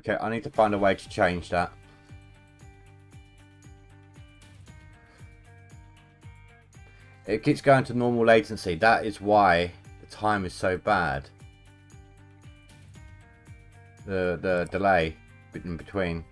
Okay, I need to find a way to change that. It keeps going to normal latency. That is why the time is so bad. The delay in between.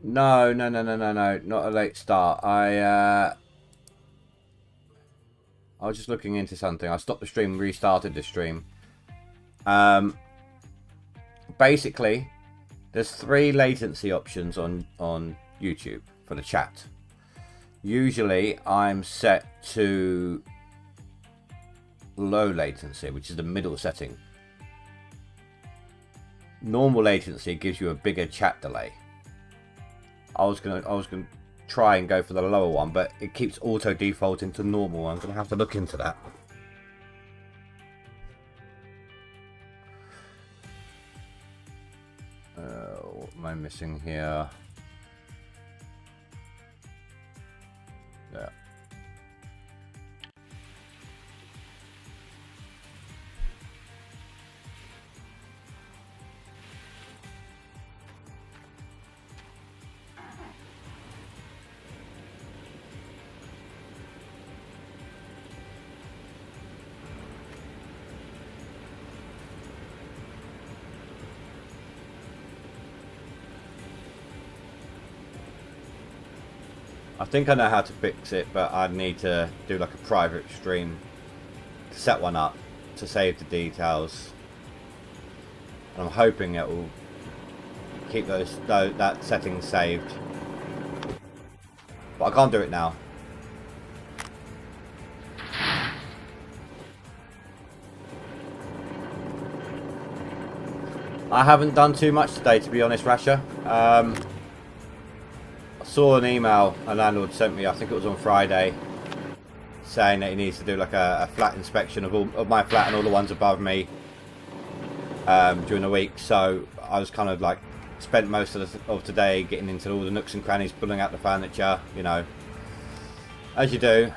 No, not a late start. I was just looking into something. I stopped the stream, restarted the stream. Basically, there's 3 latency options on YouTube for the chat. Usually, I'm set to low latency, which is the middle setting. Normal latency gives you a bigger chat delay. I was gonna try and go for the lower one, but it keeps auto defaulting to normal. I'm gonna have to look into that. What am I missing here? Yeah. I think I know how to fix it, but I'd need to do like a private stream to set one up to save the details. And I'm hoping it will keep that setting saved. But I can't do it now. I haven't done too much today, to be honest, Rasha. I saw an email a landlord sent me, I think it was on Friday, saying that he needs to do like a flat inspection of my flat and all the ones above me during the week. So I was kind of like spent most of today getting into all the nooks and crannies, pulling out the furniture, you know, as you do.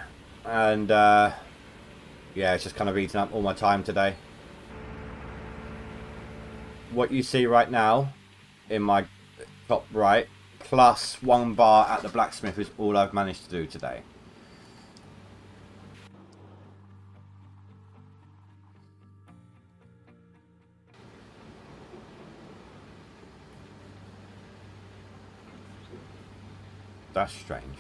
And yeah, it's just kind of eating up all my time today. What you see right now in my top right, plus 1 bar at the blacksmith, is all I've managed to do today. That's strange.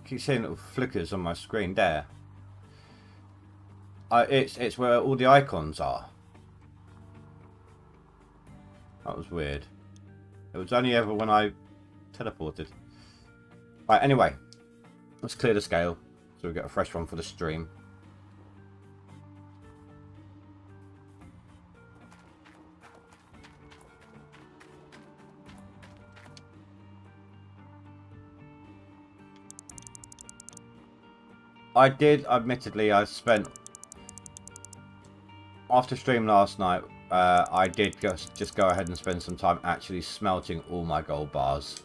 I keep seeing little flickers on my screen there. It's where all the icons are. That was weird. It was only ever when I teleported. Right, anyway. Let's clear the scale so we get a fresh one for the stream. I did, admittedly, I spent... After stream last night, I did just go ahead and spend some time actually smelting all my gold bars.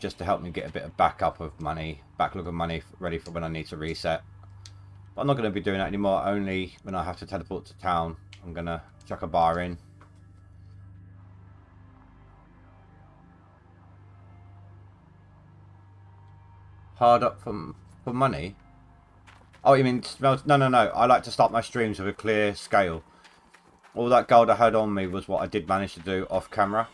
Just to help me get a bit of backup of money, backlog of money ready for when I need to reset. But I'm not going to be doing that anymore, only when I have to teleport to town. I'm going to chuck a bar in. Hard up for money? Oh, you mean smelt? No. I like to start my streams with a clear scale. All that gold I had on me was what I did manage to do off camera.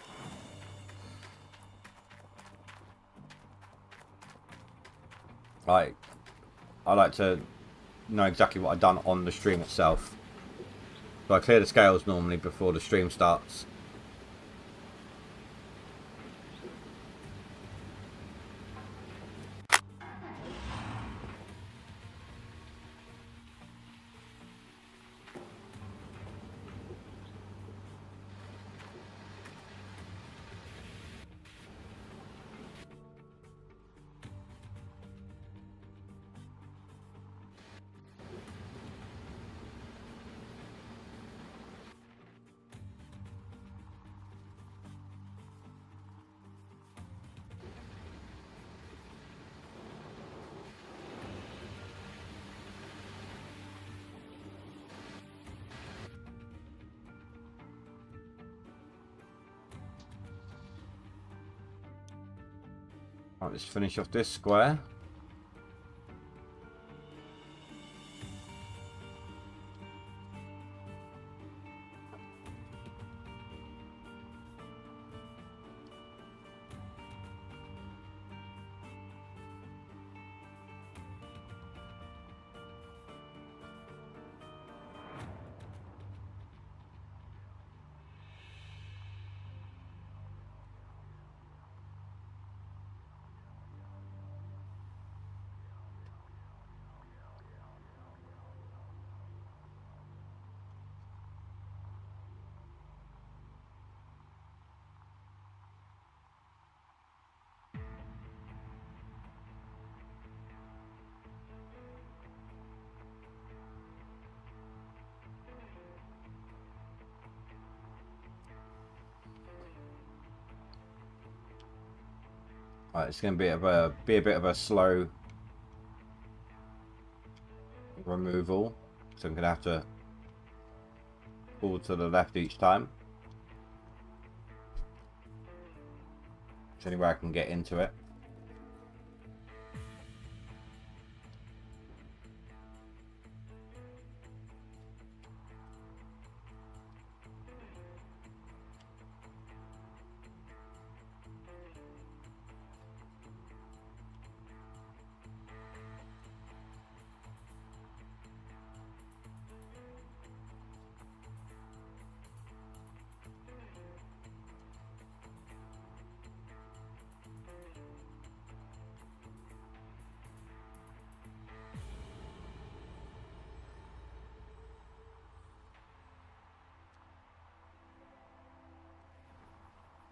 I like to know exactly what I've done on the stream itself. So I clear the scales normally before the stream starts. Right, let's finish off this square. Right, it's going to be a bit of a slow removal, so I'm going to have to pull to the left each time. It's the only way I can get into it.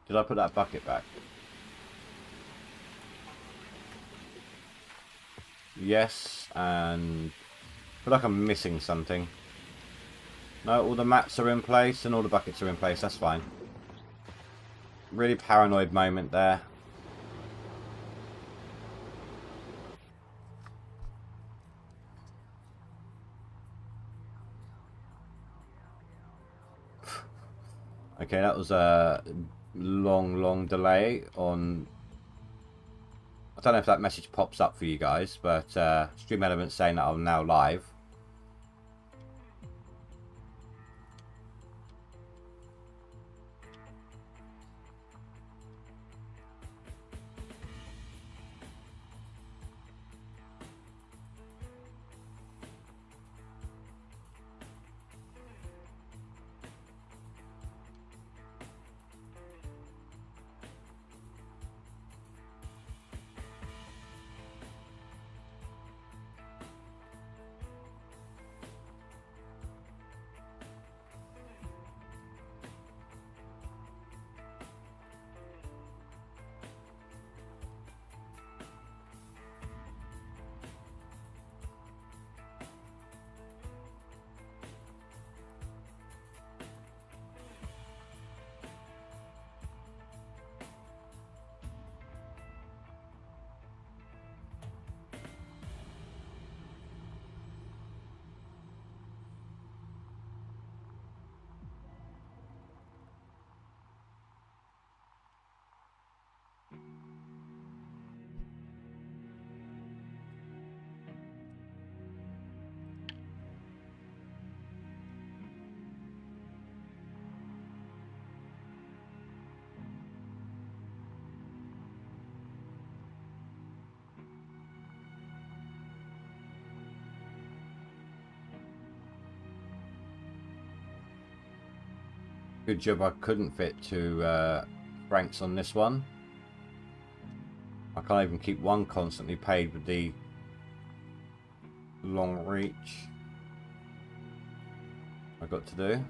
Did I put that bucket back? Yes, and I feel like I'm missing something. No, all the mats are in place and all the buckets are in place. That's fine. Really paranoid moment there. Okay, that was a long delay on... I don't know if that message pops up for you guys, but Stream Elements saying that I'm now live. Good job I couldn't fit to Frank's on this one. I can't even keep one constantly paid with the long reach I got to do.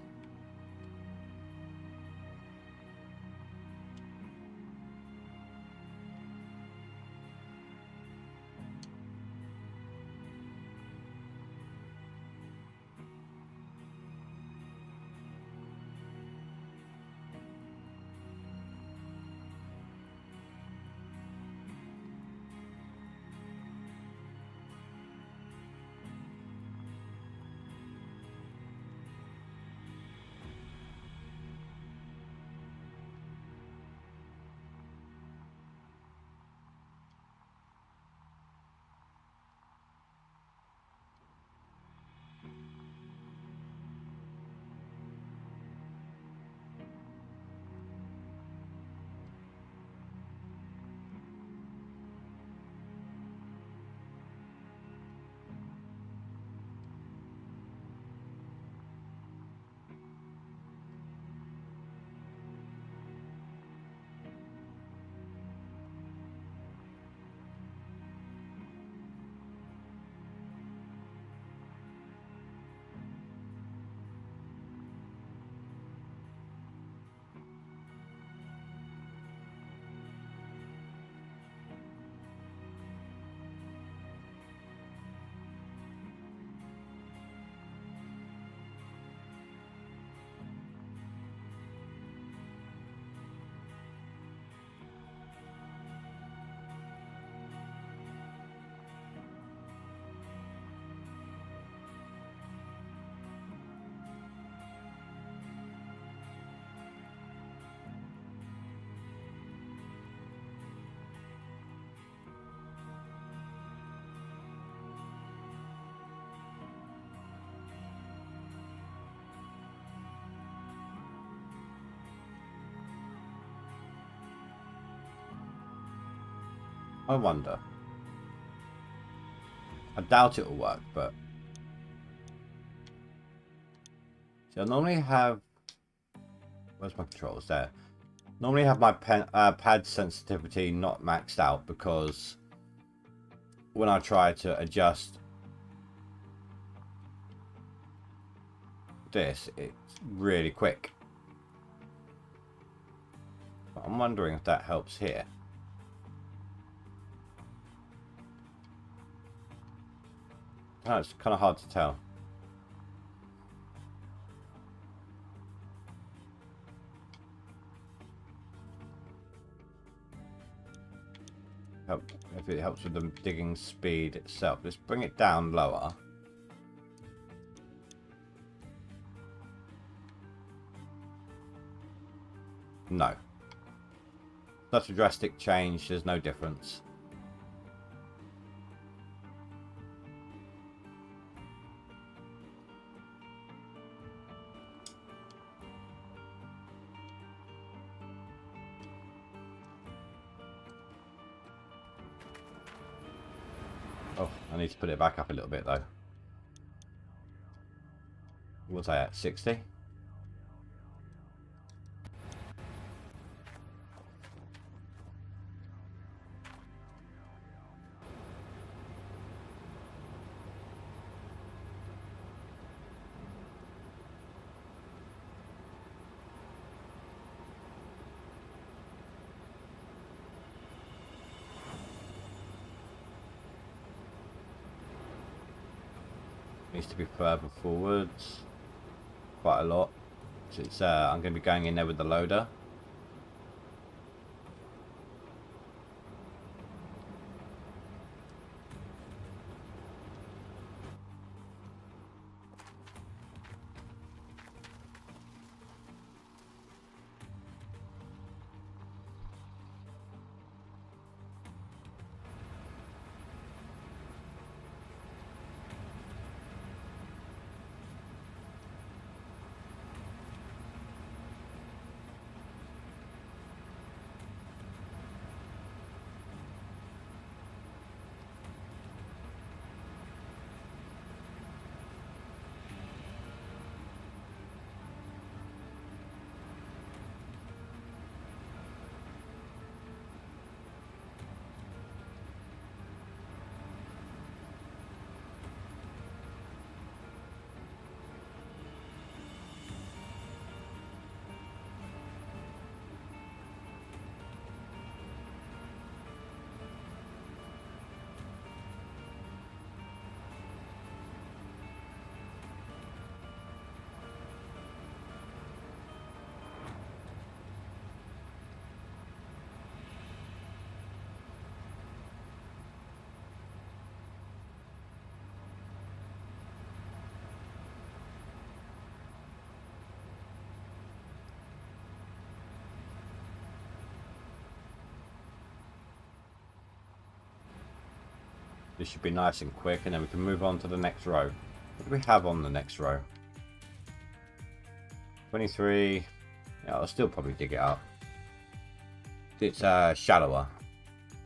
I wonder. I doubt it'll work, but... See, I normally have... Where's my controls? There. Normally have my pad sensitivity not maxed out because when I try to adjust this, it's really quick. But I'm wondering if that helps here. Oh, it's kind of hard to tell. If it helps with the digging speed itself. Let's bring it down lower. No. Such a drastic change, there's no difference. Oh, I need to put it back up a little bit though. What was I at? 60? Needs to be further forwards. Quite a lot. So it's, I'm going to be going in there with the loader. This should be nice and quick, and then we can move on to the next row. What do we have on the next row? 23. Yeah, I'll still probably dig it up. It's shallower,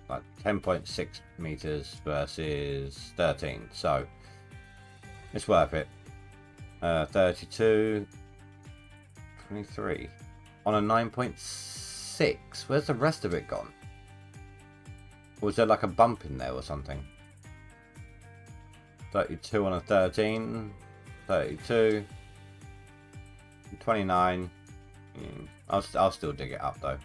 like 10.6 meters versus 13, so it's worth it. 32, 23 on a 9.6. Where's the rest of it gone? Or was there like a bump in there or something? 32 on a 13, 32, 29. I'll still dig it up though.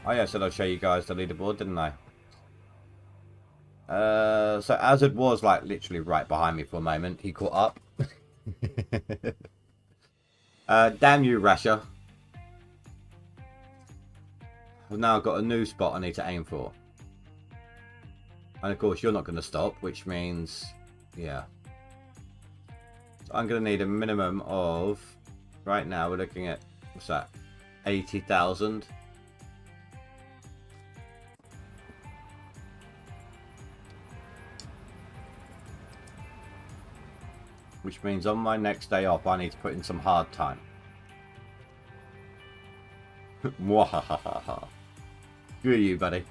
Oh yeah, I said I'll show you guys the leaderboard, didn't I? So Azad was like literally right behind me for a moment. He caught up. Damn you, Rasher. I've now got a new spot I need to aim for. And of course you're not going to stop, which means, yeah. So I'm going to need a minimum of, right now we're looking at, what's that, 80,000. Which means on my next day off, I need to put in some hard time. Mwahahaha. Good you, buddy.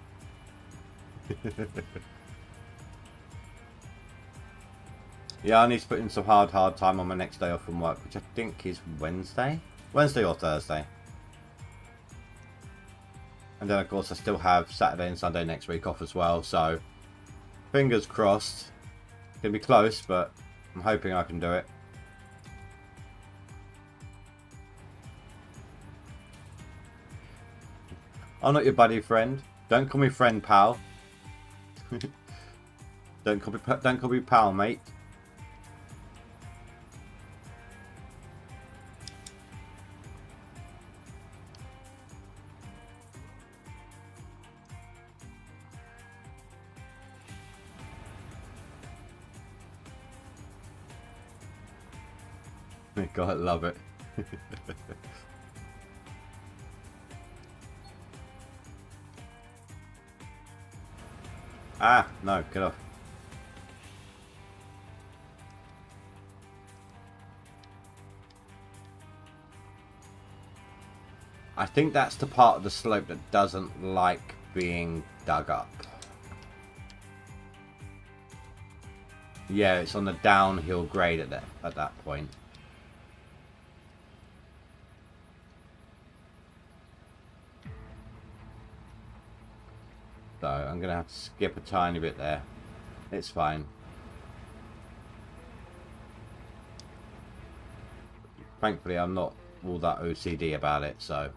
Yeah, I need to put in some hard time on my next day off from work, which I think is Wednesday? Wednesday or Thursday. And then, of course, I still have Saturday and Sunday next week off as well, so fingers crossed. It's going to be close, but I'm hoping I can do it. I'm not your buddy friend. Don't call me friend, pal. Don't call me pal, mate. God, I love it. Ah, no, get off. I think that's the part of the slope that doesn't like being dug up. Yeah, it's on the downhill grade at that point. So I'm going to have to skip a tiny bit there. It's fine. Thankfully, I'm not all that OCD about it, so...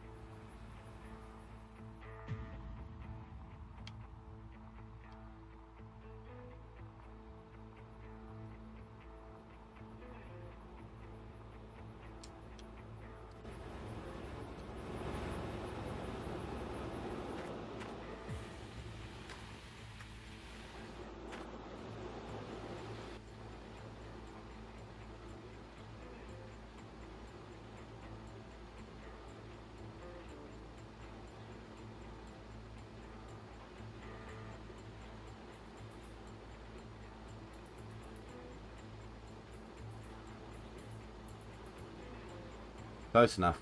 Close enough.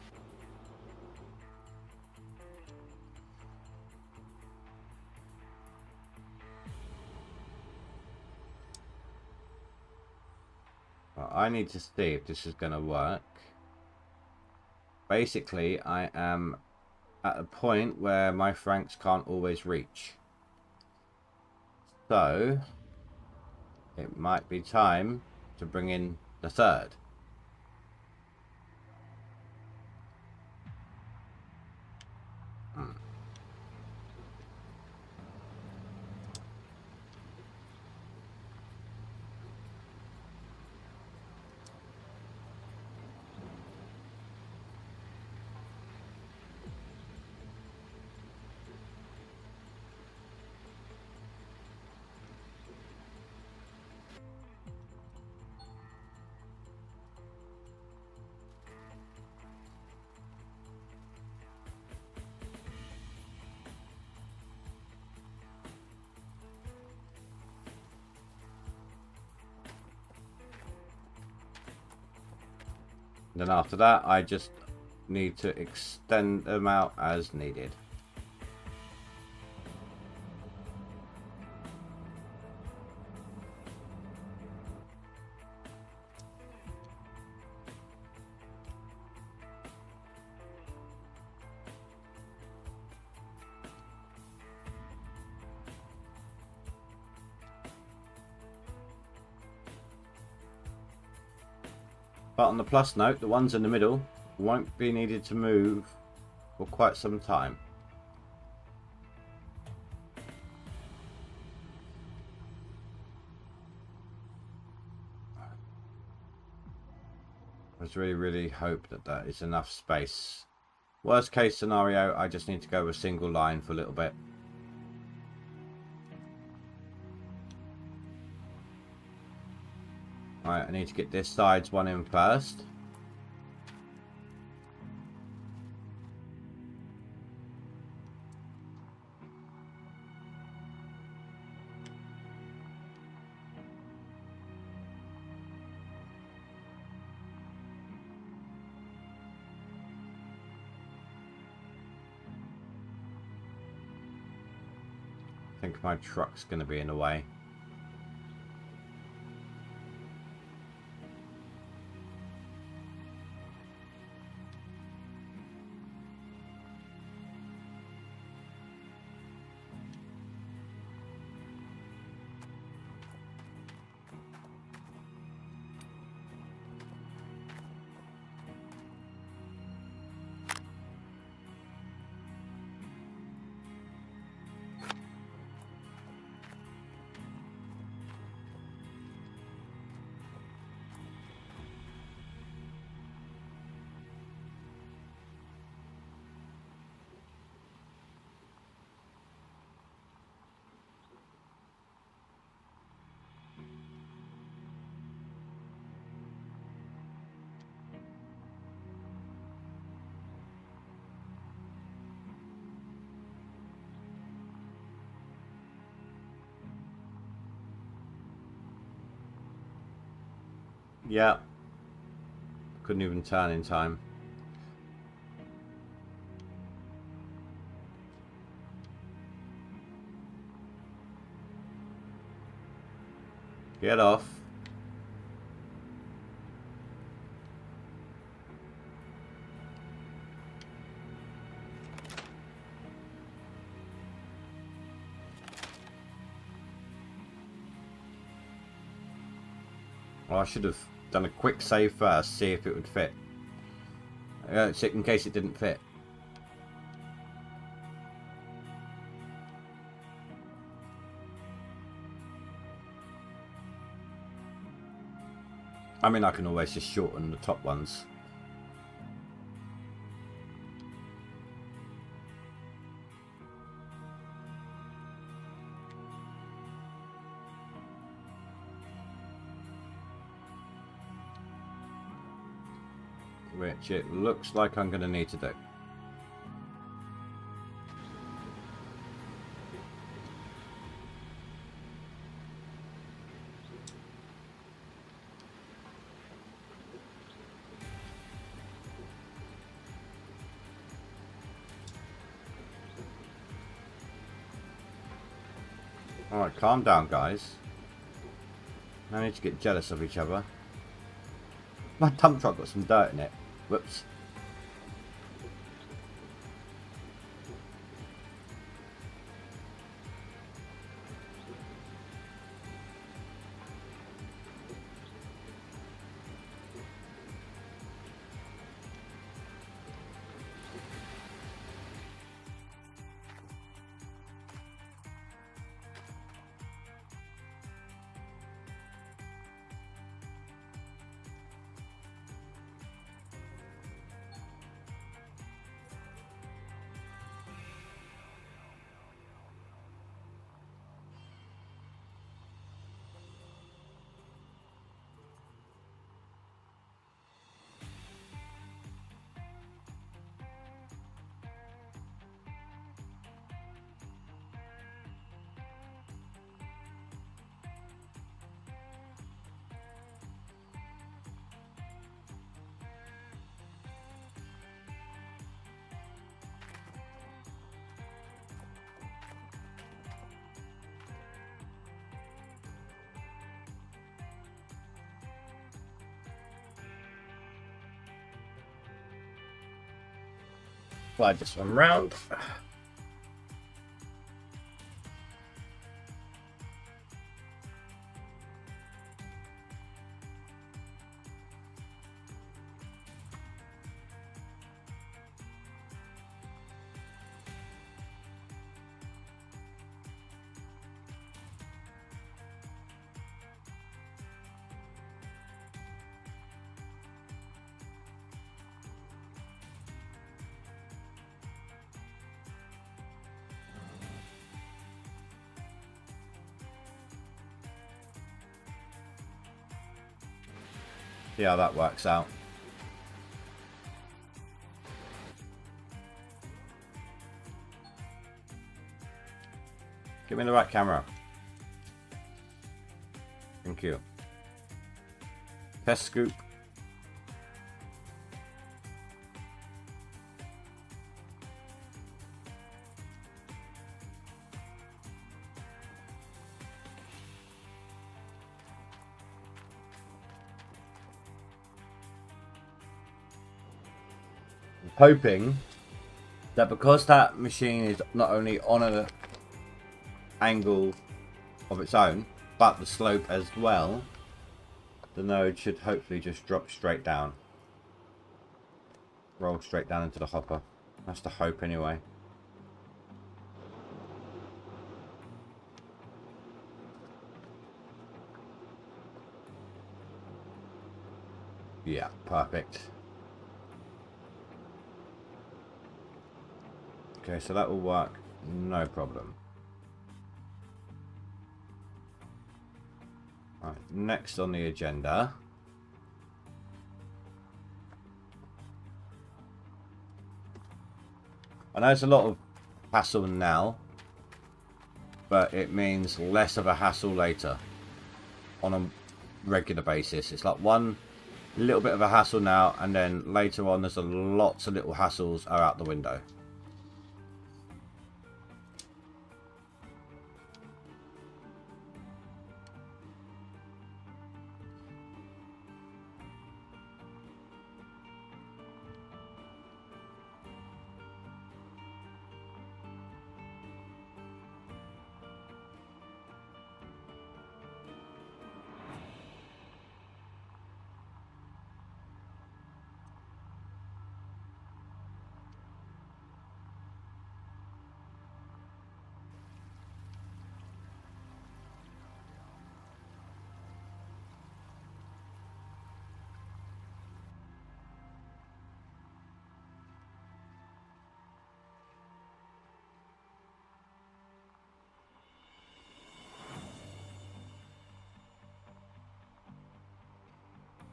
Well, I need to see if this is going to work. Basically, I am at a point where my Franks can't always reach. So, it might be time to bring in the third. Then after that, I just need to extend them out as needed. But on the plus note, the ones in the middle won't be needed to move for quite some time. I just really hope that that is enough space. Worst case scenario, I just need to go with a single line for a little bit. Alright, I need to get this side's one in first. think my truck's going to be in the way. Yeah. Couldn't even turn in time. Get off. Well, I should have done a quick save first, see if it would fit. In case it didn't fit. I mean, I can always just shorten the top ones. Which it looks like I'm going to need to do. Alright, calm down, guys. No need to get jealous of each other. My dump truck got some dirt in it. Whoops. Slide this one round. See how that works out. Give me the right camera. Thank you. Test scoop. hoping that because that machine is not only on an angle of its own, but the slope as well, the node should hopefully just drop straight down. Roll straight down into the hopper. That's the hope anyway. Yeah, perfect. Okay, so that will work, no problem. Right, next on the agenda. I know it's a lot of hassle now, but it means less of a hassle later on a regular basis. It's like one little bit of a hassle now, and then later on there's lots of little hassles are out the window.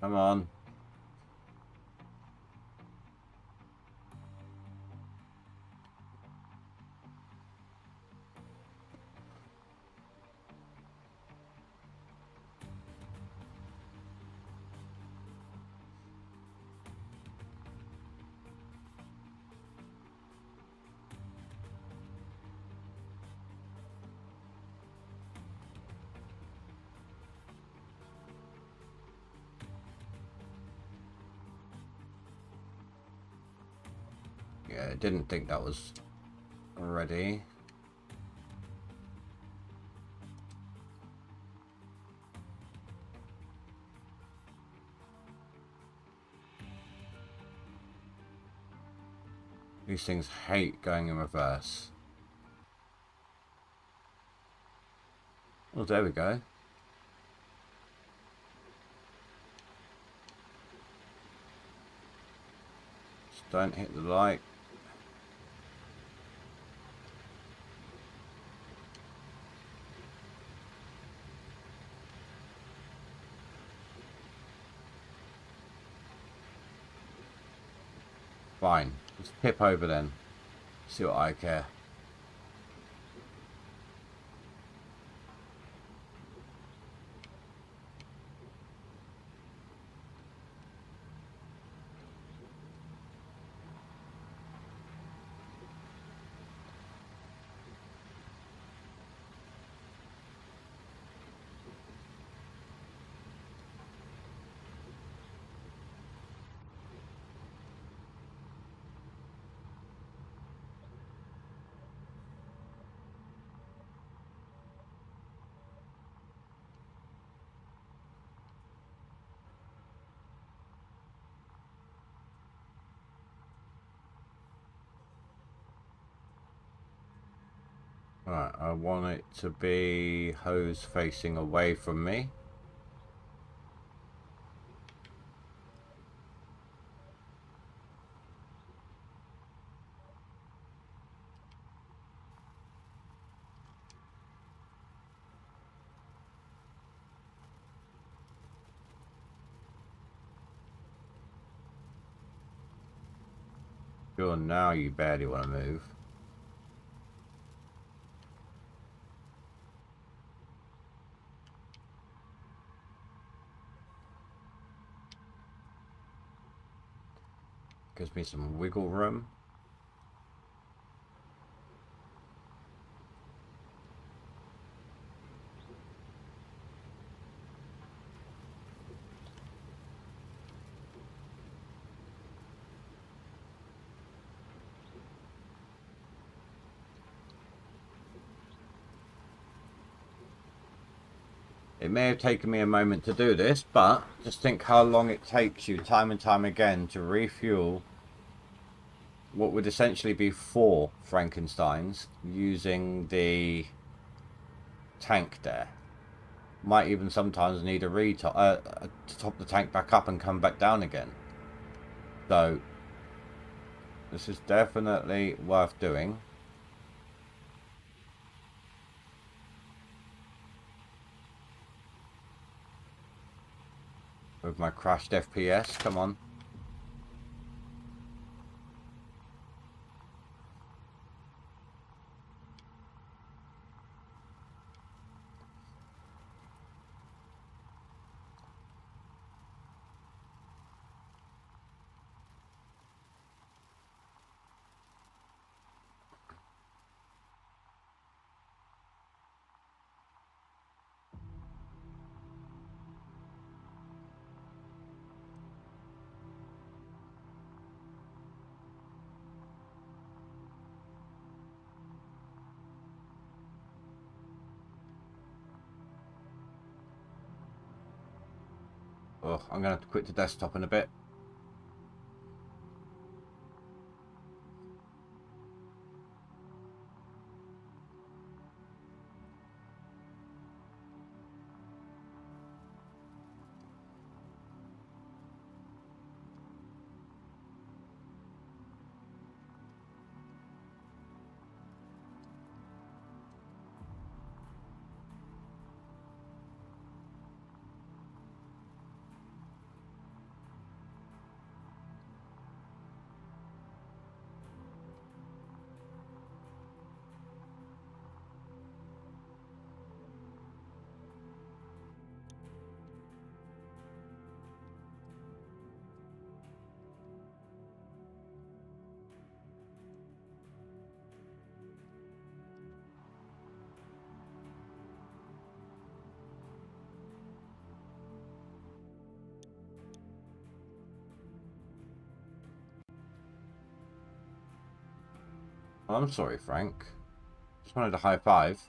Come on. Yeah, I didn't think that was ready. These things hate going in reverse. Oh, there we go. Just don't hit the light. Fine. Let's pip over then. See what I care. Right, I want it to be hose facing away from me. Sure, now you barely want to move. Gives me some wiggle room. It may have taken me a moment to do this, but just think how long it takes you time and time again to refuel what would essentially be 4 Frankensteins using the tank there. Might even sometimes need a retop to top the tank back up and come back down again. So this is definitely worth doing. With my crashed FPS, come on. Oh, I'm going to have to quit the desktop in a bit. Oh, I'm sorry, Frank. Just wanted a high five.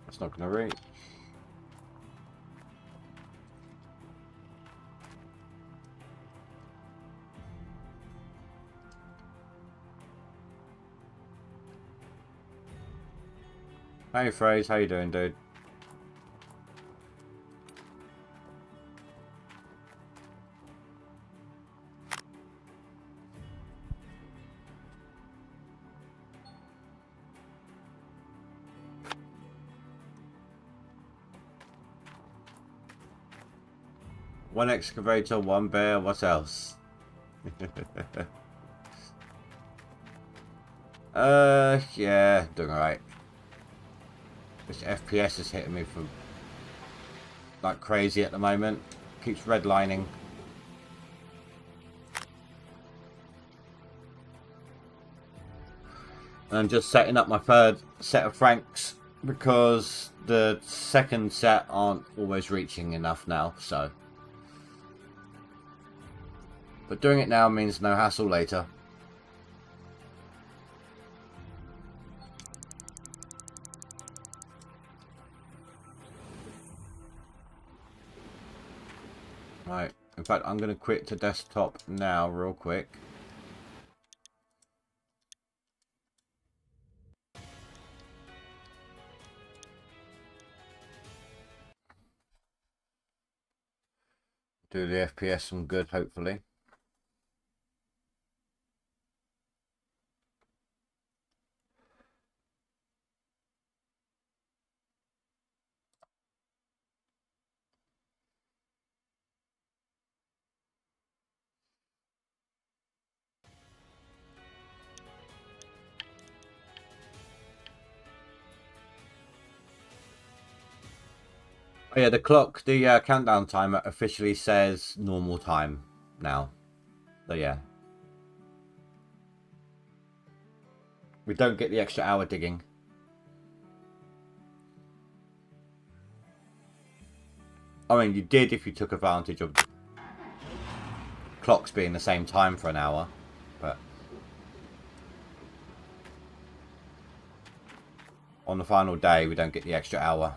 That's not going to reach. Hey, Phrase, how you doing, dude? One excavator, one bear, what else? Yeah, doing alright. This FPS is hitting me from like crazy at the moment. Keeps redlining. And I'm just setting up my 3rd set of Franks because the 2nd set aren't always reaching enough now, so. But doing it now means no hassle later. Right, in fact I'm going to quit to desktop now real quick. Do the FPS some good, hopefully. Oh, yeah, the countdown timer officially says normal time now. So yeah. We don't get the extra hour digging. I mean, you did if you took advantage of clocks being the same time for an hour, but on the final day, we don't get the extra hour.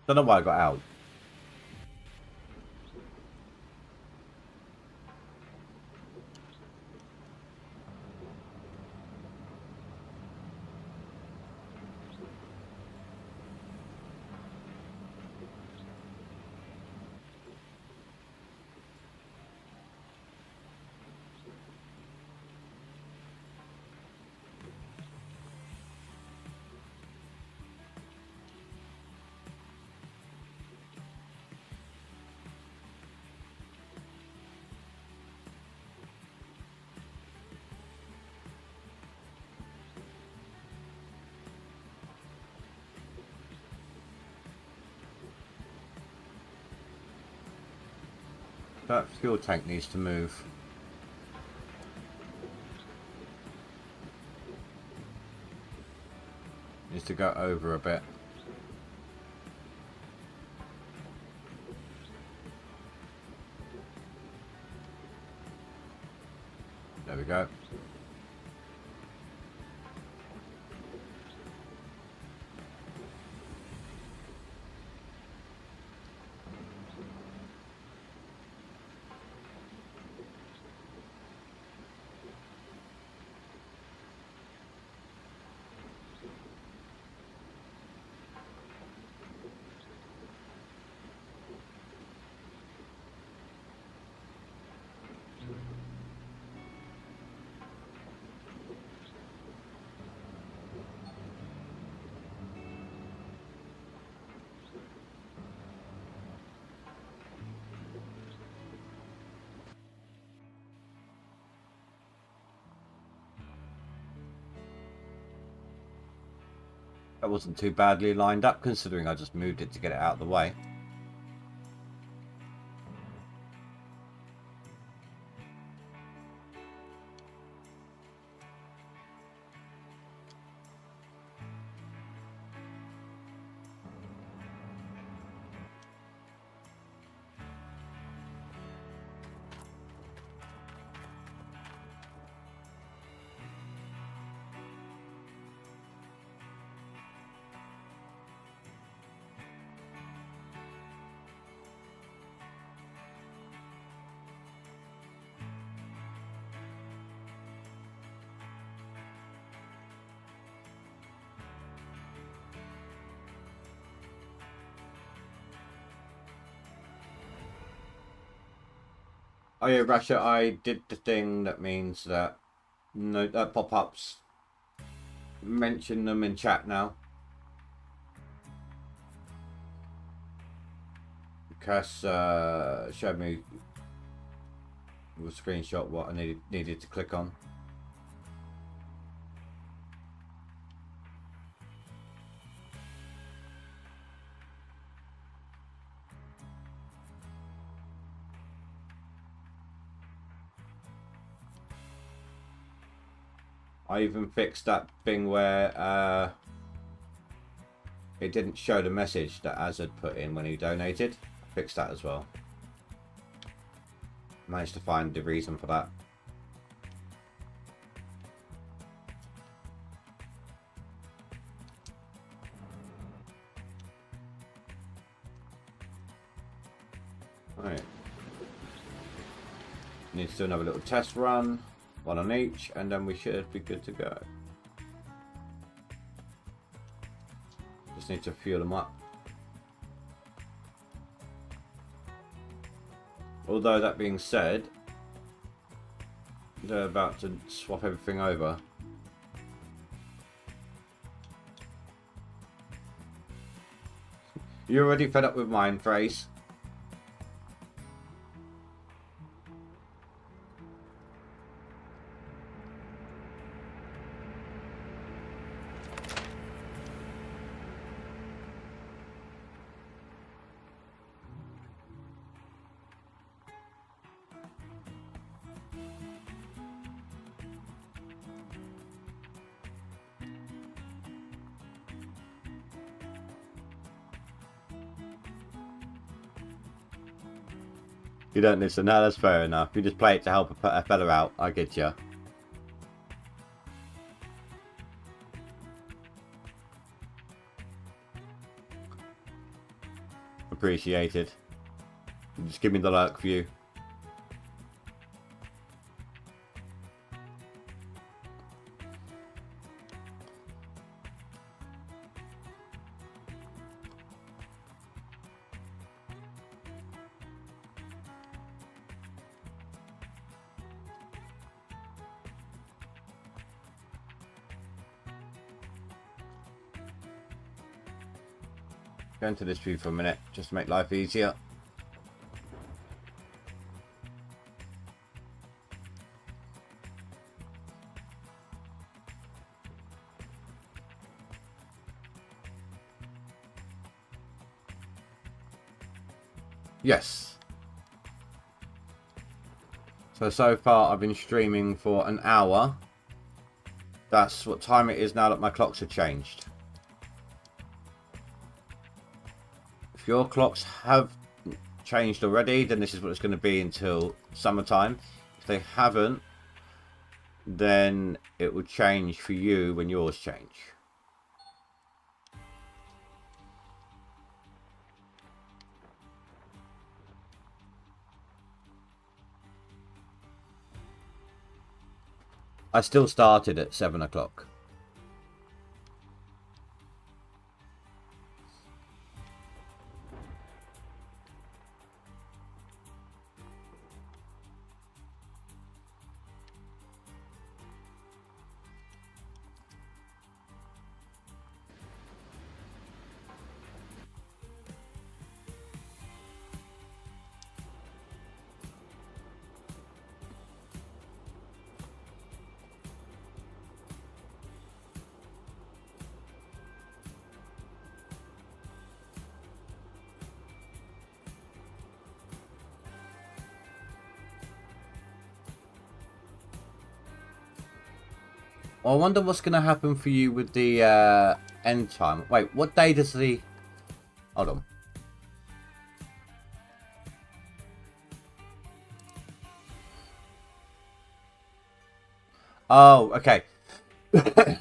Don't know why I got out. That fuel tank needs to move. Needs to go over a bit. There we go. That wasn't too badly lined up considering I just moved it to get it out of the way. Oh yeah, Russia, I did the thing that means that no pop-ups mention them in chat now. Cass showed me with a screenshot what I needed to click on. I even fixed that thing where it didn't show the message that Az had put in when he donated. I fixed that as well. Managed to find the reason for that. Right. Need to do another little test run, one on each, and then we should be good to go. Just need to fuel them up. Although that being said, they're about to swap everything over. You're already fed up with mine, Trace. You don't listen. No, that's fair enough. You just play it to help a fella out. I get you. Appreciated. Just give me the lurk view. Go into this view for a minute, just to make life easier. Yes. So far I've been streaming for an hour. That's what time it is now that my clocks have changed. If your clocks have changed already, then this is what it's going to be until summertime. If they haven't, then it will change for you when yours change. I still started at 7 o'clock. Well, I wonder what's going to happen for you with the end time. Wait, what day does the... Hold on. Oh, okay.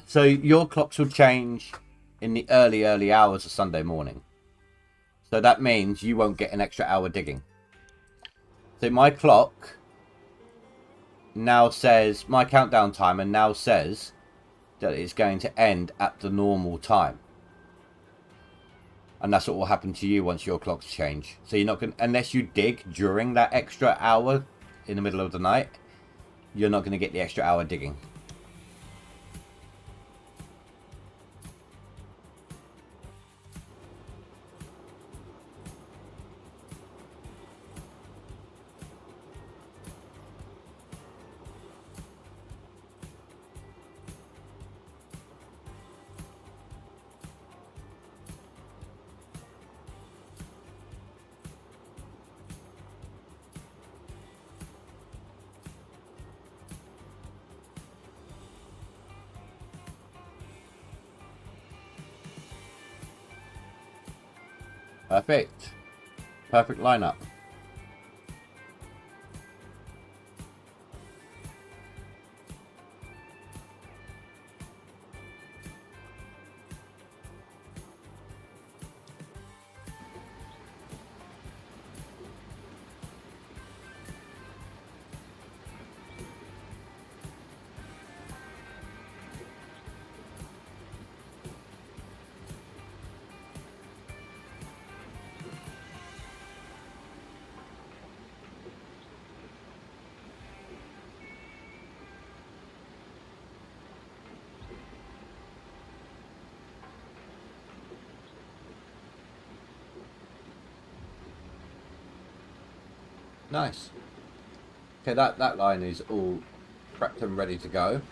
So your clocks will change in the early hours of Sunday morning. So that means you won't get an extra hour digging. So my clock now says, my countdown timer now says that it's going to end at the normal time. And that's what will happen to you once your clocks change. So you're not going to, unless you dig during that extra hour in the middle of the night, you're not going to get the extra hour digging. Perfect. Perfect lineup. Nice. Okay, that line is all prepped and ready to go.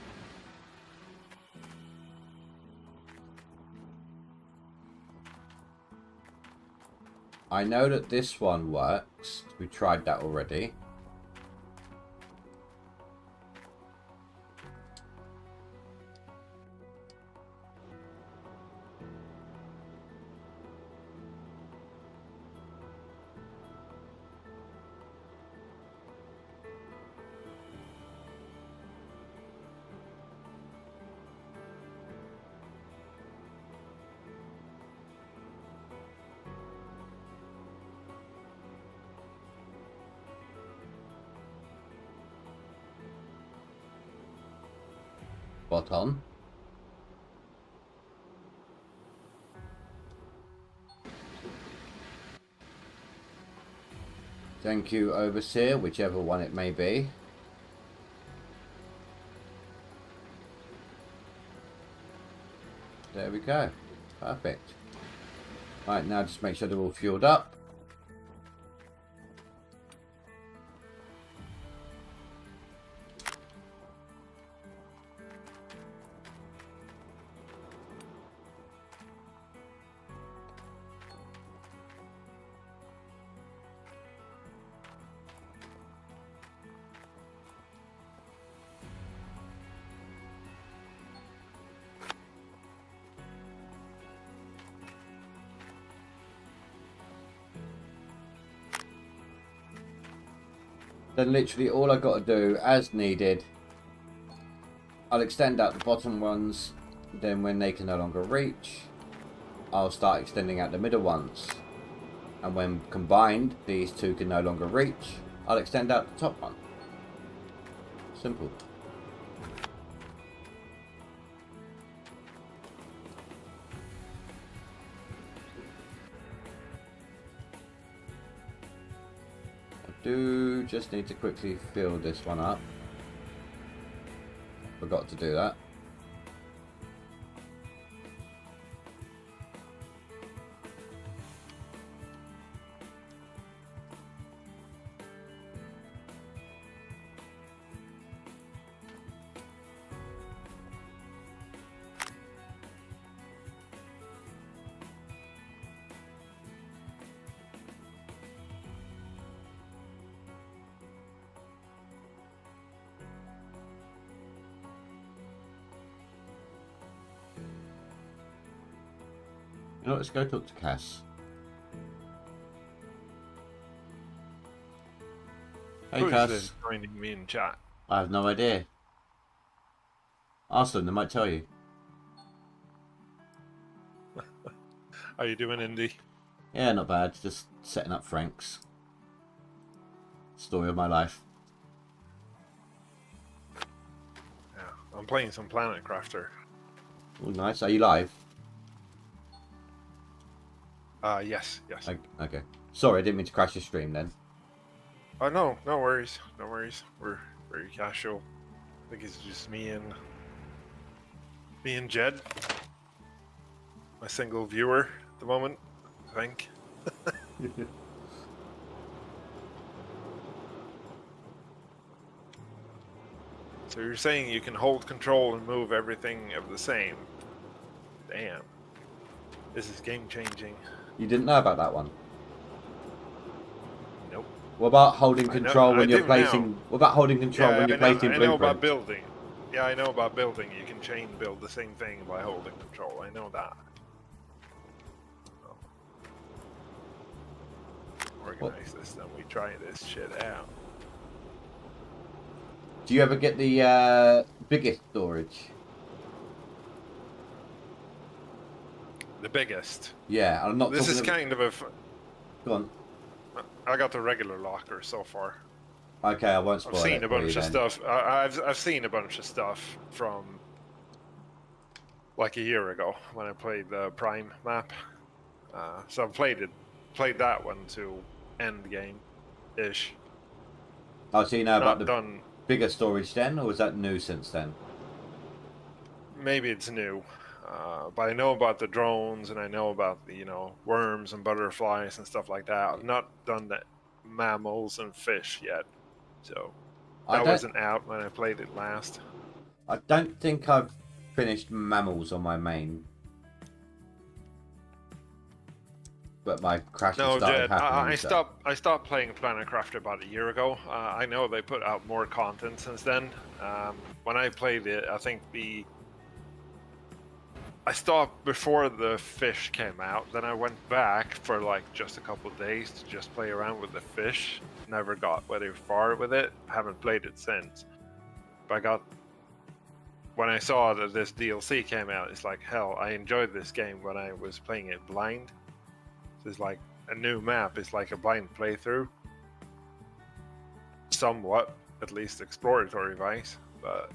I know that this one works. We tried that already. Spot on. Thank you, Overseer, whichever one it may be. There we go. Perfect. Right, now just make sure they're all fueled up. Then literally all I got to do, as needed, I'll extend out the bottom ones. Then when they can no longer reach, I'll start extending out the middle ones. And when combined, these two can no longer reach, I'll extend out the top one. Simple. Do just need to quickly fill this one up. Forgot to do that. You know, let's go talk to Cass. Hey, Who's Cass. joining me in chat? I have no idea. Ask them, they might tell you. How you doing, Indy? Yeah, not bad. Just setting up Frank's. Story of my life. Yeah, I'm playing some Planet Crafter. Oh, nice. Are you live? Yes. Okay. Sorry, I didn't mean to crash your stream then. Oh no, no worries. We're very casual. I think it's just me and Jed. My single viewer at the moment, I think. So you're saying you can hold control and move everything of the same? Damn. This is game changing. You didn't know about that one? Nope. What about holding control when I you're do placing? now. What about holding control when you're placing I know about blueprints? building. Yeah, I know about building. You can chain build the same thing by holding control. I know that. organize this, then we try this shit out. Do you ever get the biggest storage? The biggest. Yeah, I'm not. This is talking kind of a. Go on. I got the regular locker so far. Okay, I won't spoil I've seen it a for you bunch of then. stuff. I've seen a bunch of stuff from like a year ago when I played the Prime map. So I've played that one to end game, ish. Oh, so you know about Not the done. bigger storage then, or was that new since then? Maybe it's new, but I know about the drones and I know about the worms and butterflies and stuff like that. I've not done the mammals and fish yet, so that wasn't out when I played it last. I don't think I've finished mammals on my main, but my crash No, started Jed, happening. I stopped playing Planet Craft about a year ago. I know they put out more content since then. When I played it, I think I stopped before the fish came out. Then I went back for like just a couple of days to just play around with the fish. Never got very far with it. Haven't played it since. But when I saw that this DLC came out, it's like, hell, I enjoyed this game when I was playing it blind. It's like a new map. It's like a blind playthrough. Somewhat, at least exploratory wise. But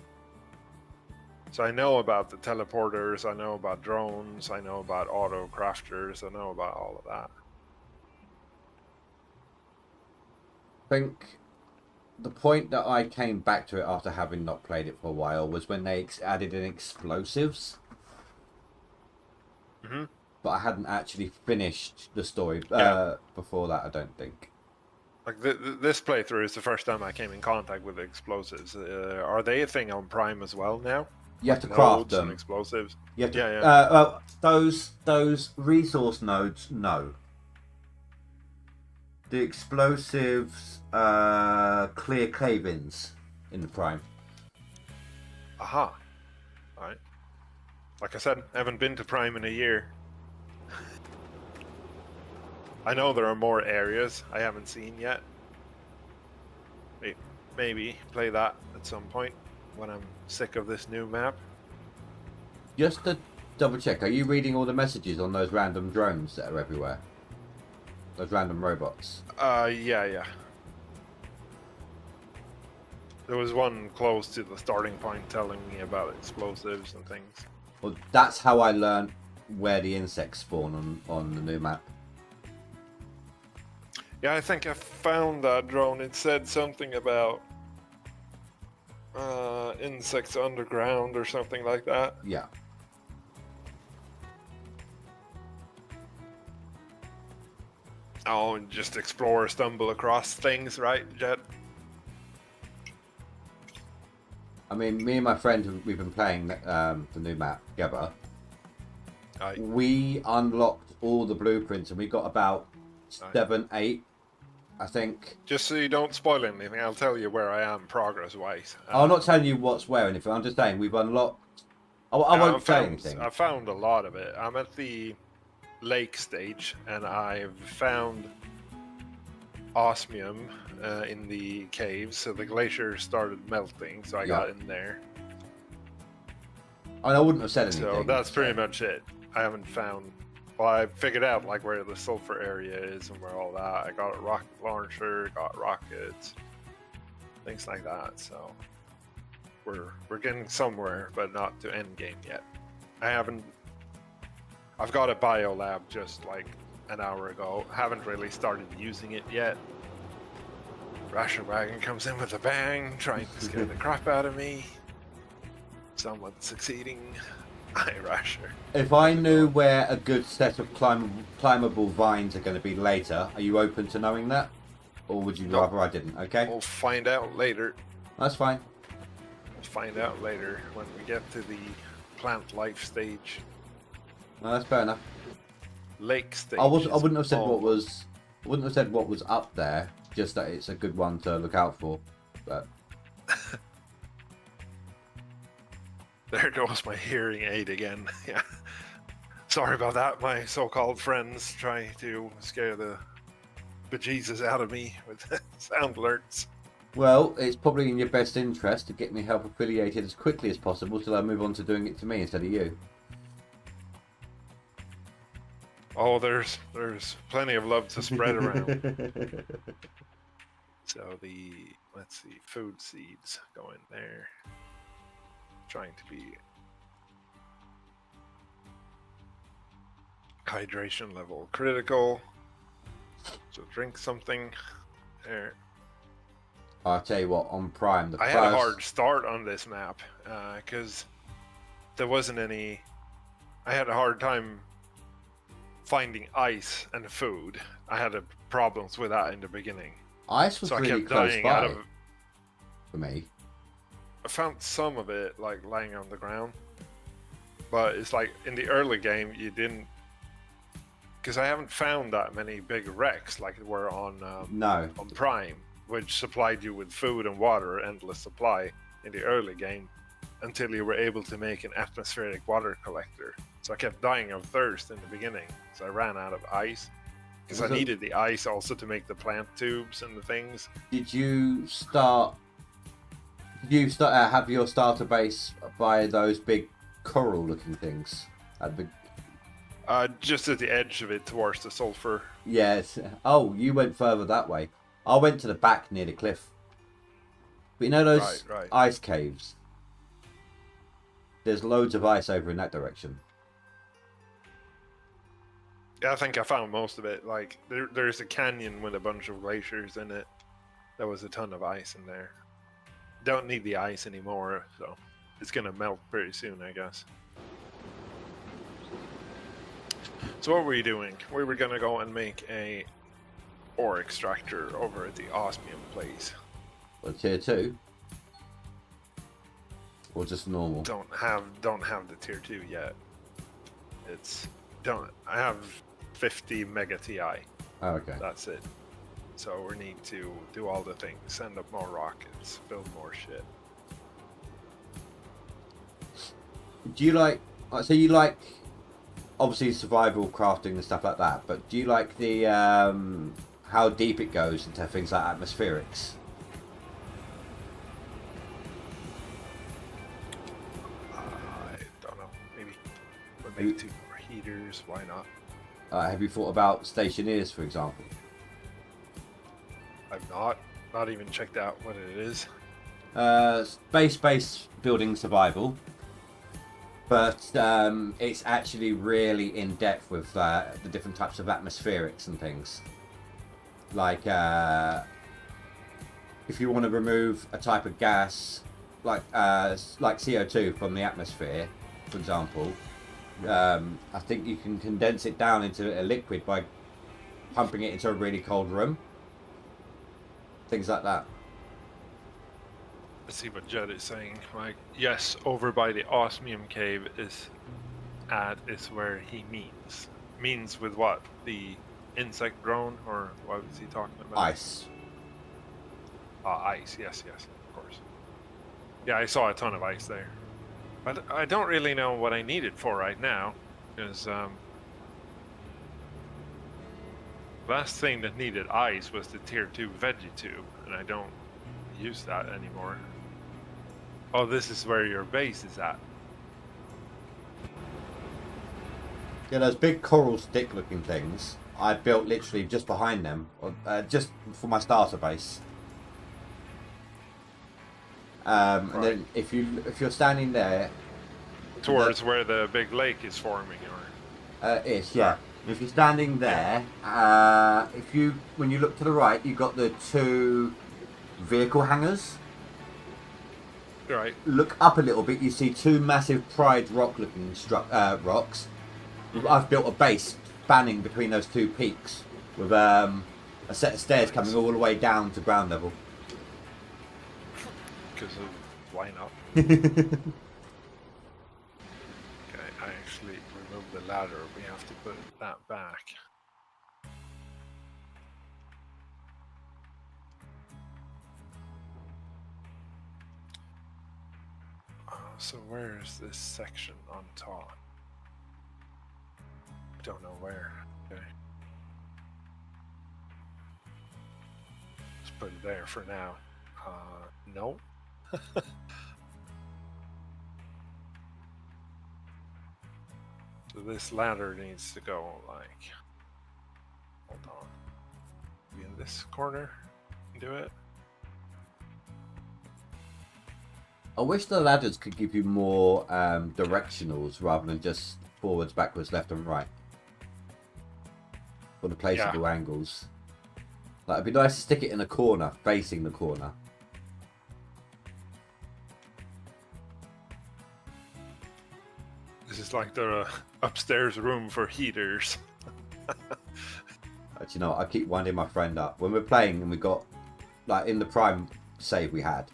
so I know about the teleporters, I know about drones, I know about auto crafters, I know about all of that. I think the point that I came back to it after having not played it for a while was when they added in explosives. Mm-hmm. But I hadn't actually finished the story before that, I don't think. Like this playthrough is the first time I came in contact with explosives. Are they a thing on Prime as well now? You have to craft Nodes them. and explosives. You have to, Yeah. well, those resource nodes, no. The explosives clear cave-ins in the Prime. Aha. Alright. Like I said, I haven't been to Prime in a year. I know there are more areas I haven't seen yet. Maybe play that at some point when I'm sick of this new map. Just to double check, are you reading all the messages on those random drones that are everywhere? Those random robots? Yeah. There was one close to the starting point telling me about explosives and things. Well, that's how I learned where the insects spawn on the new map. Yeah, I think I found that drone. It said something about insects underground or something like that. Yeah. Oh, and just explore, stumble across things, right, Jet? I mean, me and my friend, we've been playing the new map together. We unlocked all the blueprints and we got about 7, 8, I think. Just so you don't spoil anything, I'll tell you where I am progress-wise. I'm not telling you what's where or anything. I'm just saying we've unlocked. I won't say anything. I found a lot of it. I'm at the lake stage and I've found osmium in the caves. So the glacier started melting, so I got in there. I wouldn't have said anything. So that's pretty much it. I haven't found. Well, I figured out like where the sulfur area is and where all that. I got a rocket launcher, got rockets, things like that. So we're getting somewhere, but not to end game yet. I've got a biolab just like an hour ago. Haven't really started using it yet. Ration wagon comes in with a bang, trying to scare the crap out of me. Somewhat succeeding. I rasher. If I knew where a good set of climbable vines are going to be later, are you open to knowing that? Or would you rather I didn't? Okay. We'll find out later. That's fine. We'll find out later when we get to the plant life stage. No, that's fair enough. Lake stage. I wouldn't have said what was. I wouldn't have said what was up there. Just that it's a good one to look out for. But There goes my hearing aid again. Yeah. Sorry about that. My so-called friends try to scare the bejesus out of me with sound alerts. Well, it's probably in your best interest to get me help affiliated as quickly as possible so that I move on to doing it to me instead of you. Oh, there's plenty of love to spread around. So let's see, food seeds go in there. Trying to be hydration level critical. So drink something there. I'll tell you what, on Prime, I had a hard start on this map because there wasn't any. I had a hard time finding ice and food. I had problems with that in the beginning. Ice was So I really kept close dying by out of. for me. I found some of it like lying on the ground, but it's like in the early game you didn't, because I haven't found that many big wrecks like there were on No. on Prime, which supplied you with food and water, endless supply in the early game, until you were able to make an atmospheric water collector. So I kept dying of thirst in the beginning, so I ran out of ice. Because I needed the ice also to make the plant tubes and the things. Did you have your starter base by those big coral-looking things? Just at the edge of it towards the sulfur. Yes. Oh, you went further that way. I went to the back near the cliff. But you know those Right. ice caves? There's loads of ice over in that direction. Yeah, I think I found most of it. Like there's a canyon with a bunch of glaciers in it. There was a ton of ice in there. Don't need the ice anymore, so it's gonna melt pretty soon, I guess. So what were we doing? We were gonna go and make a ore extractor over at the osmium place. Well, tier 2? Or just normal? Don't have the tier 2 yet. I have 50 mega TI. Oh, okay. That's it. So we need to do all the things, send up more rockets, build more shit. Do you like... So you like... Obviously survival crafting and stuff like that, but do you like the... how deep it goes into things like atmospherics? I don't know. Maybe. But maybe 2 more heaters. Why not? Have you thought about stationeers, for example? I've not even checked out what it is. Space-based building survival, but it's actually really in depth with the different types of atmospherics and things. Like if you want to remove a type of gas, like CO2 from the atmosphere, for example, I think you can condense it down into a liquid by pumping it into a really cold room. Things like that. Let's see what Jed is saying. Like, yes, over by the osmium cave is where he means. Means with what? The insect drone, or what was he talking about? Ice. Ice. Yes, of course. Yeah, I saw a ton of ice there. But I don't really know what I need it for right now, because last thing that needed ice was the tier 2 veggie tube, and I don't use that anymore. Oh, this is where your base is at. Yeah, those big coral stick looking things I built literally just behind them, just for my starter base. And then if you're standing there towards where the big lake is forming, or if you're standing there, when you look to the right, you've got the 2 vehicle hangars. right. Look up a little bit, you see 2 massive Pride rock looking rocks. I've built a base spanning between those 2 peaks with a set of stairs coming all the way down to ground level. Because of why not? Okay, I actually removed the ladder. We have to put that back. So where is this section on top? Don't know where. Okay. put it there for now. No. So this ladder needs to go like, hold on, be in this corner, do it. I wish the ladders could give you more directionals rather than just forwards, backwards, left and right. For the placeable angles. Like, it'd be nice to stick it in a corner, facing the corner. This is like the upstairs room for heaters. But you know, I keep winding my friend up. When we're playing and we got, like in the Prime save we had,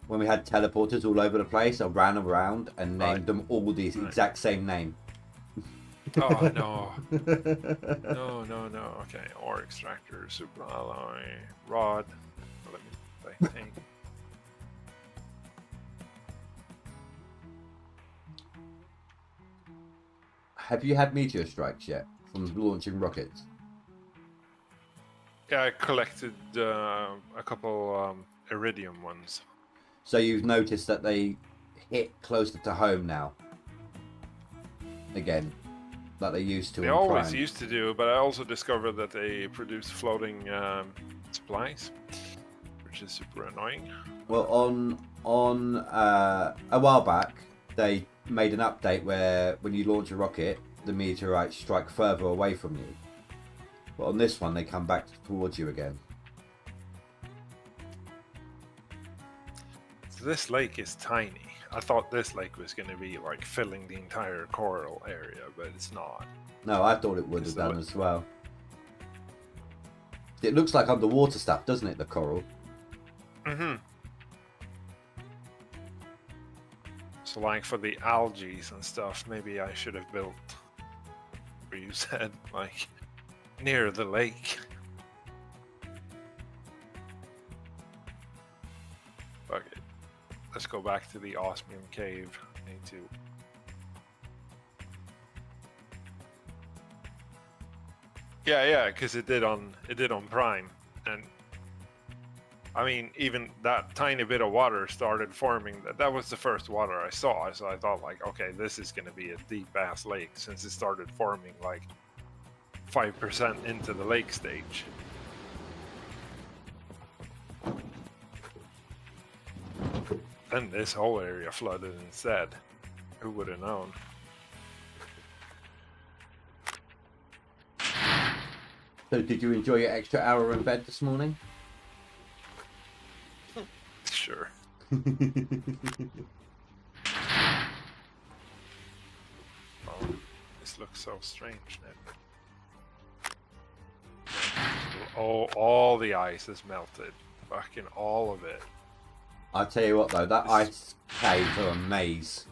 when we had teleporters all over the place, I ran around and named them all the exact same name. Oh no. No. Okay, ore extractor, super alloy, rod. Let me think. Have you had meteor strikes yet from launching rockets? Yeah, I collected a couple iridium ones. So you've noticed that they hit closer to home now? Again, like they used to. They always used to do, but I also discovered that they produce floating supplies, which is super annoying. Well, on a while back, they made an update where when you launch a rocket, the meteorites strike further away from you. But on this one, they come back towards you again. So this lake is tiny. I thought this lake was going to be like filling the entire coral area, but it's not. No, I thought it would have done as well. It looks like underwater stuff, doesn't it, the coral? Mm-hmm. So like for the algae and stuff, maybe I should have built, where you said, like, near the lake. Okay, let's go back to the osmium cave. I need to... Yeah, because it did on Prime, and I mean, even that tiny bit of water started forming. That was the first water I saw, so I thought, like, okay, this is going to be a deep-ass lake, since it started forming, like, 5% into the lake stage. Then this whole area flooded instead. Who would have known? So did you enjoy your extra hour in bed this morning? Sure. Oh, this looks so strange now. Oh, all the ice is melted. Fucking all of it. I'll tell you what though, that ice caves are a maze.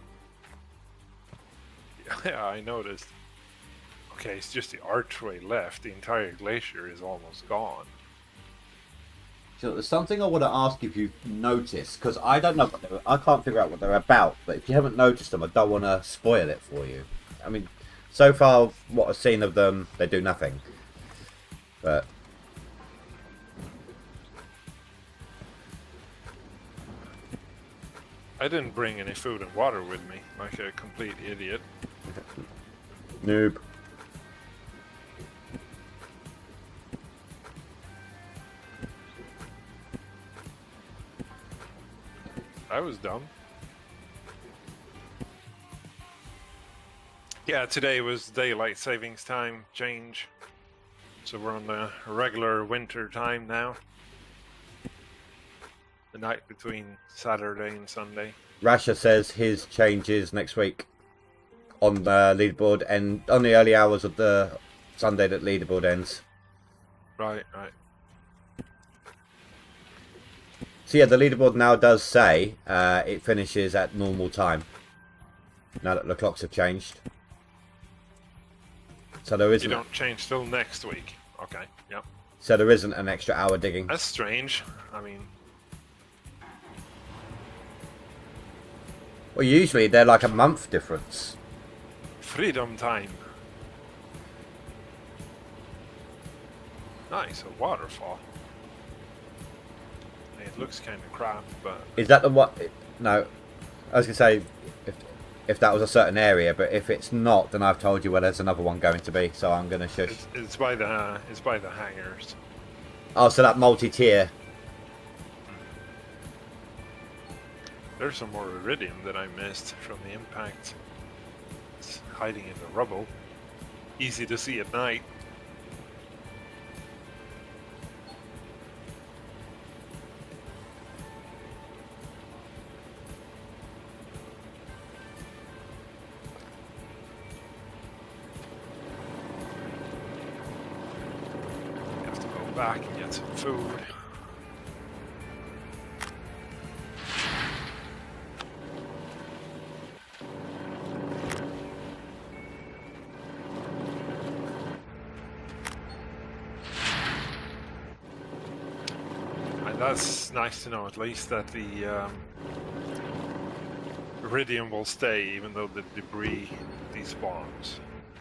Yeah, I noticed. Okay, it's just the archway left. The entire glacier is almost gone. So there's something I want to ask if you've noticed, because I don't know, I can't figure out what they're about, but if you haven't noticed them, I don't want to spoil it for you. I mean, so far, what I've seen of them, they do nothing. But... I didn't bring any food and water with me, like a complete idiot. Noob. I was dumb. Yeah, today was daylight savings time change. So we're on the regular winter time now. The night between Saturday and Sunday. Rasha says his changes next week on the leaderboard and on the early hours of the Sunday that leaderboard ends. Right. So yeah, the leaderboard now does say it finishes at normal time. Now that the clocks have changed. So there isn't... You don't change till next week. Okay, yep. So there isn't an extra hour digging. That's strange. I mean... Well, usually they're like a month difference. Freedom time. Nice, a waterfall. looks kind of crap, but Is that the what? No, I was gonna say if that was a certain area, but if it's not, then I've told you where there's another one going to be. So I'm gonna shush. it's by the hangars. Oh, so that multi-tier. There's some more iridium that I missed from the impact. It's hiding in the rubble. Easy to see at night. You have to go back and get some food. That's nice to know, at least, that the iridium will stay even though the debris despawns.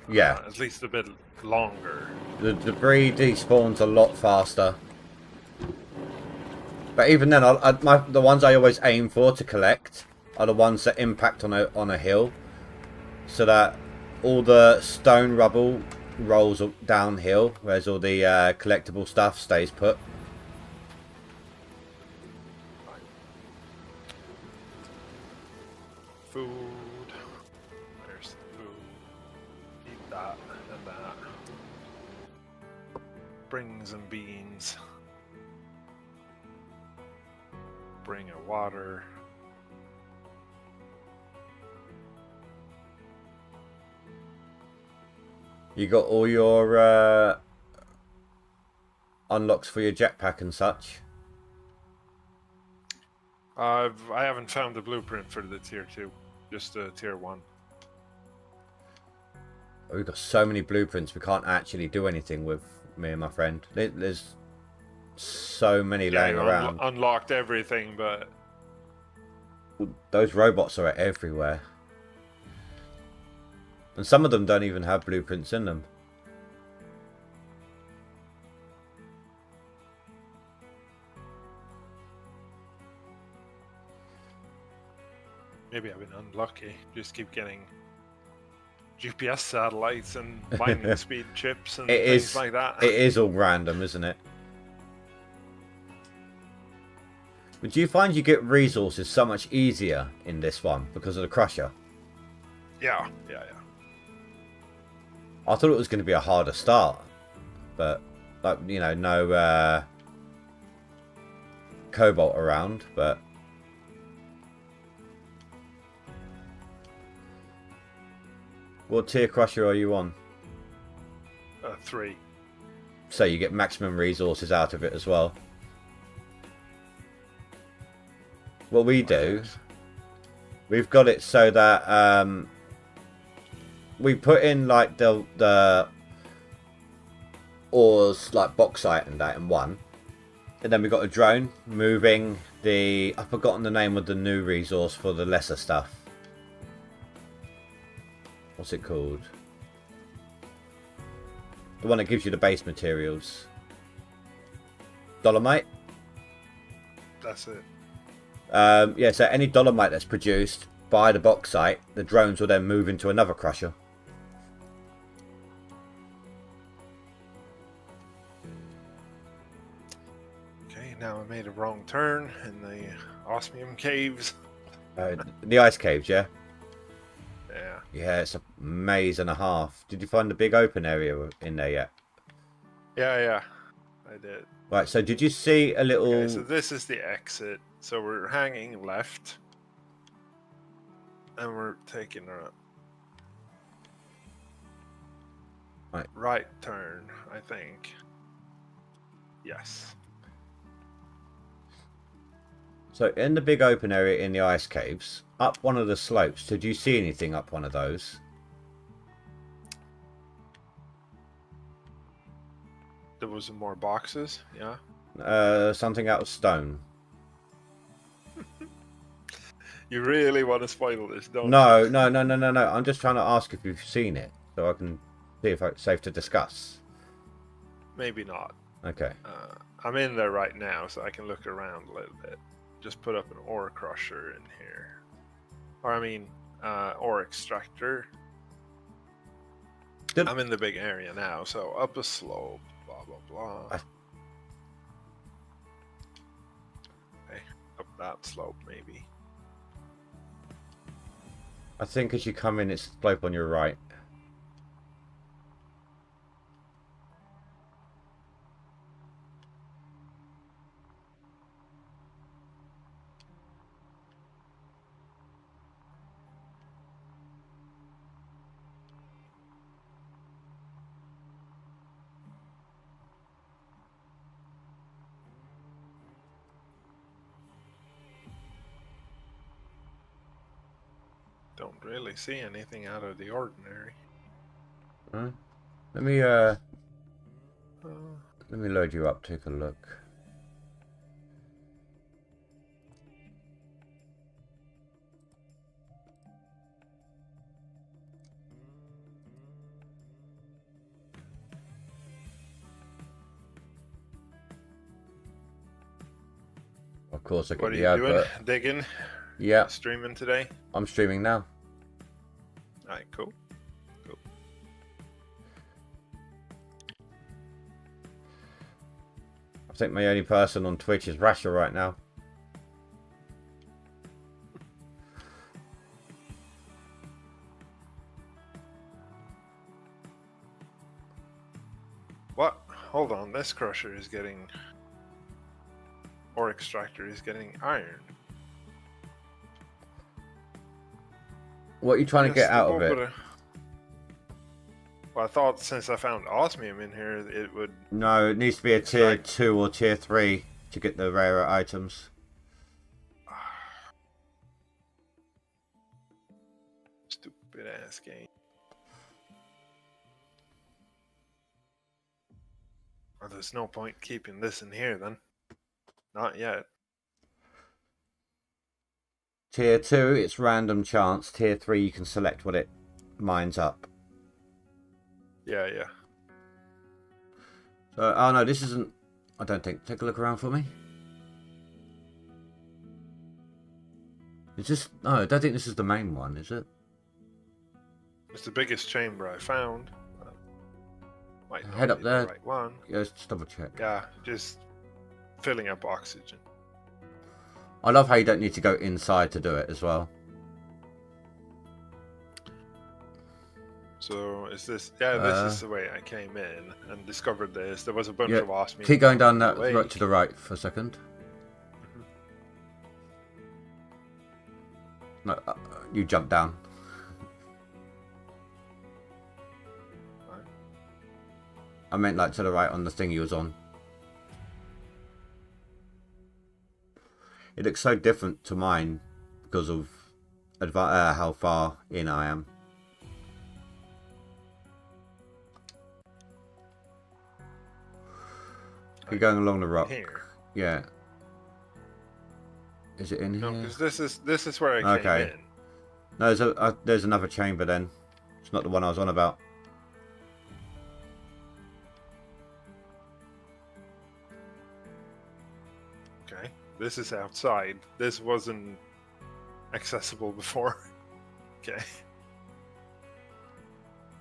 Yeah. At least a bit longer. The debris despawns a lot faster. But even then, the ones I always aim for to collect are the ones that impact on a hill, so that all the stone rubble rolls downhill, whereas all the collectible stuff stays put. Food. There's the food. Eat that and that. Bring some beans. Bring a water. You got all your unlocks for your jetpack and such. I haven't found the blueprint for the tier 2, just the tier 1. We've got so many blueprints we can't actually do anything with, me and my friend. There's so many laying around. Unlocked everything, but those robots are everywhere. And some of them don't even have blueprints in them. maybe I've been unlucky. Just keep getting GPS satellites and mining speed chips and things like that. It is all random, isn't it? But do you find you get resources so much easier in this one because of the crusher? Yeah. I thought it was going to be a harder start, but like, you know, no cobalt around. But what tier crusher are you on? 3. So you get maximum resources out of it as well. What we do, we've got it so that we put in like the ores, like bauxite and that in one, and then we got a drone moving the, I've forgotten the name of the new resource for the lesser stuff. What's it called? The one that gives you the base materials. Dolomite? That's it. Yeah, so any dolomite that's produced by the bauxite, the drones will then move into another crusher. Okay, now I made a wrong turn in the osmium caves. The ice caves, yeah? Yeah. Yeah, it's a maze and a half. Did you find the big open area in there yet? Yeah, I did. Right, so did you see a little... Okay, so this is the exit. So we're hanging left. And we're taking a right turn, I think. Yes. So in the big open area in the ice caves, up one of the slopes, did you see anything up one of those? There was some more boxes, yeah. Something out of stone. You really want to spoil this, don't you? No. I'm just trying to ask if you've seen it, so I can see if it's safe to discuss. Maybe not. Okay. I'm in there right now, so I can look around a little bit. Just put up an ore crusher in here, or I mean, ore extractor. Good. I'm in the big area now, so up a slope, blah blah blah. Okay, up that slope maybe. I think as you come in, it's slope on your right. Don't really see anything out of the ordinary. Let me load you up. Take a look. Of course, I get What are the you advert. doing? Digging? Yeah, Streaming today? I'm streaming now. Alright, cool. Cool. I think my only person on Twitch is Rasher right now. What? Hold on, this crusher is getting... Ore extractor is getting iron. What are you trying to get out of it? Well, I thought since I found osmium in here, it would... No, it needs to be a tier 2 or tier 3 to get the rarer items. Stupid ass game. Well, there's no point keeping this in here then. Not yet. Tier 2, it's random chance. Tier 3, you can select what it mines up. Yeah, yeah. So, oh no, this isn't... I don't think... Take a look around for me. Is this... No, I don't think this is the main one, is it? It's the biggest chamber I found. Might not Head up be there. the right one. Yeah, let's just double check. Yeah, just filling up oxygen. I love how you don't need to go inside to do it as well. So is this? Yeah, this is the way I came in and discovered this. There was a bunch Yeah, of osmium. keep going down that way. right to the right for a second. No, you jump down. Right. I meant like to the right on the thing you was on. It looks so different to mine because of how far in I am. You're going along the rock. Here. Yeah. Is it in No, here? because this is where I came in. No, there's another chamber then. It's not the one I was on about. Okay, this is outside. This wasn't accessible before. Okay.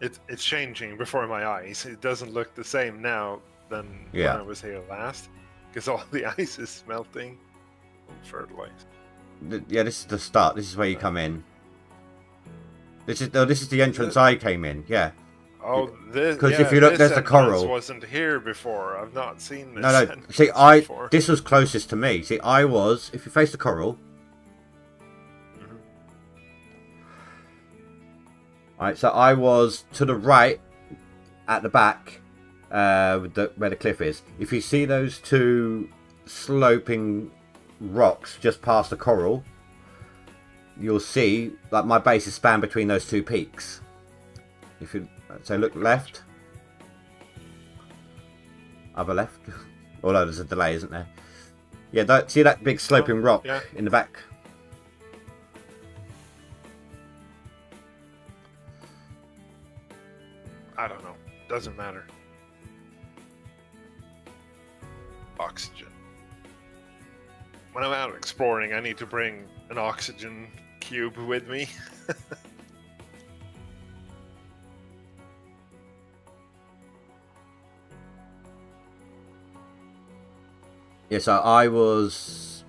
It's changing before my eyes. It doesn't look the same now than when I was here last, because all the ice is melting and fertilized. Yeah, this is the start. This is where you come in. This is the entrance I came in. Yeah. Oh, this. Because if you look, there's the coral. Wasn't here before. I've not seen this. No. See, before. This was closest to me. See, I was. If you face the coral. Right, so I was to the right, at the back, where the cliff is. If you see those two sloping rocks just past the coral, you'll see like my base is spanned between those two peaks. If you look left, other left. Although there's a delay, isn't there? Yeah, see that big sloping rock in the back. I don't know. Doesn't matter. oxygen. When I'm out exploring, I need to bring an oxygen cube with me. Yeah, so I was...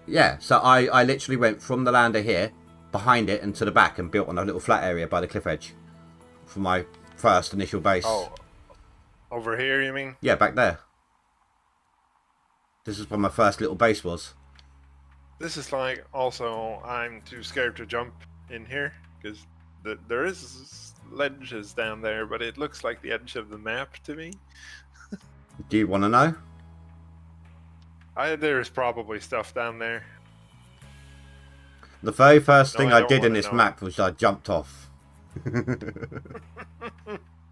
Yeah, so I literally went from the lander here, behind it, and to the back, and built on a little flat area by the cliff edge. For my first initial base. Oh, over here, you mean? Yeah, back there. This is where my first little base was. This is like, also, I'm too scared to jump in here, because there is ledges down there, but it looks like the edge of the map to me. Do you want to know? There's probably stuff down there. The very first thing I I don't did in wanna this know. map was I jumped off.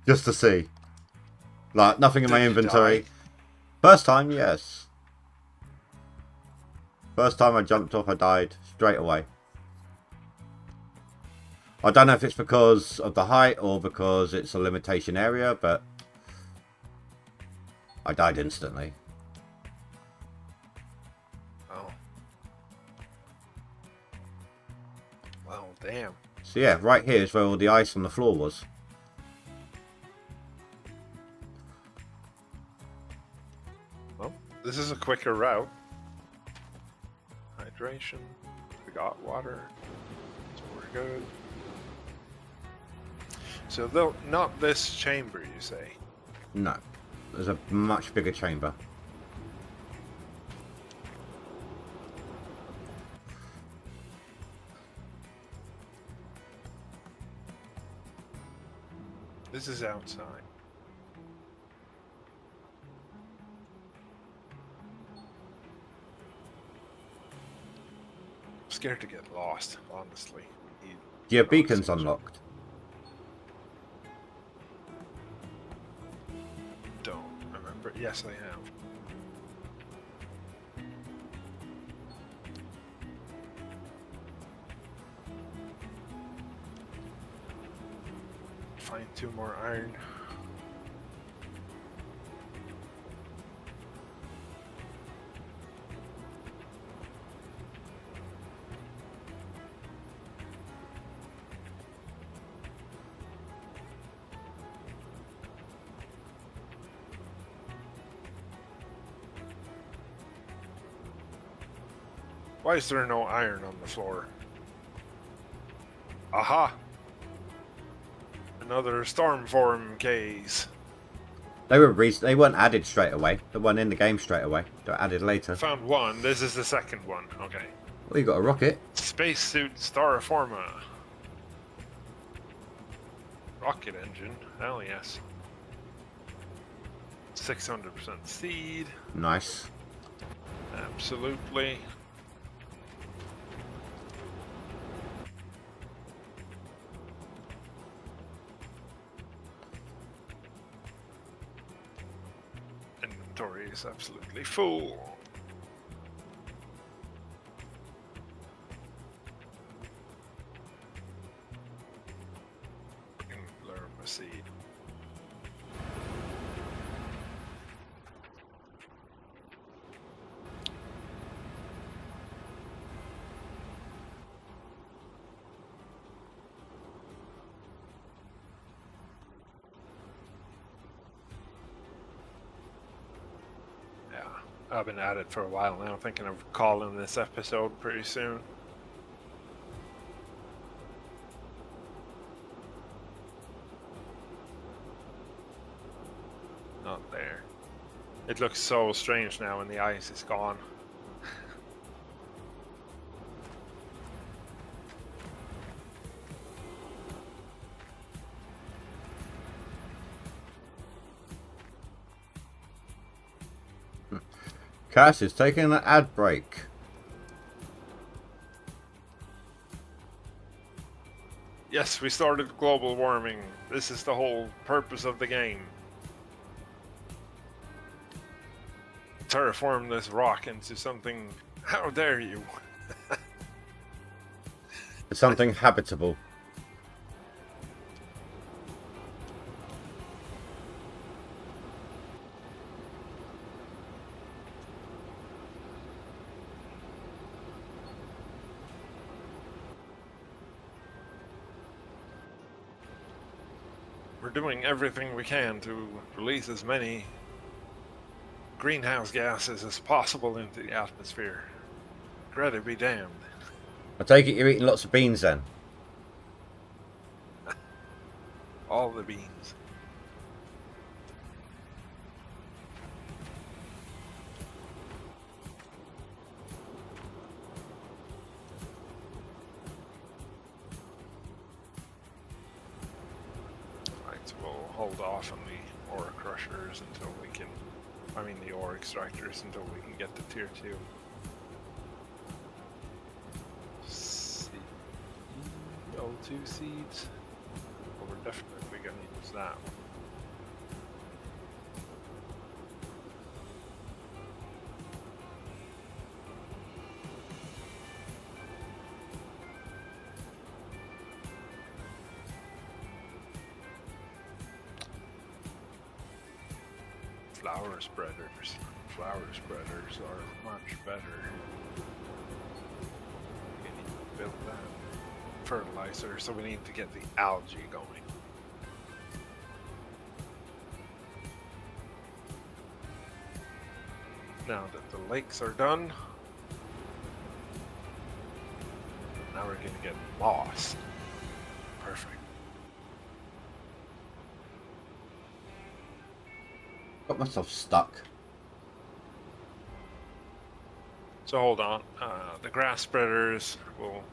Just to see. Like, nothing in my Did you inventory. die? First time, yes. First time I jumped off, I died straight away. I don't know if it's because of the height or because it's a limitation area, but I died instantly. Oh. Well, damn. So yeah, right here is where all the ice on the floor was. Well, this is a quicker route. Hydration. We got water. So we're good. So though not this chamber, you say? No, there's a much bigger chamber. This is outside. I'm scared to get lost, honestly. Your beacon's unlocked. Don't remember. Yes, I have. Find 2 more iron. Why is there no iron on the floor? Aha! Another Stormform case. They weren't added straight away. They weren't in the game straight away. They were added later. Found one. This is the second one. Okay. Well, you got a rocket. Spacesuit Stariforma. Rocket engine. Hell yes. 600% seed. Nice. Absolutely. Inventory is absolutely full. Learn a seed. I've been at it for a while now, thinking of calling this episode pretty soon. Not there. It looks so strange now when the ice is gone. Cass is taking an ad break. Yes, we started global warming. This is the whole purpose of the game. Terraform this rock into something... How dare you? Something habitable. we're doing everything we can to release as many greenhouse gases as possible into the atmosphere. Greta be damned. I take it you're eating lots of beans then. All the beans. Right, so we'll hold off on the ore crushers until we can, the ore extractors until we can get to tier 2. O2 seeds. Well, we're definitely going to use that one. Flower spreaders. Flower spreaders are much better. We need to build that. Fertilizer, so we need to get the algae going. Now that the lakes are done, now we're going to get moss. Perfect. Got myself stuck. So hold on, the grass spreaders will.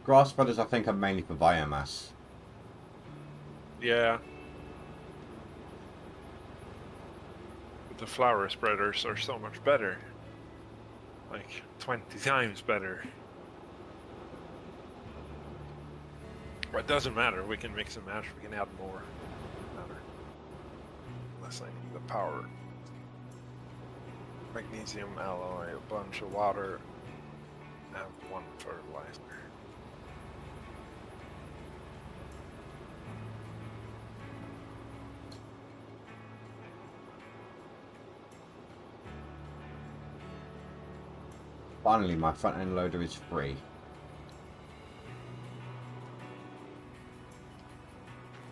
Grass spreaders, I think, are mainly for biomass. Yeah. But the flower spreaders are so much better. Like 20 times better. But it doesn't matter, we can mix and match, we can add more. Matter. Unless I need the power. Magnesium alloy, a bunch of water, and 1 fertilizer. Finally, my front end loader is free.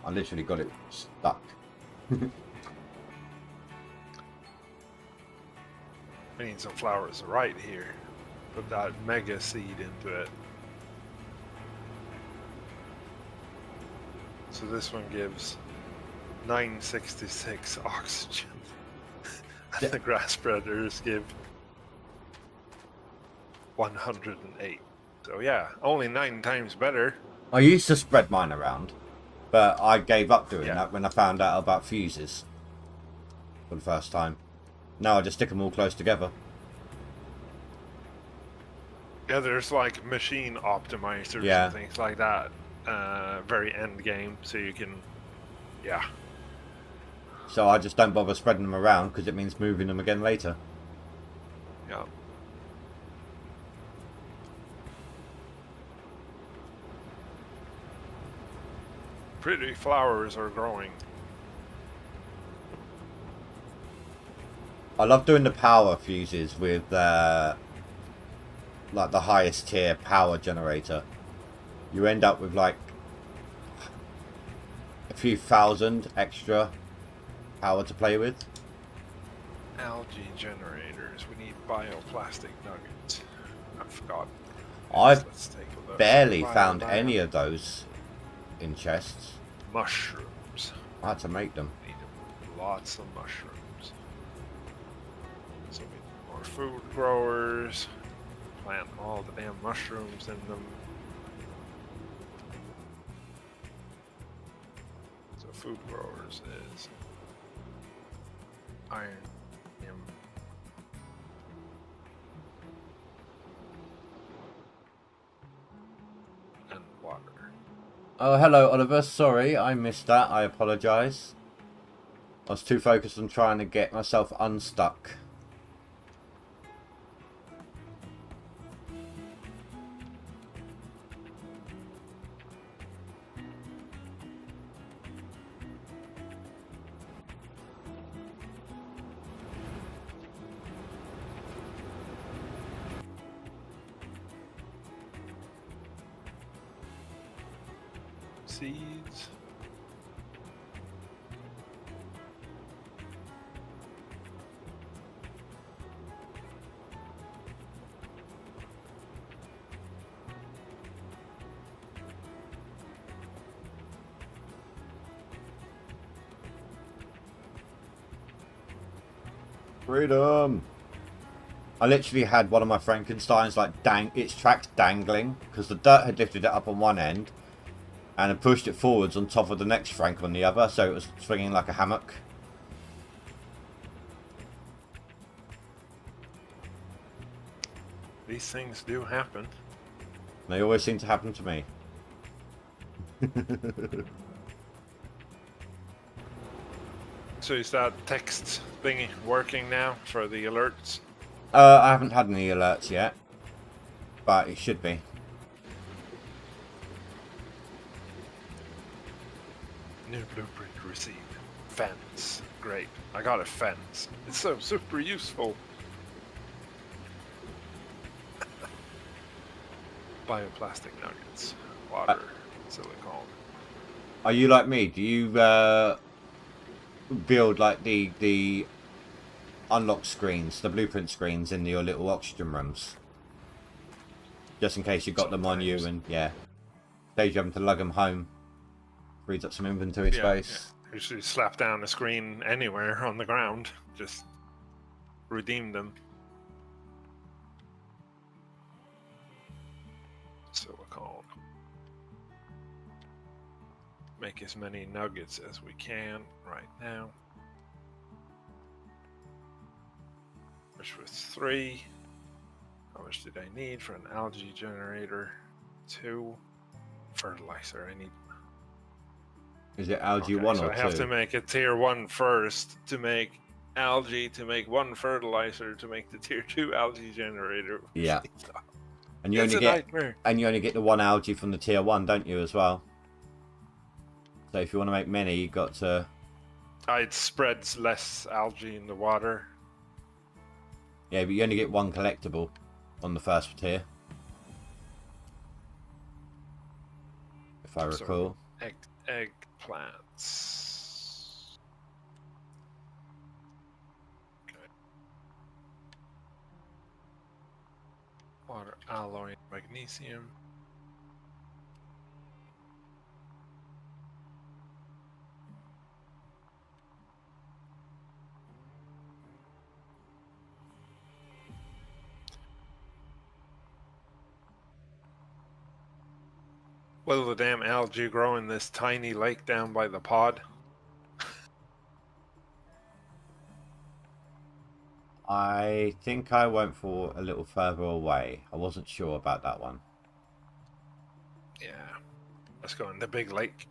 I literally got it stuck. We need some flowers right here. Put that mega seed into it. So this one gives 966 oxygen. And the grass spreaders give 108. So yeah, only 9 times better. I used to spread mine around, but I gave up doing that when I found out about fuses for the first time. Now I just stick them all close together. Yeah, there's like machine optimizers and things like that. Very end game, so you can, So I just don't bother spreading them around because it means moving them again later. Yeah. Pretty flowers are growing. I love doing the power fuses with like the highest tier power generator. You end up with like a few thousand extra power to play with. Algae generators. We need bioplastic nuggets. I forgot. I've Let's take a look. barely found any of those in chests. Mushrooms. I had to make them. Need lots of mushrooms. So we need more food growers. Plant all the damn mushrooms in them. So food growers is iron, and water. Oh, hello, Oliver. Sorry, I missed that. I apologise. I was too focused on trying to get myself unstuck. seeds. Freedom! I literally had one of my Frankensteins like its tracks dangling because the dirt had lifted it up on one end and had pushed it forwards on top of the next Frank on the other, so it was swinging like a hammock. These things do happen. They always seem to happen to me. So is that text thingy working now for the alerts? I haven't had any alerts yet, but it should be. New blueprint received. Fence. Great. I got a fence. It's so super useful. Bioplastic nuggets. Water. Silicone. Are you like me? Do you build like the unlock screens, the blueprint screens in your little oxygen rooms? Just in case you've got them on you, and yeah. Saves you having to lug them home. Frees up some inventory space. Yeah. You should slap down a screen anywhere on the ground. Just redeem them. Silicone. Make as many nuggets as we can right now. Which was 3. How much did I need for an algae generator? 2. Fertilizer, I need. Is it algae Okay, 1 so or I 2? have to make a tier 1 first to make algae, to make 1 fertilizer, to make the tier 2 algae generator. Yeah. And you It's only a get nightmare. and you only get the 1 algae from the tier 1, don't you, as well? So if you want to make many, you've got to. It spreads less algae in the water. Yeah, but you only get 1 collectible on the first tier, if I recall. Eggplants. Okay. Water alloy magnesium. Will the damn algae grow in this tiny lake down by the pod? I think I went for a little further away. I wasn't sure about that one. Yeah. Let's go in the big lake.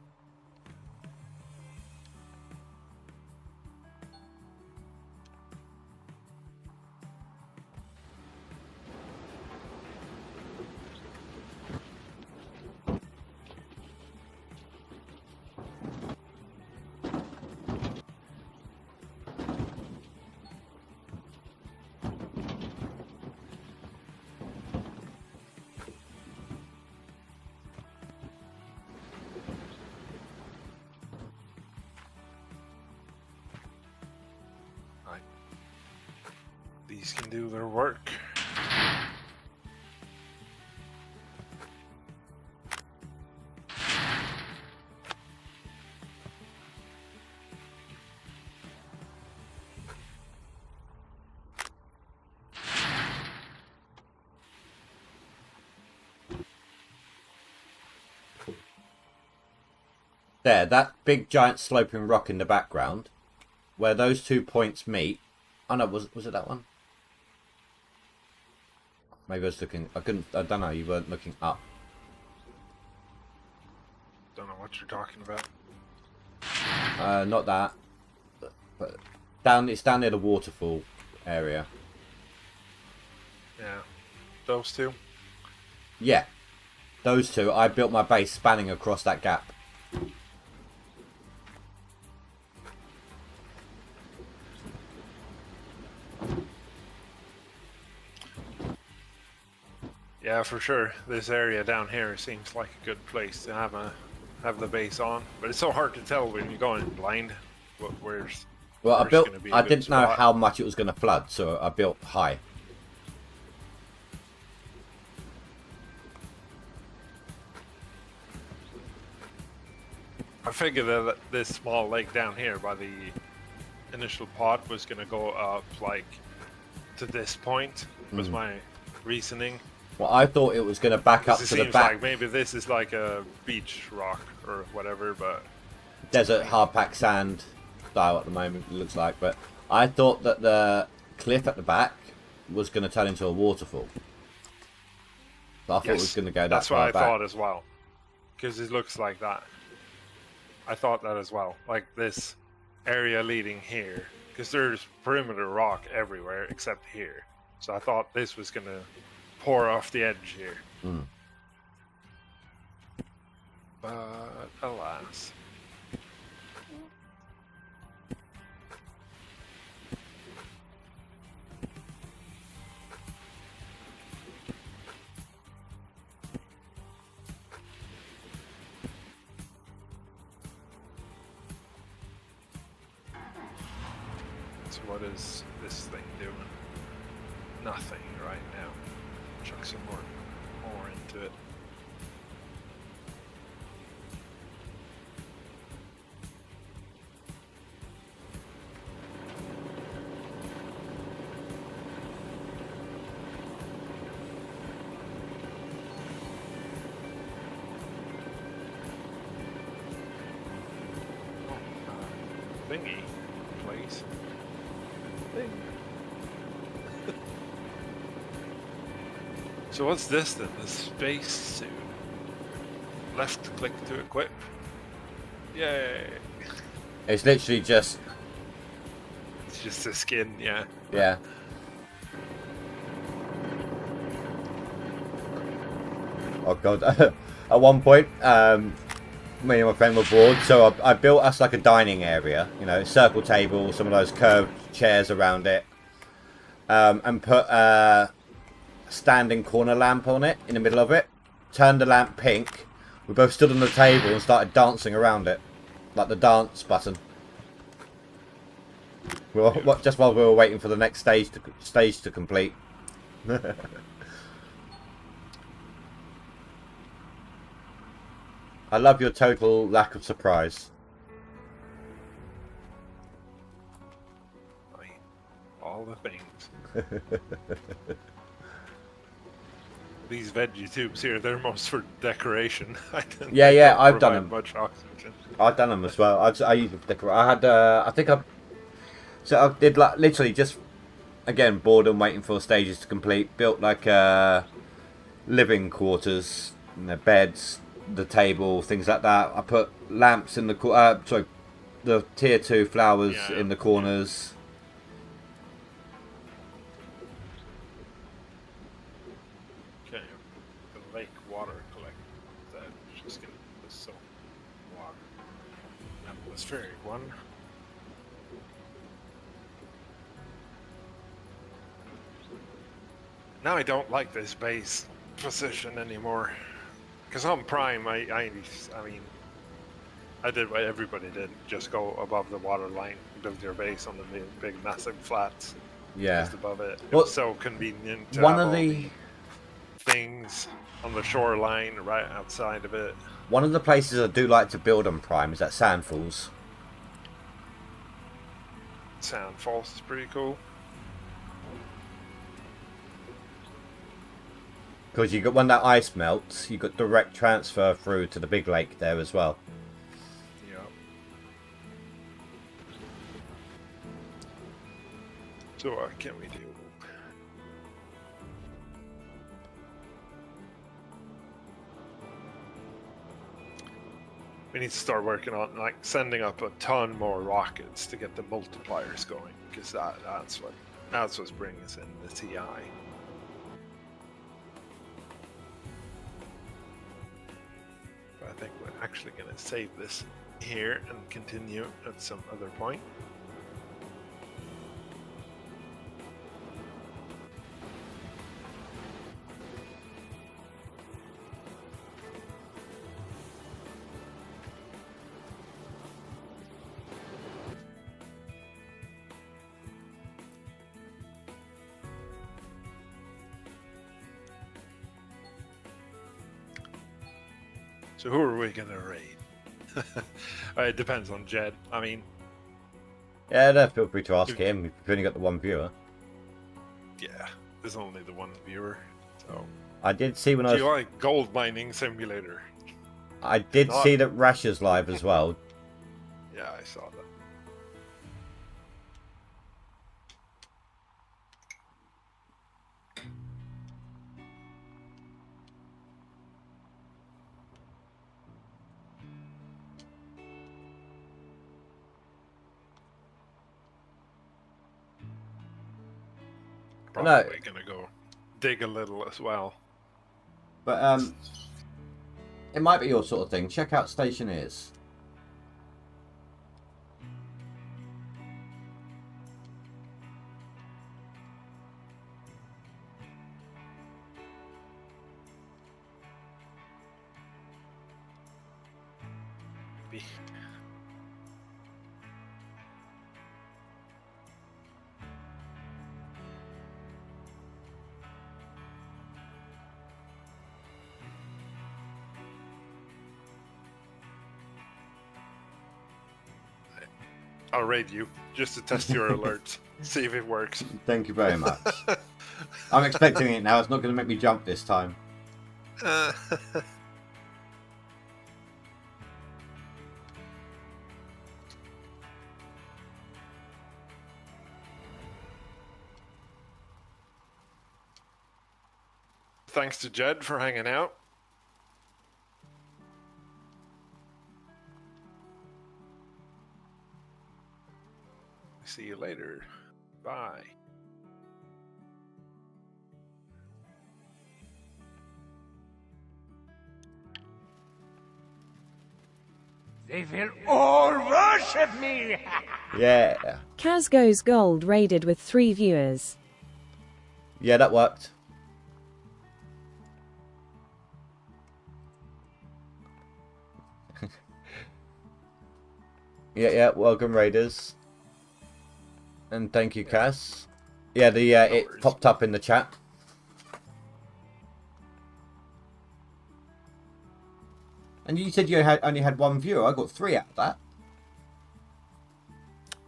These can do their work. There, that big giant sloping rock in the background, where those 2 points meet. Oh no, was it that one? Maybe I was looking. I don't know. You weren't looking up. Don't know what you're talking about. Not that. But down. It's down near the waterfall area. Yeah. Those two? Yeah, those 2. I built my base spanning across that gap. Yeah, for sure. This area down here seems like a good place to have a have the base on, but it's so hard to tell when you're going blind. Where's Well, I where's built. gonna be a I good didn't know spot. how much it was going to flood, so I built high. I figured that this small lake down here by the initial pod was gonna go up like to this point. Was my reasoning. Well, I thought it was going to back up 'Cause to it the seems back like maybe this is like a beach rock or whatever, but desert hard packed sand style at the moment. It looks like, but I thought that the cliff at the back was going to turn into a waterfall. So I thought it was going to go that that's what far I back. thought as well. Because it looks like that. I thought that as well. Like this area leading here. Because there's perimeter rock everywhere except here. So I thought this was going to pour off the edge here. But alas. So what is this thing doing? Nothing right now. Chuck some more into it. Thingy, please. Thing. So what's this then? The space suit. Left click to equip. Yay! It's literally just It's just a skin, yeah. yeah. Oh god! At one point, me and my friend were bored, so I built us like a dining area. You know, circle table, some of those curved chairs around it, and put a standing corner lamp on it in the middle of it. Turned the lamp pink. We both stood on the table and started dancing around it, like the dance button. Well, just while we were waiting for the next stage to complete. I love your total lack of surprise. All the things. These veggie tubes here, they're most for decoration. Yeah, They don't I've done provide them. much oxygen. I've done them as well. I used to decorate. I had, so I did like literally just, again, bored and waiting for stages to complete. Built like living quarters, you know, beds, the table, things like that. I put lamps in the the tier 2 flowers in the corners. Okay, the lake water collector. Just gonna put some water. Atmospheric one. Now I don't like this base position anymore. Because on Prime, I mean, I did what everybody did. Just go above the water line, build your base on the big massive flats. Yeah. Just above it. It Well, was so convenient to one have of all the things on the shoreline right outside of it. One of the places I do like to build on Prime is at Sandfalls. Sandfalls is pretty cool. Because you got when that ice melts, you got direct transfer through to the big lake there as well. Yeah. So what can we do? We need to start working on like sending up a ton more rockets to get the multipliers going, because that's what's bringing us in the TI. But I think we're actually going to save this here and continue at some other point. So who are we gonna raid? It depends on Jed. I mean, Yeah, no, feel free to ask him if you've only got the one viewer. yeah, there's only the one viewer. So I did see when I do was... you like gold mining simulator? I did Not- see that Rasher's live as well. Yeah, I saw that. No. Probably gonna go dig a little as well. But it might be your sort of thing. Check out Stationeers. Maybe. I'll raid you just to test your alerts, see if it works. Thank you very much. I'm expecting it now. It's not going to make me jump this time. Thanks to Jed for hanging out. See you later. Bye. They will all worship me! Yeah. Kaz Goes Gold raided with 3 viewers. Yeah, that worked. Yeah, welcome Raiders. And thank you, Cass. Yeah, it worries. popped up in the chat. And you said you only had one viewer. I got 3 out of that.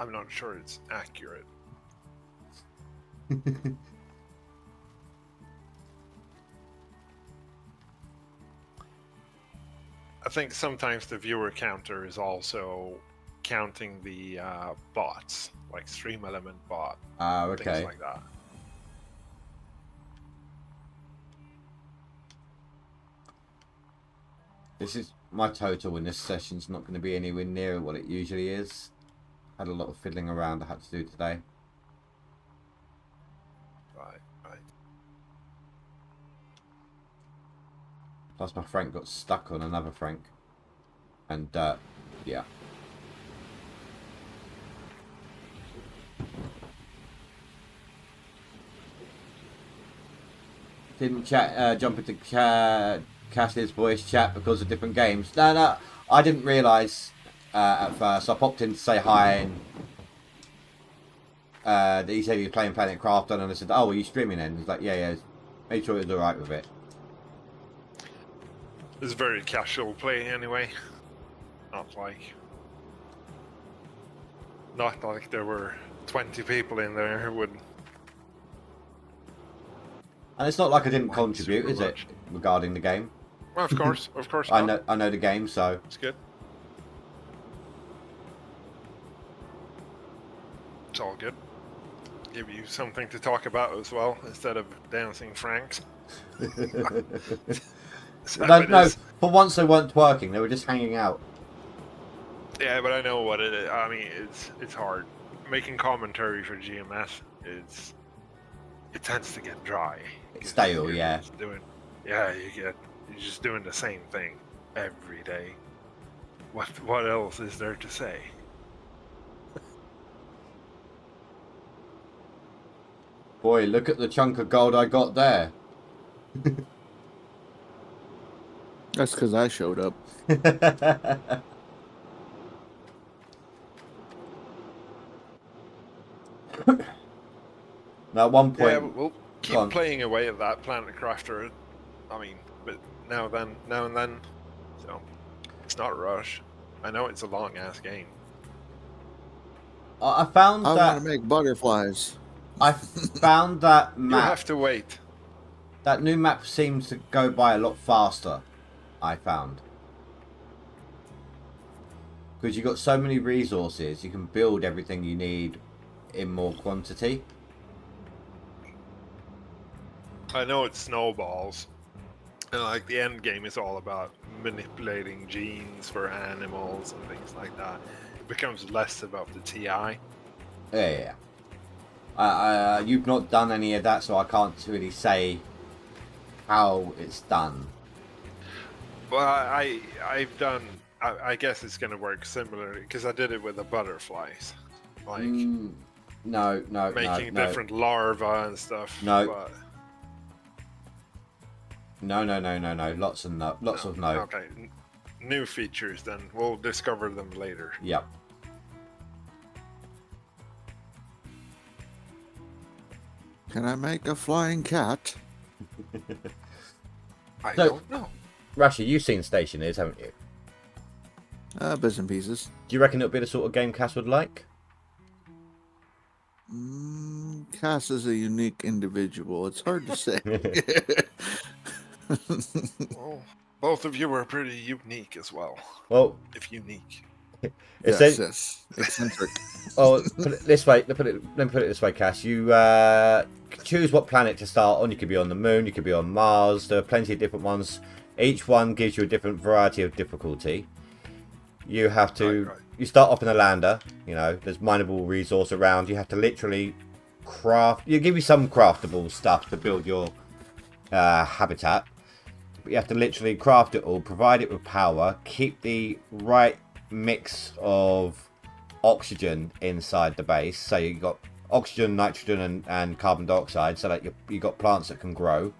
I'm not sure it's accurate. I think sometimes the viewer counter is also counting the bots, like Stream Element bot, Ah, okay. things like that. This is my total in this session's not going to be anywhere near what it usually is. Had a lot of fiddling around I had to do today. Right. Plus my Frank got stuck on another Frank. And yeah. Didn't jump into Cash's voice chat because of different games. No, I didn't realise at first. I popped in to say hi and he said he was playing Planet Craft and I said, oh, are you streaming then? He's like, yeah. Made sure he was alright with it. It's very casual play anyway. Not like there were 20 people in there who would. And it's not like I didn't contribute, Super is it, much. regarding the game? Well, of course I not. know the game, so It's good. It's all good. Give you something to talk about as well, instead of dancing Franks. no, for once they weren't twerking, they were just hanging out. Yeah, but I know what it is. I mean, it's hard. Making commentary for GMS it tends to get dry. It's stale, You're yeah. just you're just doing the same thing every day. What else is there to say? Boy, look at the chunk of gold I got there. That's because I showed up. Now, at one point, Yeah, we'll Go keep on. playing away at that Planet Crafter. I mean, but now and then, So it's not a rush. I know it's a long ass game. I found I that want to make butterflies. I found that You map. have to wait. That new map seems to go by a lot faster. I found. Because you've got so many resources, you can build everything you need in more quantity. I know it snowballs. And like the end game is all about manipulating genes for animals and things like that. It becomes less about the TI. Yeah. You've not done any of that, so I can't really say how it's done. Well, I've done. I guess it's gonna work similarly because I did it with the butterflies, like No, making different larvae and stuff. No. But... No. Lots of no. Lots of no. Okay, new features. Then we'll discover them later. Yep. Can I make a flying cat? I So- don't know. Rashi, you've seen Stationers, haven't you? Bits and pieces. Do you reckon it'll be the sort of game Cass would like? Cass is a unique individual. It's hard to say. Well, both of you are pretty unique as well. Well, If unique. it's yes. Eccentric. oh, put it this way. Let me put it this way, Cass. You choose what planet to start on. You could be on the moon. You could be on Mars. There are plenty of different ones. Each one gives you a different variety of difficulty. You have to. Right. You start off in a lander. You know, there's mineable resource around. You have to literally craft. You give you some craftable stuff to build your habitat. But you have to literally craft it all, provide it with power, keep the right mix of oxygen inside the base. So you got oxygen, nitrogen, and carbon dioxide, so that you got plants that can grow.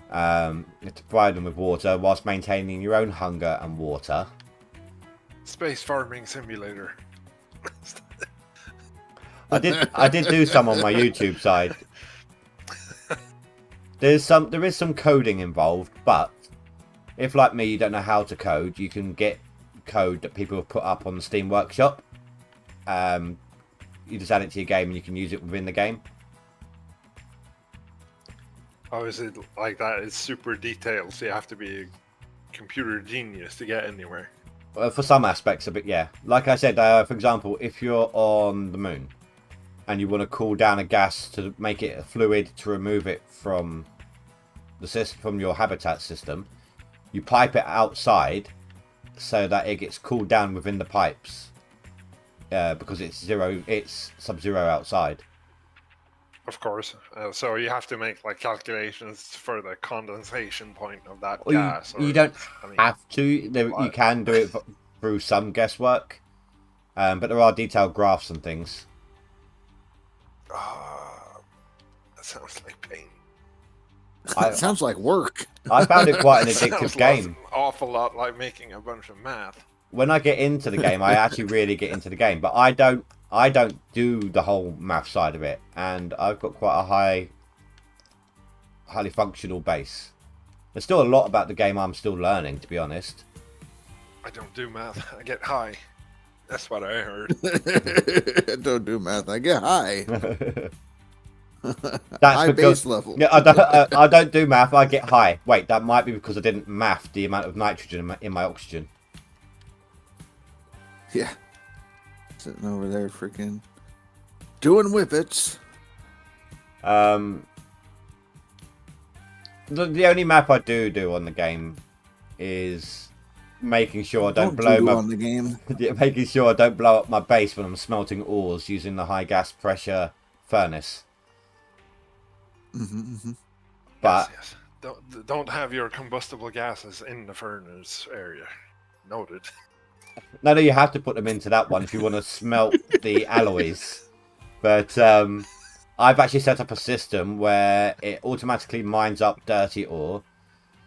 You have to provide them with water whilst maintaining your own hunger and water. Space farming simulator. I did do some on my YouTube side. There is some coding involved, but if like me you don't know how to code, you can get code that people have put up on the Steam Workshop. You just add it to your game and you can use it within the game. Oh, is it like that? It's super detailed, so you have to be a computer genius to get anywhere. For some aspects of it, yeah. Like I said, for example, if you're on the moon and you want to cool down a gas to make it a fluid to remove it from the system, from your habitat system, you pipe it outside so that it gets cooled down within the pipes because it's sub-zero outside. Of course. So you have to make like calculations for the condensation point of that Or gas. you don't I mean, have to. You can do it through some guesswork, but there are detailed graphs and things. that sounds like pain. It sounds like work. I found it quite an addictive Sounds game. an awful lot like making a bunch of math. When I get into the game, I actually really get into the game, but I don't do the whole math side of it, and I've got quite a highly functional base. There's still a lot about the game I'm still learning, to be honest. I don't do math. I get high. That's what I heard. I don't do math. I get high. That's High because base level. yeah, I don't do math. I get high. Wait, that might be because I didn't math the amount of nitrogen in my oxygen. Yeah. Sitting over there freaking doing whippets. The only map I do on the game is making sure I don't blow do my on the game. making sure I don't blow up my base when I'm smelting ores using the high gas pressure furnace. But yes. Don't have your combustible gases in the furnace area. Noted. no, you have to put them into that one if you want to smelt the alloys. But I've actually set up a system where it automatically mines up dirty ore,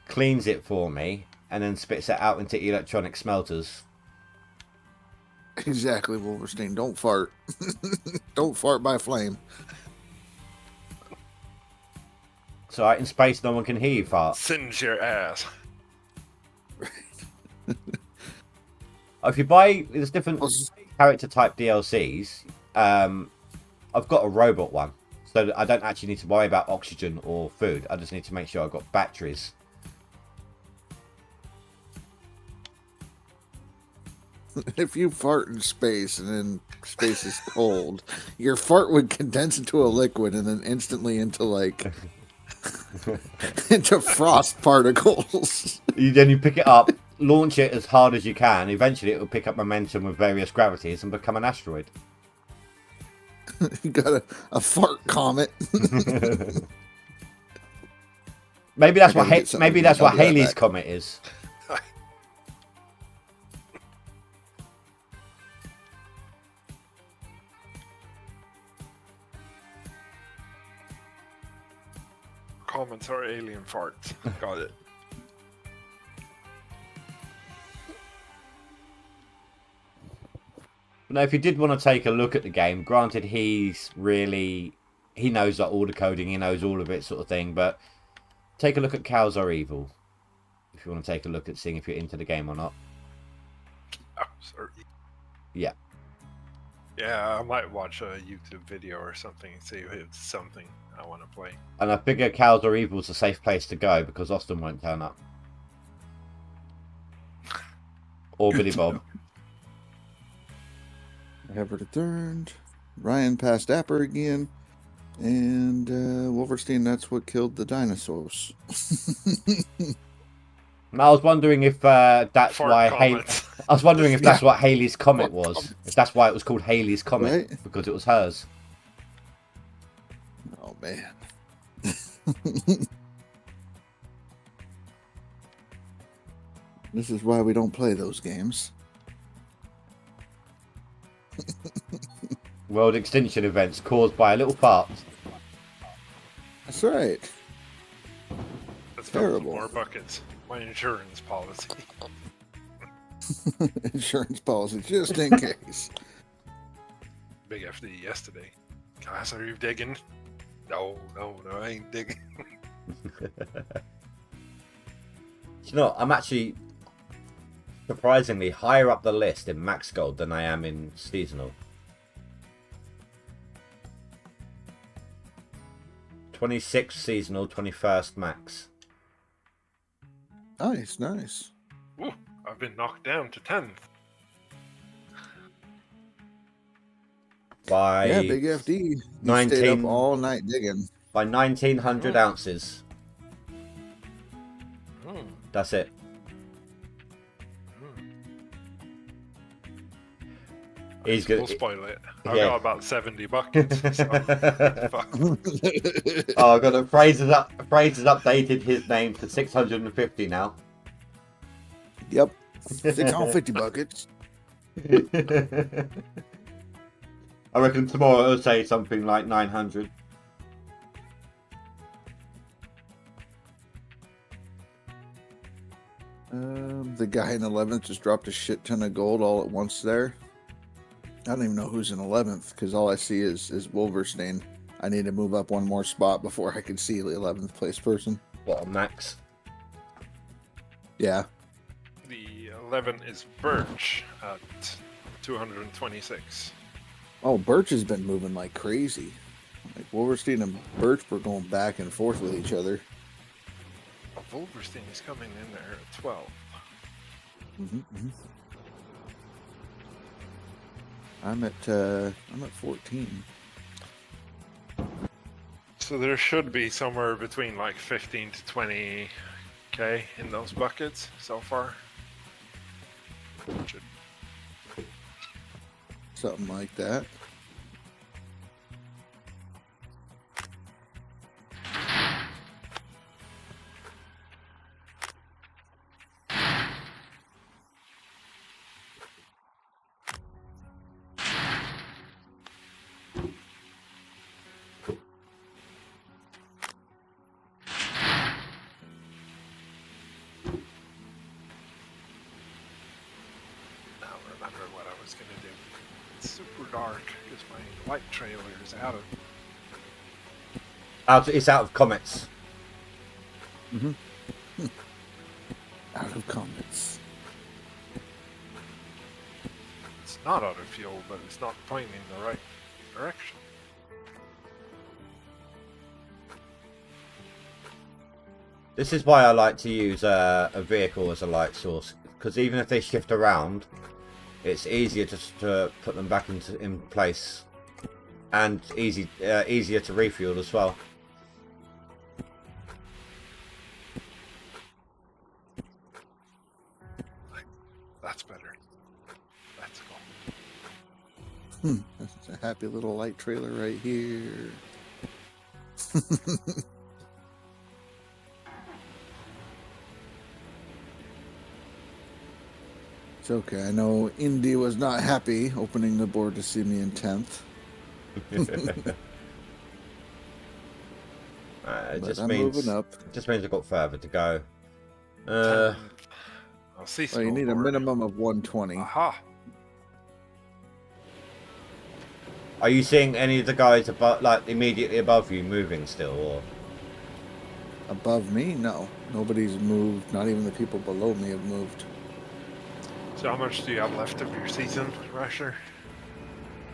cleans it for me, and then spits it out into electronic smelters. Exactly, Wolverstein. Don't fart. Don't fart by flame. So in space, no one can hear you fart. Singe your ass. If you buy, there's different Well, character type DLCs. I've got a robot one, so that I don't actually need to worry about oxygen or food. I just need to make sure I've got batteries. if you fart in space and then space is cold, your fart would condense into a liquid and then instantly into like into frost particles. Then you pick it up, launch it as hard as you can. Eventually, it will pick up momentum with various gravities and become an asteroid. You got a fart comet. Maybe that's I what gotta get something to what do that Halley's back. Comet is. Comments are alien farts. Got it. Now, if you did want to take a look at the game, granted, he knows like all the coding, he knows all of it, sort of thing. But take a look at Cows Are Evil if you want to take a look at seeing if you're into the game or not. Oh, sorry. Yeah. Yeah, I might watch a YouTube video or something and see if it's something I want to play. And I figure Cows Are Evil is a safe place to go because Austin won't turn up. Or Billy Bob. Have returned. Ryan passed Apper again. And Wolverstein, that's what killed the dinosaurs. And I was wondering if that's Fart why comments. I was wondering if that's Yeah. what Halley's Comet Fart was. comments. If that's why it was called Halley's Comet, Right. because it was hers. Oh, man. This is why we don't play those games. World extinction events caused by a little fart. That's right. Let's fill with Terrible. more buckets. My insurance policy. Insurance policy, just in case. Big FD yesterday. Guys, are you digging? No, I ain't digging. You know, I'm actually surprisingly higher up the list in Max Gold than I am in Seasonal. 26th Seasonal, 21st Max. Nice, nice. Ooh, I've been knocked down to 10th. By, Yeah, Big FD. You 19 stayed up all night digging. by 1900 ounces. Hmm. That's it. He's We'll good. spoil it. I've Yeah. got about 70 buckets. So fuck. Oh, I got a Fraser's updated his name to 650 now. Yep. 650 buckets. I reckon tomorrow it'll say something like 900. The guy in 11th just dropped a shit ton of gold all at once there. I don't even know who's in 11th because all I see is Wolverstein. I need to move up one more spot before I can see the 11th place person. What, on Max? Yeah. The 11 is Birch at 226. Oh, Birch has been moving like crazy. Like Wolverstein and Birch were going back and forth with each other. Wolverstein is coming in there at 12. I'm at 14. So there should be somewhere between like 15 to 20k in those buckets so far. Should- Something like that. Now remember what I was gonna do. It's super dark because my light trailer is out of. It's out of comments. Out of comments. not out of fuel, but it's not pointing in the right direction. This is why I like to use a vehicle as a light source, because even if they shift around, it's easier just to put them back in place, and easier to refuel as well. That's better. Let's go. That's a happy little light trailer right here. It's okay. I know Indy was not happy opening the board to see me in 10th. It But just I'm means moving up. just means I've got further to go. I'll see. Well, you need a minimum of 120. Aha! Are you seeing any of the guys above, like immediately above you, moving still, or? Above me? No. Nobody's moved. Not even the people below me have moved. So how much do you have left of your season, Rasher?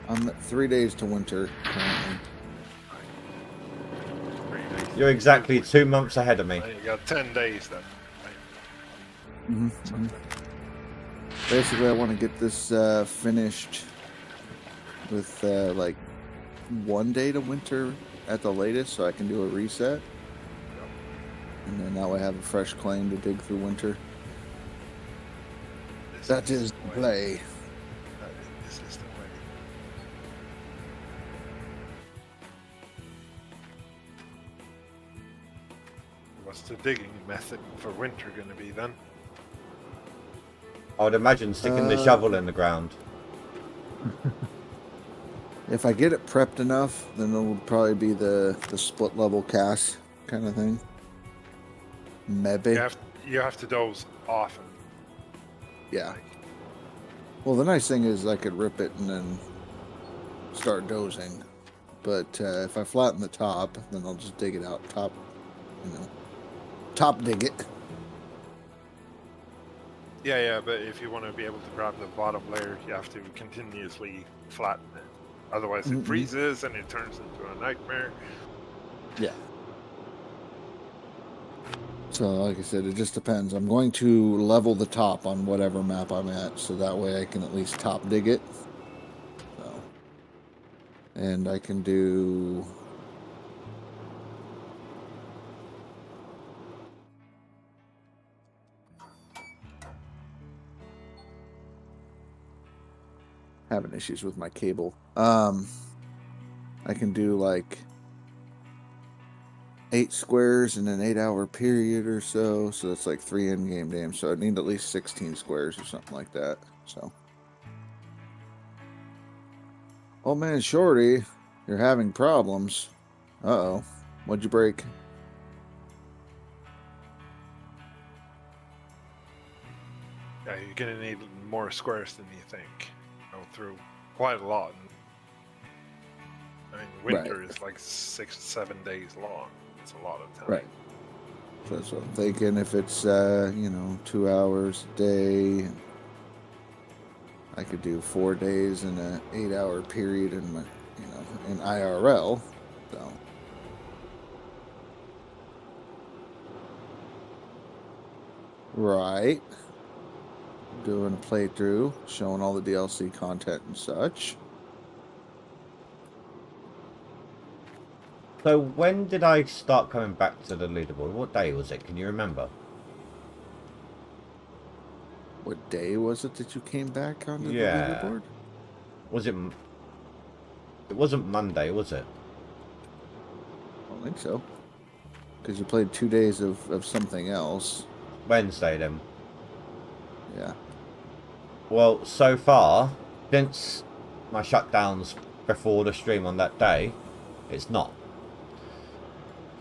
I'm at 3 days to winter currently. 3 days. You're exactly 2 months ahead of me. You got 10 days then. Right? Basically, I want to get this finished with like 1 day to winter at the latest, so I can do a reset. And then that way I have a fresh claim to dig through winter. That is the play. This is the way. What's the digging method for winter going to be then? I would imagine sticking the shovel in the ground. If I get it prepped enough, then it'll probably be the split level cast kind of thing. Maybe. You have to doze often. Yeah. Well, the nice thing is I could rip it and then start dozing. But if I flatten the top, then I'll just dig it out top, top dig it. Yeah, but if you want to be able to grab the bottom layer, you have to continuously flatten it. Otherwise it freezes and it turns into a nightmare. Yeah. So, like I said, it just depends. I'm going to level the top on whatever map I'm at, so that way I can at least top dig it. So, and I can do... having issues with my cable. I can do like 8 squares in an 8-hour period or so. So that's like 3 in-game days. So I need at least 16 squares or something like that. So, oh man, Shorty, you're having problems. Uh-oh. What'd you break? Yeah, you're going to need more squares than you think. Go through quite a lot. I mean, winter is like 6 to 7 days long. It's a lot of time. Right. So that's what I'm thinking. If it's, 2 hours a day, I could do 4 days in an 8-hour period in my, in IRL. So. Right. Doing a playthrough, showing all the DLC content and such. So when did I start coming back to the leaderboard? What day was it? Can you remember? What day was it that you came back on the leaderboard? Was it? It wasn't Monday, was it? I don't think so. Because you played 2 days of something else. Wednesday then. Yeah. Well, so far, since my shutdowns before the stream on that day, it's not.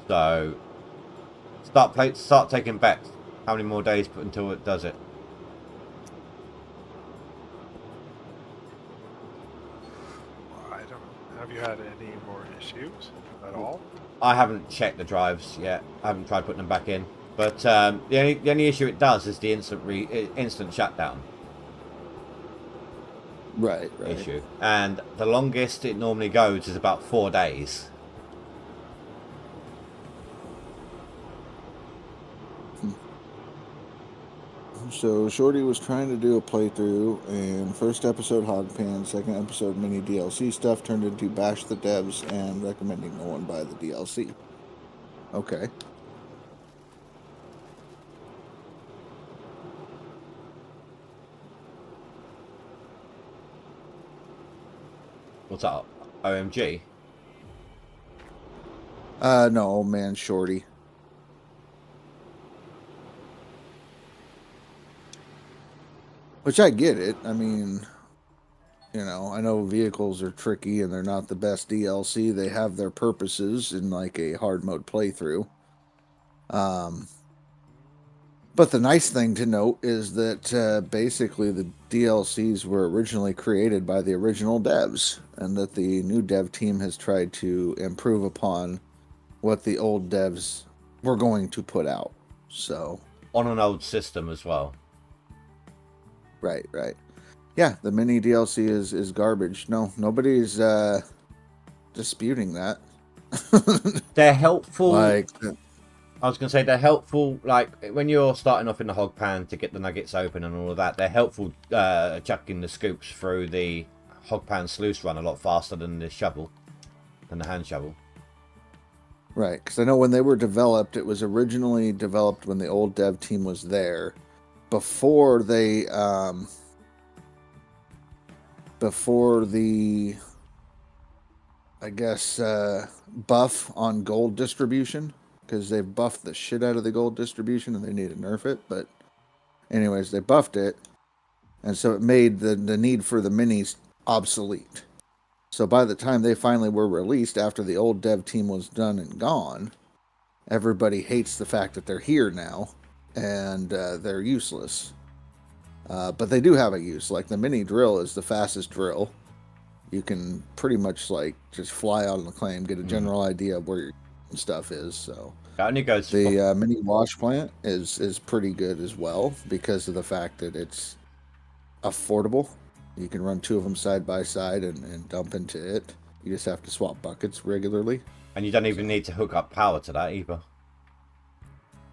So, start taking bets. How many more days until it does it? I don't know. Have you had any more issues at all? I haven't checked the drives yet. I haven't tried putting them back in. But the only issue it does is the instant shutdown. Right. issue. And the longest it normally goes is about 4 days. So Shorty was trying to do a playthrough, and first episode Hogpan, second episode mini DLC stuff turned into bash the devs and recommending no one buy the DLC. Okay. What's up? OMG? No, old man Shorty. Which I get it. I mean, you know, I know vehicles are tricky and they're not the best DLC. They have their purposes in like a hard mode playthrough. But the nice thing to note is that basically the DLCs were originally created by the original devs, and that the new dev team has tried to improve upon what the old devs were going to put out. So On an old system as well. right. Yeah, the mini DLC is garbage. No, nobody's disputing that. They're helpful. Like, I was going to say they're helpful, like, when you're starting off in the hog pan to get the nuggets open and all of that, they're helpful chucking the scoops through the hog pan sluice run a lot faster than the shovel, than the hand shovel. right, because I know when they were developed, it was originally developed when the old dev team was there, before they, before the, I guess, buff on gold distribution, because they've buffed the shit out of the gold distribution and they need to nerf it. But anyways, they buffed it, and so it made the need for the minis obsolete. So by the time they finally were released, after the old dev team was done and gone, everybody hates the fact that they're here now, and they're useless. But they do have a use. Like the mini drill is the fastest drill. You can pretty much like just fly out on the claim, get a general idea of where your stuff is. So That only goes the mini wash plant is pretty good as well, because of the fact that it's affordable. You can run two of them side by side and dump into it. You just have to swap buckets regularly. and you don't even need to hook up power to that either.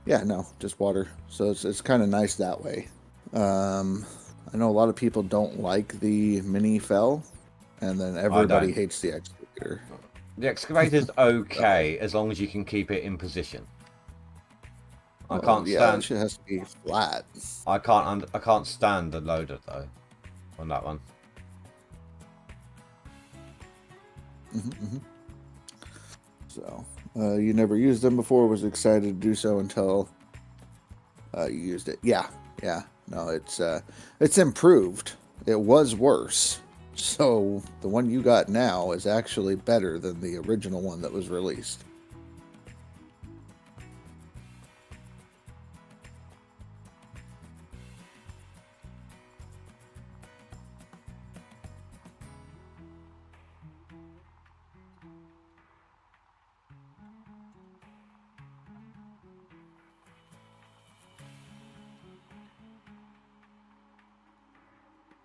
Yeah, no, just water. So it's kind of nice that way. I know a lot of people don't like the mini fell, and then everybody hates the excavator. The excavator's okay as long as you can keep it in position. I can't Yeah, stand. that shit has to be flat. I can't stand the loader though on that one. So you never used them before. Was excited to do so until you used it. Yeah. No, it's improved. It was worse. So the one you got now is actually better than the original one that was released.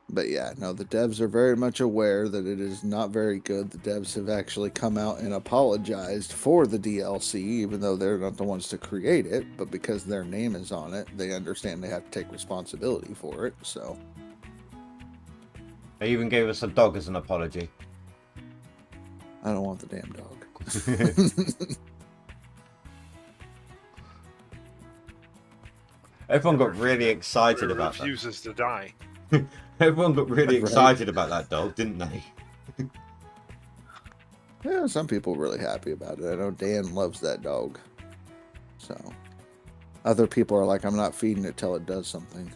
But yeah, no, the devs are very much aware that it is not very good. The devs have actually come out and apologized for the DLC, even though they're not the ones to create it. But because their name is on it, they understand they have to take responsibility for it. So They even gave us a dog as an apology. I don't want the damn dog. Everyone got really excited about that. Refuses to die. Everyone got really Right. excited about that dog, didn't they? Yeah, some people are really happy about it. I know Dan loves that dog. So other people are like, I'm not feeding it till it does something.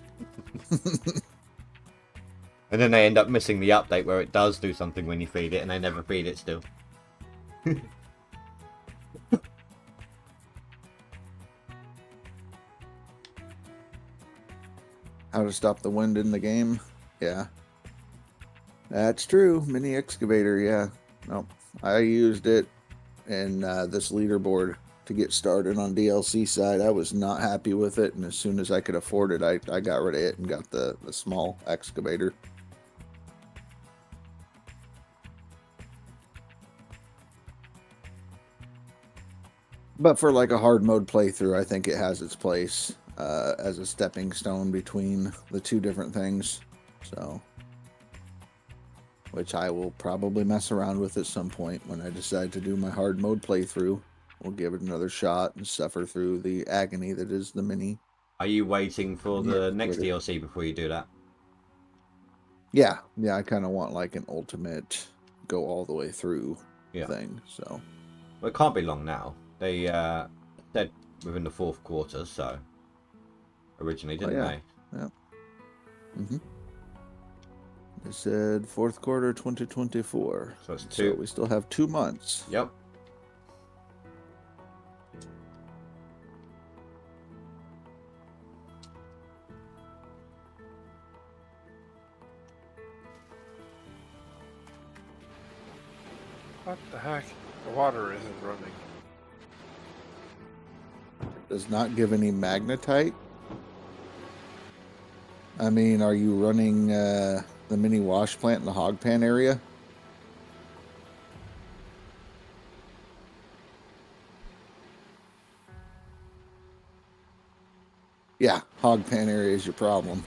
And then they end up missing the update where it does do something when you feed it, and they never feed it still. How to stop the wind in the game? Yeah. That's true. Mini excavator, yeah. Nope. I used it in this leaderboard to get started on DLC side. I was not happy with it, and as soon as I could afford it, I got rid of it and got the small excavator. But for like a hard mode playthrough, I think it has its place as a stepping stone between the two different things. So, which I will probably mess around with at some point when I decide to do my hard mode playthrough. We'll give it another shot and suffer through the agony that is the mini. Are you waiting for the next Twitter. DLC before you do that? Yeah, I kind of want like an ultimate go all the way through thing. So, well, it can't be long now. They said within the 4th quarter, so originally, didn't they? Yeah. They said 4th quarter 2024. So it's 2. So we still have 2 months. Yep. What the heck? The water isn't running. Does not give any magnetite. I mean, are you running the mini wash plant in the hog pan area? Yeah, hog pan area is your problem.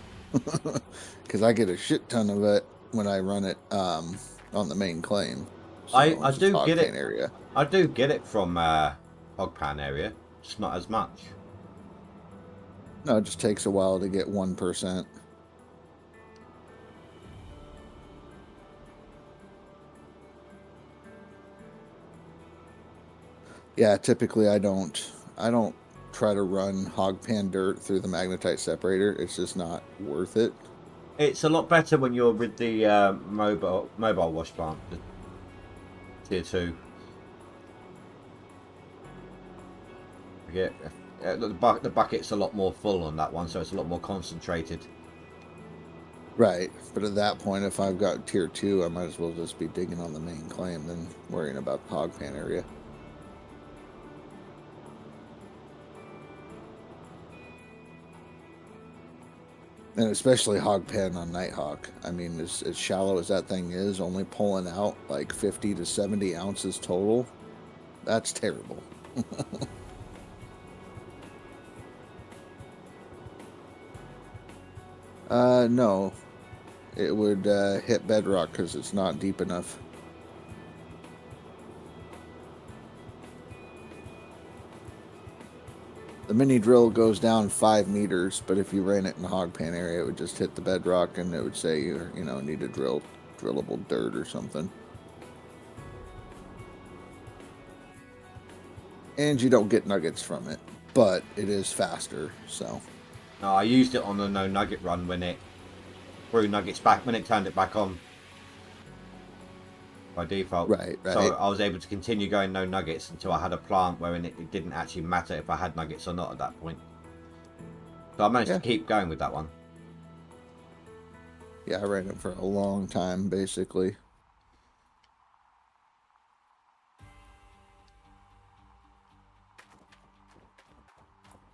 Because I get a shit ton of it when I run it on the main claim. So I it's do hog get pan it. Area. I do get it from hog pan area, just not as much. No, it just takes a while to get 1%. Yeah, typically I don't try to run hog pan dirt through the magnetite separator. It's just not worth it. It's a lot better when you're with the mobile wash plant, the tier 2. The bucket's a lot more full on that one, so it's a lot more concentrated. Right, but at that point, if I've got tier 2, I might as well just be digging on the main claim than worrying about the hog pan area. And especially hog pan on Nighthawk. I mean, as shallow as that thing is, only pulling out like 50 to 70 ounces total, that's terrible. No. It would hit bedrock because it's not deep enough. The mini drill goes down 5 meters, but if you ran it in the hog pan area, it would just hit the bedrock and it would say you need a drillable dirt or something. And you don't get nuggets from it, but it is faster, so. No, I used it on the no nugget run when it threw nuggets back, when it turned it back on by default. Right. So I was able to continue going no nuggets until I had a plant where it didn't actually matter if I had nuggets or not at that point. So I managed to keep going with that one. Yeah, I ran it for a long time, basically.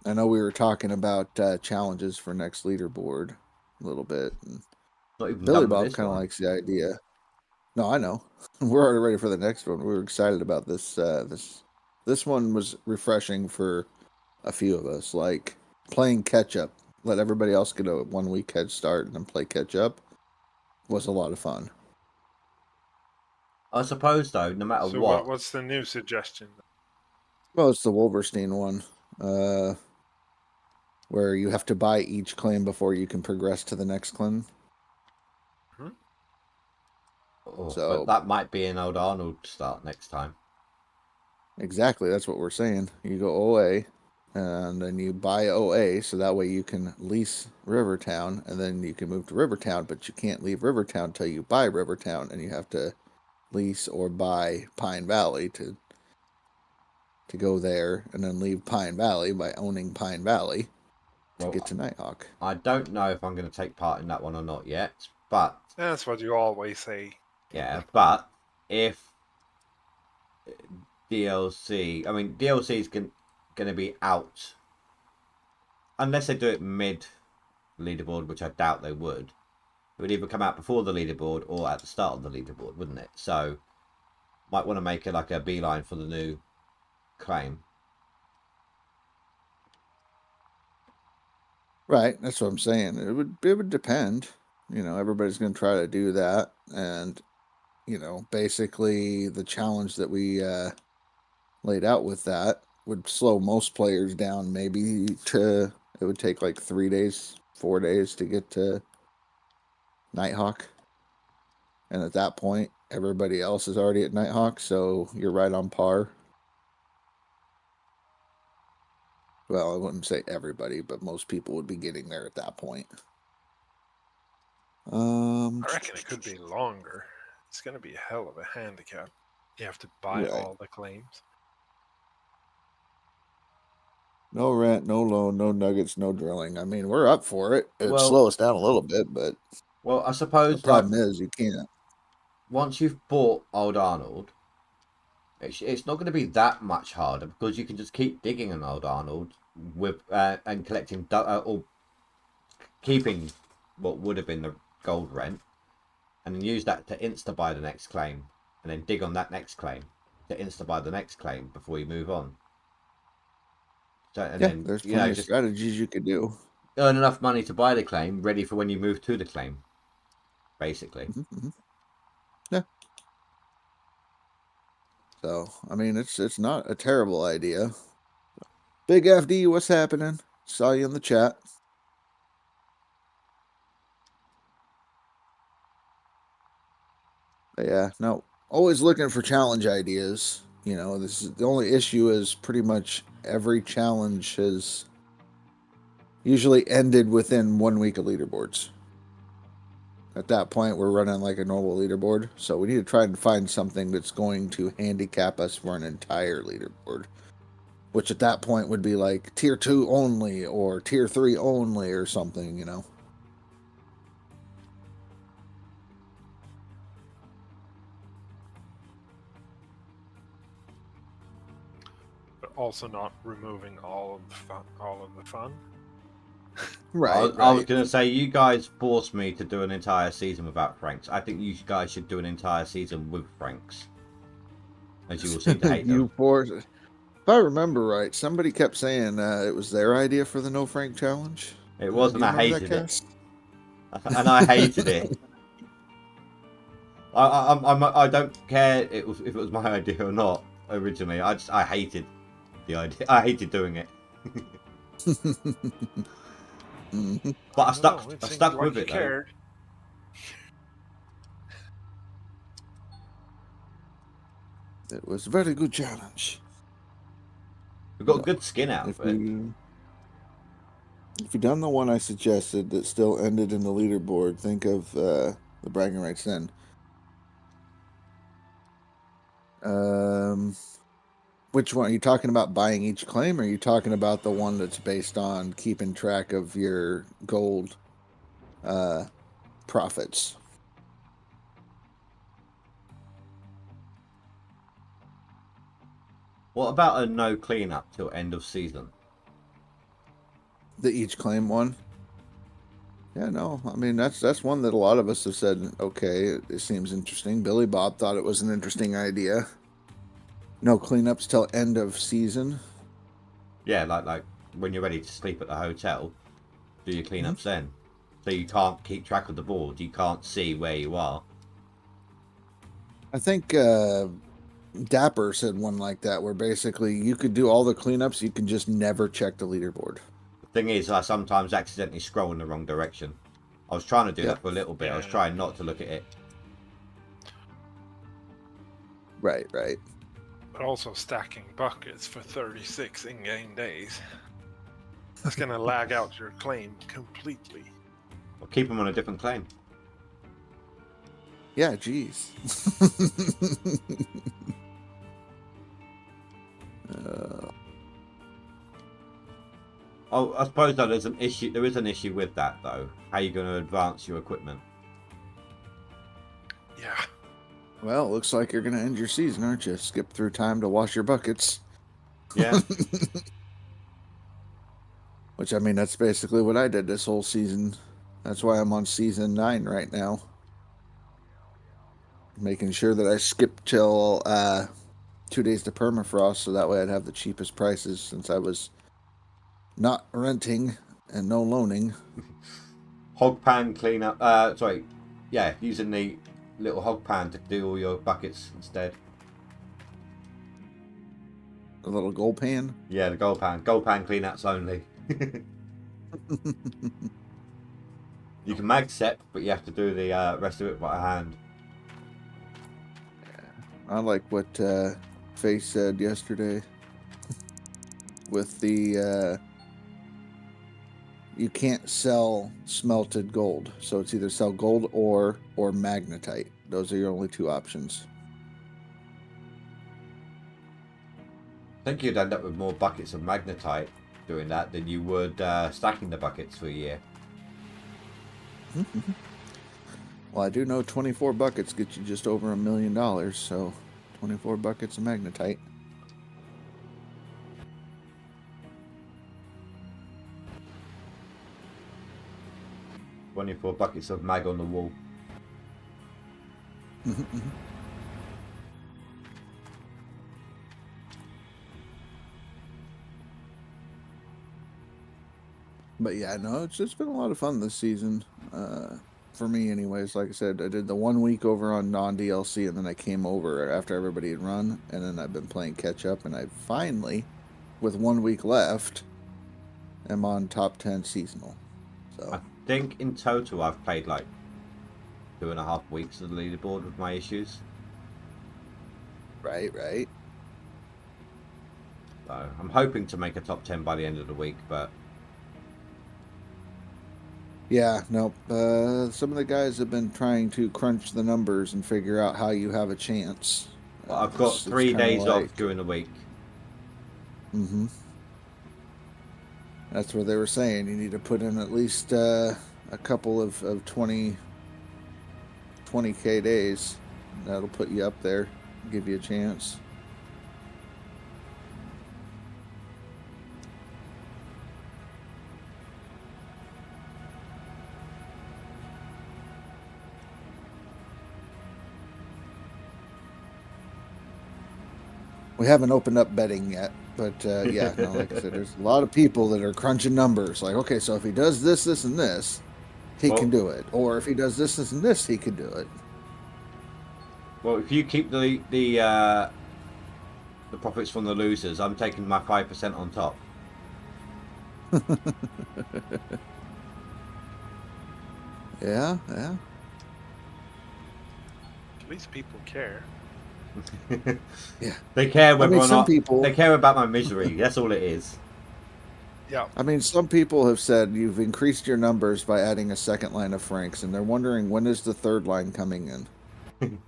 I know we were talking about challenges for next leaderboard a little bit. And Not even Billy done with Bob this kind of one. likes the idea. No, I know. We're already ready for the next one. We were excited about this. This one was refreshing for a few of us. Like playing catch up. Let everybody else get a 1 week head start and then play catch up was a lot of fun. I suppose though, no matter So what, what's the new suggestion? Well, it's the Wolverstein one. Where you have to buy each claim before you can progress to the next claim. but that might be an old Arnold start next time. Exactly, that's what we're saying. You go OA, and then you buy OA, so that way you can lease Rivertown, and then you can move to Rivertown, but you can't leave Rivertown until you buy Rivertown, and you have to lease or buy Pine Valley to go there, and then leave Pine Valley by owning Pine Valley to get to Nighthawk. I don't know if I'm going to take part in that one or not yet, but That's what you always say. yeah, but if DLC is going to be out unless they do it mid leaderboard, which I doubt they would. It would either come out before the leaderboard or at the start of the leaderboard, wouldn't it? So might want to make it like a beeline for the new claim. Right, that's what I'm saying. It would depend. Everybody's going to try to do that, and basically the challenge that we laid out with that would slow most players down. Maybe it would take like 3 days, 4 days to get to Nighthawk, and at that point, everybody else is already at Nighthawk, so you're right on par. Well, I wouldn't say everybody, but most people would be getting there at that point. I reckon it could be longer. It's going to be a hell of a handicap. You have to buy Right. all the claims. No rent, no loan, no nuggets, no drilling. I mean, we're up for it. It'd Well- slow us down a little bit, but Well, I the suppose problem is you can't. once you've bought Old Arnold, it's not going to be that much harder because you can just keep digging an Old Arnold with and collecting or keeping what would have been the gold rent, and then use that to insta buy the next claim, and then dig on that next claim to insta buy the next claim before you move on. So, and Yeah, then there's you plenty know of just strategies you could do. earn enough money to buy the claim, ready for when you move to the claim, basically. Mhm. Yeah. So, I mean, it's not a terrible idea. Big FD, what's happening? Saw you in the chat. But yeah, no, always looking for challenge ideas. This is the only issue is pretty much every challenge has usually ended within 1 week of leaderboards. At that point, we're running like a normal leaderboard, so we need to try and find something that's going to handicap us for an entire leaderboard, which at that point would be like tier 2 only or tier 3 only or something, But also not removing all of the fun. Right. I was going to say, you guys forced me to do an entire season without Franks. I think you guys should do an entire season with Franks, as you will seem to hate them. You force. If I remember right, somebody kept saying it was their idea for the No Frank challenge. It was, Do and you I remember hated that, it. Cass? And I hated it. I don't care if it was my idea or not originally. I hated the idea. I hated doing it. Mhm. But I don't know, it stuck seemed like with you it though. cared. It was a very good challenge. We got a No. good skin out If of it. if you done the one I suggested that still ended in the leaderboard, think of the bragging rights then. Which one are you talking about? Buying each claim, or are you talking about the one that's based on keeping track of your gold profits? What about a no cleanup till end of season? The each claim one. Yeah, no, I mean that's one that a lot of us have said. Okay, it seems interesting. Billy Bob thought it was an interesting idea. No cleanups till end of season. Yeah, like when you're ready to sleep at the hotel, do your cleanups then. So you can't keep track of the board. You can't see where you are. I think Dapper said one like that, where basically you could do all the cleanups, you can just never check the leaderboard. The thing is, I sometimes accidentally scroll in the wrong direction. I was trying to do Yeah. that for a little bit. I was Yeah. trying not to look at it. Right. But also stacking buckets for 36 in-game days. That's going to lag out your claim completely. Or keep them on a different claim. Yeah, geez. Oh, I suppose though there's an issue. There is an issue with that though. How are you going to advance your equipment? Yeah. Well, looks like you're gonna end your season, aren't you? Skip through time to wash your buckets. Yeah. Which, I mean, that's basically what I did this whole season. That's why I'm on season 9 right now. Making sure that I skip till 2 days to permafrost, so that way I'd have the cheapest prices since I was not renting and no loaning. Hog pan cleanup. Using the little hog pan to do all your buckets instead. A little gold pan. Yeah, the gold pan. Gold pan cleanups only. You can mag set, but you have to do the rest of it by hand. I like what Faye said yesterday with the you can't sell smelted gold, so it's either sell gold or magnetite. Those are your only two options. I think you'd end up with more buckets of magnetite doing that than you would stacking the buckets for a year. Well, I do know 24 buckets get you just over $1 million, so 24 buckets of magnetite. $24 buckets of mag on the wall. But yeah, no, it's been a lot of fun this season. For me anyways. Like I said, I did the 1 week over on non-DLC, and then I came over after everybody had run, and then I've been playing catch up, and I finally, with 1 week left, am on top 10 seasonal. So I think in total I've played like 2.5 weeks of the leaderboard with my issues. right. So I'm hoping to make a top 10 by the end of the week, but Yeah, nope. Some of the guys have been trying to crunch the numbers and figure out how you have a chance. I've got 3 days off during the week. Mm-hmm. That's what they were saying. You need to put in at least a couple of 20K days. That'll put you up there, give you a chance. We haven't opened up betting yet, but yeah, no, like I said, there's a lot of people that are crunching numbers. Like, okay, so if he does this, this, and this, he can do it. Or if he does this, this, and this, he can do it. Well, if you keep the profits from the losers, I'm taking my 5% on top. Yeah. At least people care. Yeah. They care whether or some not people... they care about my misery. That's all it is. Yeah. I mean, some people have said you've increased your numbers by adding a second line of Franks, and they're wondering when is the third line coming in.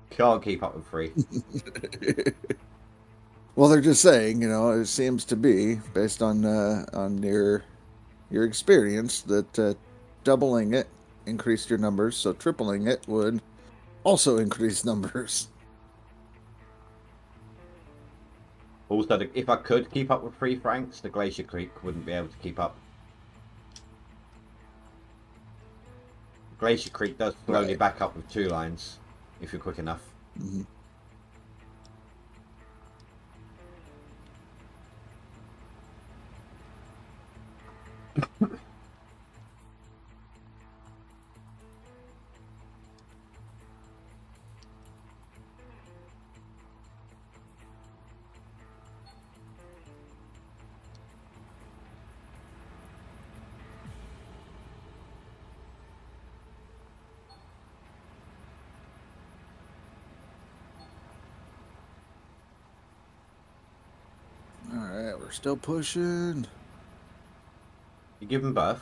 Can't keep up with 3. Well, they're just saying, it seems to be based on your experience that doubling it increased your numbers, so tripling it would also increase numbers. Also, if I could keep up with 3 Franks, the Glacier Creek wouldn't be able to keep up. Glacier Creek does slowly back up with 2 lines, if you're quick enough. Mm-hmm. Alright, we're still pushing. You give them birth.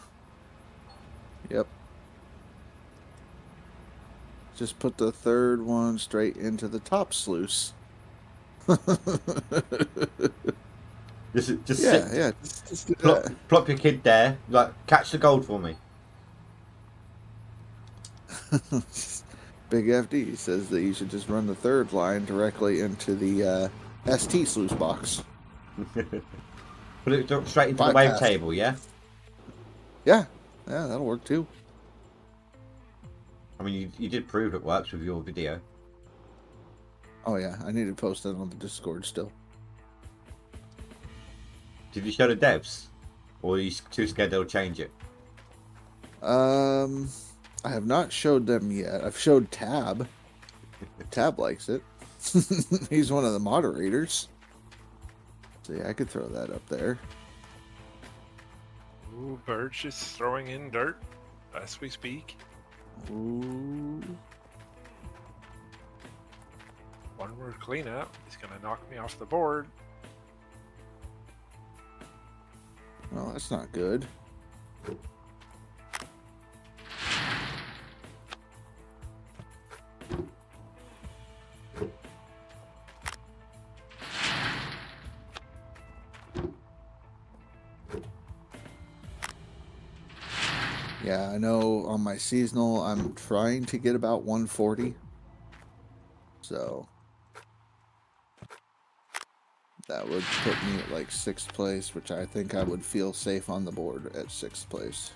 Yep. Just put the third one straight into the top sluice. Just Just do that. Plop your kid there. Like, catch the gold for me. Big FD says that you should just run the third line directly into the ST sluice box. Put it straight into the Bypass. wavetable, yeah? Yeah, that'll work too. I mean, you did prove it works with your video. Oh yeah, I need to post that on the Discord still. Did you show the devs Or are you too scared they'll change it? I have not showed them yet. I've showed Tab. Tab likes it. He's one of the moderators. So yeah, I could throw that up there. Ooh, Birch is throwing in dirt as we speak. Ooh. One more cleanup. He's gonna knock me off the board. Well, that's not good. Yeah, I know on my seasonal I'm trying to get about 140. So that would put me at like 6th place, which I think I would feel safe on the board at 6th place.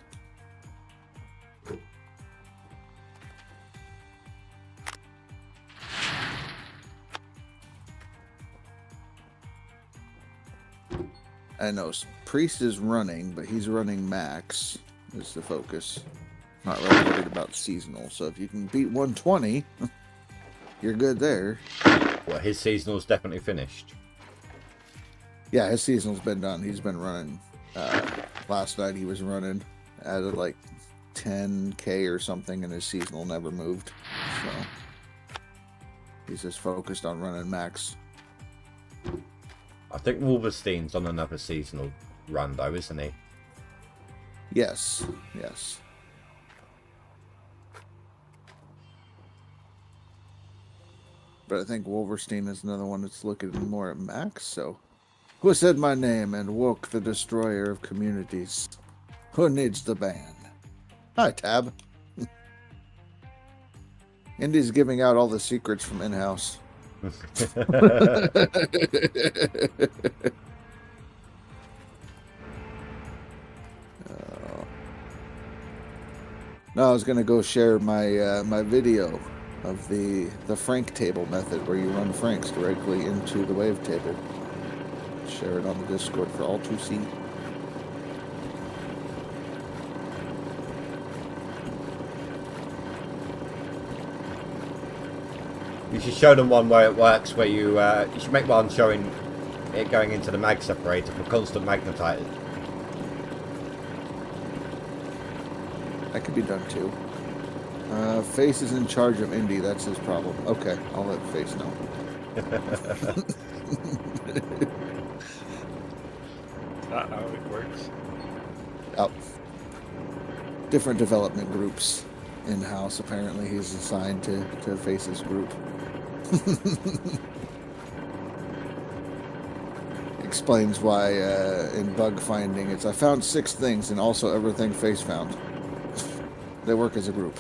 I know Priest is running, but he's running max is the focus. Not really worried about seasonal. So if you can beat 120, you're good there. Well, his seasonal's definitely finished. Yeah, his seasonal's been done. He's been running. Last night he was running at like 10K or something, and his seasonal never moved. So he's just focused on running max. I think Wolverstein's on another seasonal run though, isn't he? Yes, yes. But I think Wolverstein is another one that's looking more at max, so... Who said my name and woke the destroyer of communities? Who needs the ban? Hi, Tab. Indy's giving out all the secrets from in-house. No, I was gonna go share my my video of the Frank table method, where you run Franks directly into the wave table. Share it on the Discord for all to see. You should show them one where it works, where you should make one showing it going into the mag separator for constant magnetite. That could be done too. Face is in charge of Indy. That's his problem. Okay, I'll let Face know. That's how it works. Oh. Different development groups in-house. Apparently he's assigned to Face's group. Explains why in bug finding I found 6 things and also everything Face found. They work as a group.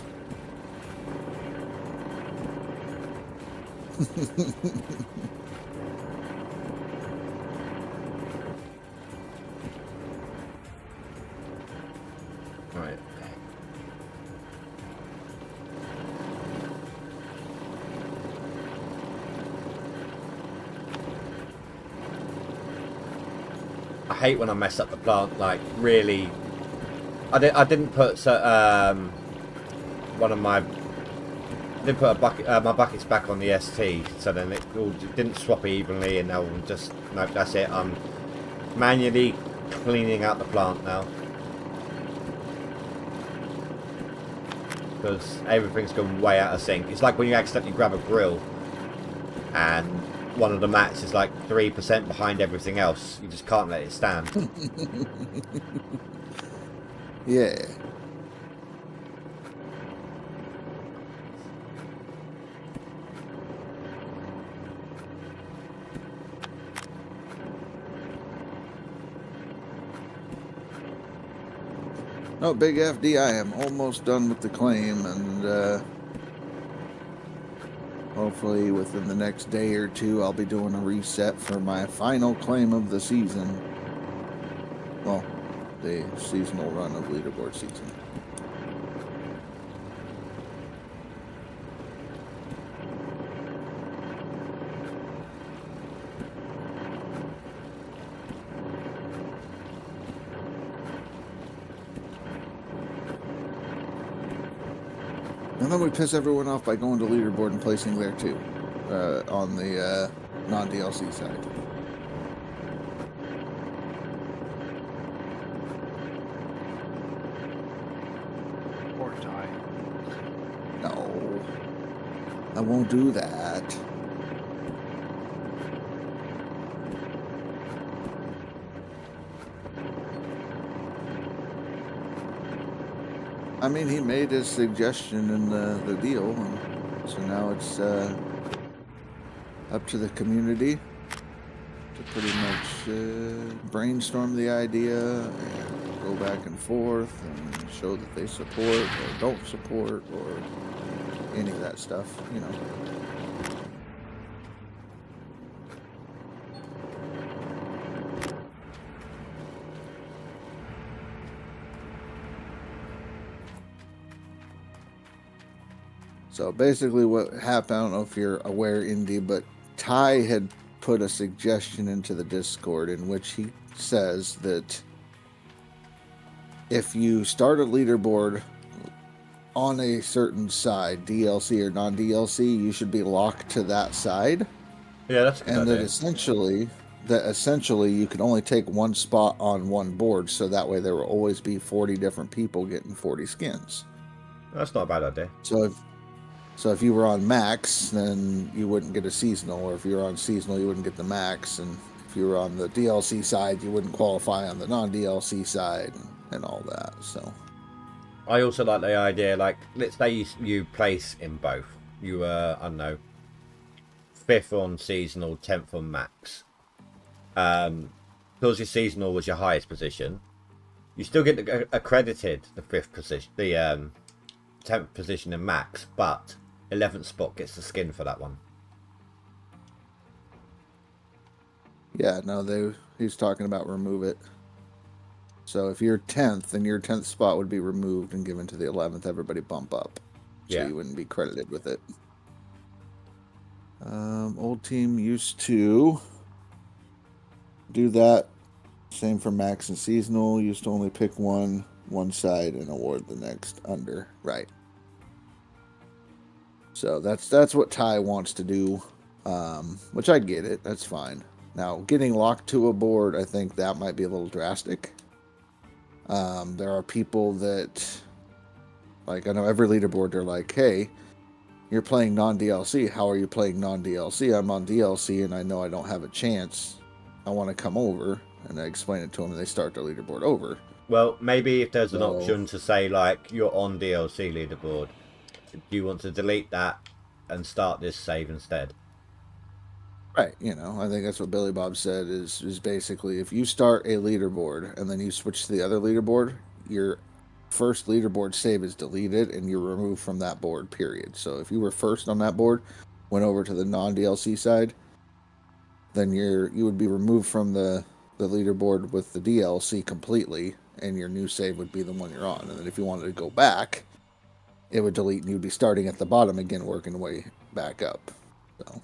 Right. I hate when I mess up the plant, like really. I didn't put one of my. I didn't put a bucket, my buckets back on the ST, so then it all didn't swap evenly, and now I'm just nope. That's it. I'm manually cleaning out the plant now because everything's gone way out of sync. It's like when you accidentally grab a grill and one of the mats is like 3% behind everything else. You just can't let it stand. Yeah. No, Big FD, I am almost done with the claim, and hopefully within the next day or two I'll be doing a reset for my final claim of the season. Well, the seasonal run of leaderboard season. And then we piss everyone off by going to leaderboard and placing there too, on the non-DLC side. Or die. No, I won't do that. I mean, he made his suggestion in the deal, and so now it's up to the community to pretty much brainstorm the idea and go back and forth and show that they support or don't support or any of that stuff, you know. So basically what happened, I don't know if you're aware, Indy, but Ty had put a suggestion into the Discord in which he says that if you start a leaderboard on a certain side, DLC or non-DLC, you should be locked to that side. Yeah, that's a good And idea. that essentially you can only take one spot on one board, so that way there will always be 40 different people getting 40 skins. That's not a bad idea. So if you were on max, then you wouldn't get a seasonal, or if you were on seasonal, you wouldn't get the max, and if you were on the DLC side, you wouldn't qualify on the non-DLC side, and all that. So I also like the idea, like, let's say you place in both. You were, I don't know, 5th on seasonal, 10th on max. Because your seasonal was your highest position, you still get accredited the 5th position, the 10th position in max, but 11th spot gets the skin for that one. yeah, no, he's talking about remove it. So if you're 10th, then your 10th spot would be removed and given to the 11th. Everybody bump up, so Yeah. you wouldn't be credited with it. Old team used to do that. Same for max and seasonal. Used to only pick one side and award the next under. Right. So that's what Ty wants to do, which I get it. That's fine. Now, getting locked to a board, I think that might be a little drastic. There are people that, like, I know every leaderboard, they're like, hey, you're playing non-DLC. How are you playing non-DLC? I'm on DLC and I know I don't have a chance. I want to come over. And I explain it to them and they start their leaderboard over. Well, maybe if there's an So- option to say, like, you're on DLC leaderboard, do you want to delete that and start this save instead? Right, you know, I think that's what Billy Bob said is basically if you start a leaderboard and then you switch to the other leaderboard, your first leaderboard save is deleted and you're removed from that board, period. So if you were first on that board, went over to the non-DLC side, then you would be removed from the leaderboard with the DLC completely, and your new save would be the one you're on. And then if you wanted to go back, it would delete and you'd be starting at the bottom again, working your way back up. So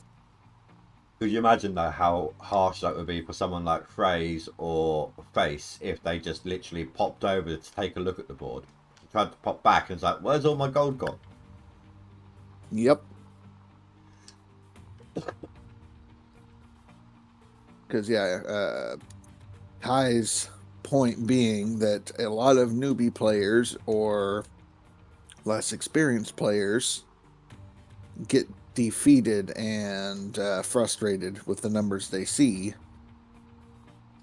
Could you imagine, though, how harsh that would be for someone like Phrase or Face if they just literally popped over to take a look at the board, tried to pop back, and it's like, where's all my gold gone? Yep. Because, yeah, Ty's point being that a lot of newbie players or less experienced players get defeated and frustrated with the numbers they see.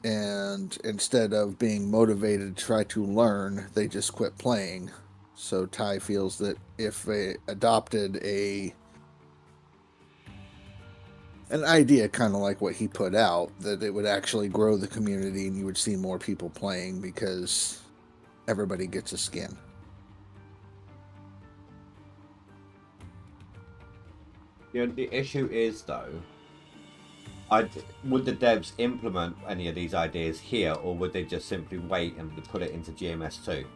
And instead of being motivated to try to learn, they just quit playing. So Ty feels that if they adopted an idea kind of like what he put out, that it would actually grow the community and you would see more people playing because everybody gets a skin. You know, the issue is, though, would the devs implement any of these ideas here, or would they just simply wait and put it into GMS2?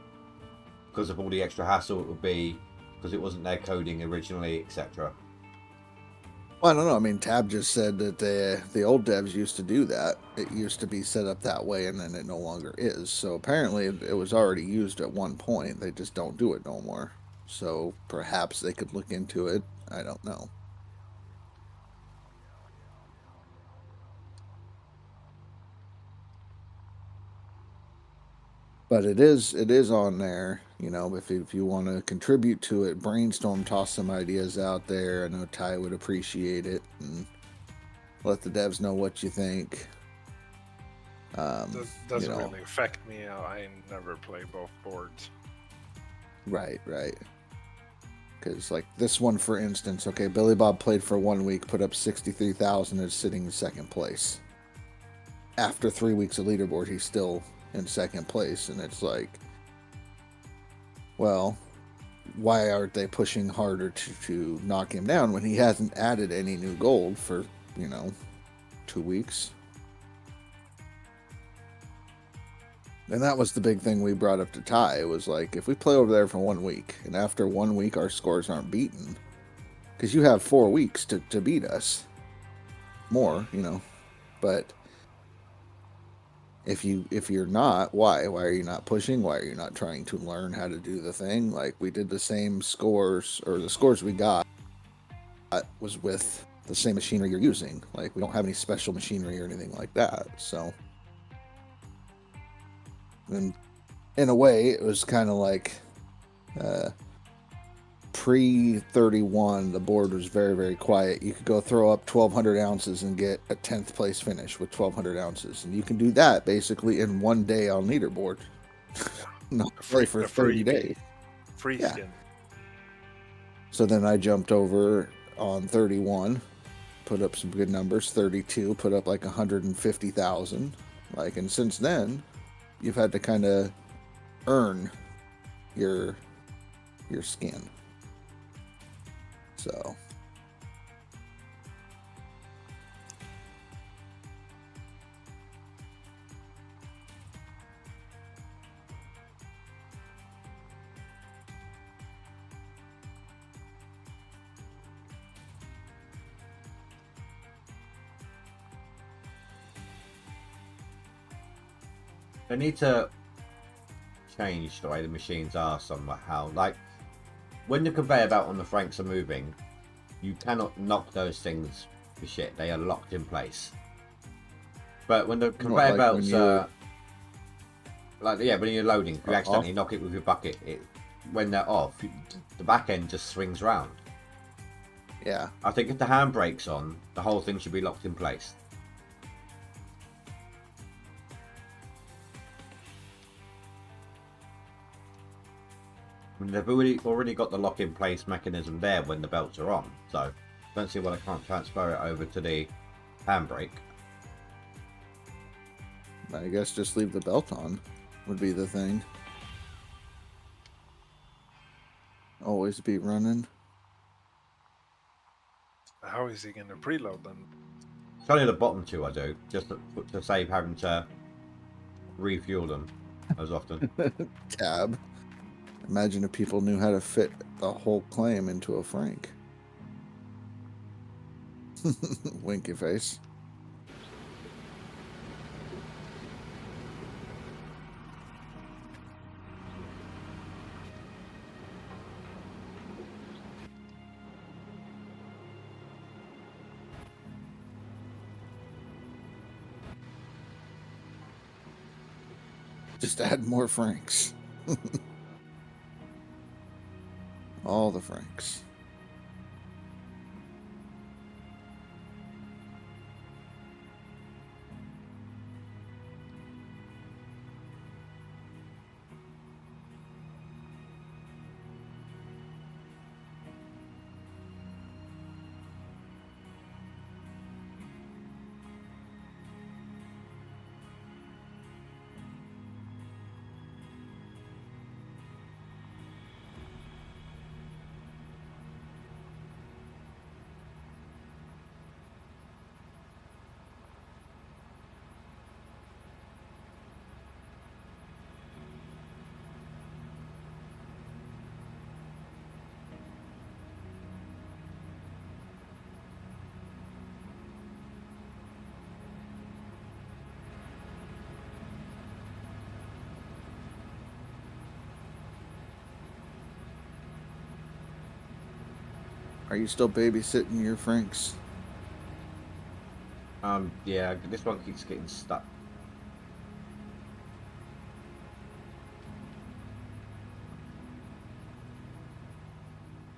Because of all the extra hassle it would be, because it wasn't their coding originally, etc. Well, I don't know. I mean, Tab just said that the old devs used to do that. It used to be set up that way, and then it no longer is. So apparently it was already used at one point. They just don't do it no more. So perhaps they could look into it. I don't know. But it is on there, you know, if you want to contribute to it, brainstorm, toss some ideas out there. I know Ty would appreciate it, and let the devs know what you think. Doesn't you know, really affect me. I never play both boards. right. Because like this one, for instance, okay, Billy Bob played for 1 week, put up 63,000, and is sitting in second place. After 3 weeks of leaderboard, he's still in second place, and it's like, well, why aren't they pushing harder to knock him down when he hasn't added any new gold for 2 weeks? And that was the big thing we brought up to Ty. It was like, if we play over there for 1 week, and after 1 week our scores aren't beaten, because you have 4 weeks to beat us, more, but if you're not, why are you not pushing? Why are you not trying to learn how to do the thing? Like, we did the same scores, or the scores we got was with the same machinery you're using. Like, we don't have any special machinery or anything like that. So, and in a way, it was kind of like pre-31, the board was very, very quiet. You could go throw up 1,200 ounces and get a 10th place finish with 1,200 ounces. And you can do that basically in 1 day on leaderboard. Not play for 30 days. Free skin. So then I jumped over on 31, put up some good numbers. 32, put up like 150,000. Like, and since then, you've had to kind of earn your skin. So They need to change the way the machines are somehow. Like, when the conveyor belt on the Franks are moving, you cannot knock those things for shit. They are locked in place. But when the conveyor belts are... when you're loading, if you accidentally knock it with your bucket, when they're off, the back end just swings round. Yeah. I think if the handbrake's on, the whole thing should be locked in place. I mean, they've already got the lock in place mechanism there when the belts are on, so I don't see why I can't transfer it over to the handbrake. I guess just leave the belt on would be the thing. Always be running. How is he going to preload them? It's only the bottom two I do, just to save having to refuel them as often. Tab. Imagine if people knew how to fit the whole claim into a Frank. Winky face. Just add more Franks. All the Franks. Are you still babysitting your Franks? Yeah, this one keeps getting stuck.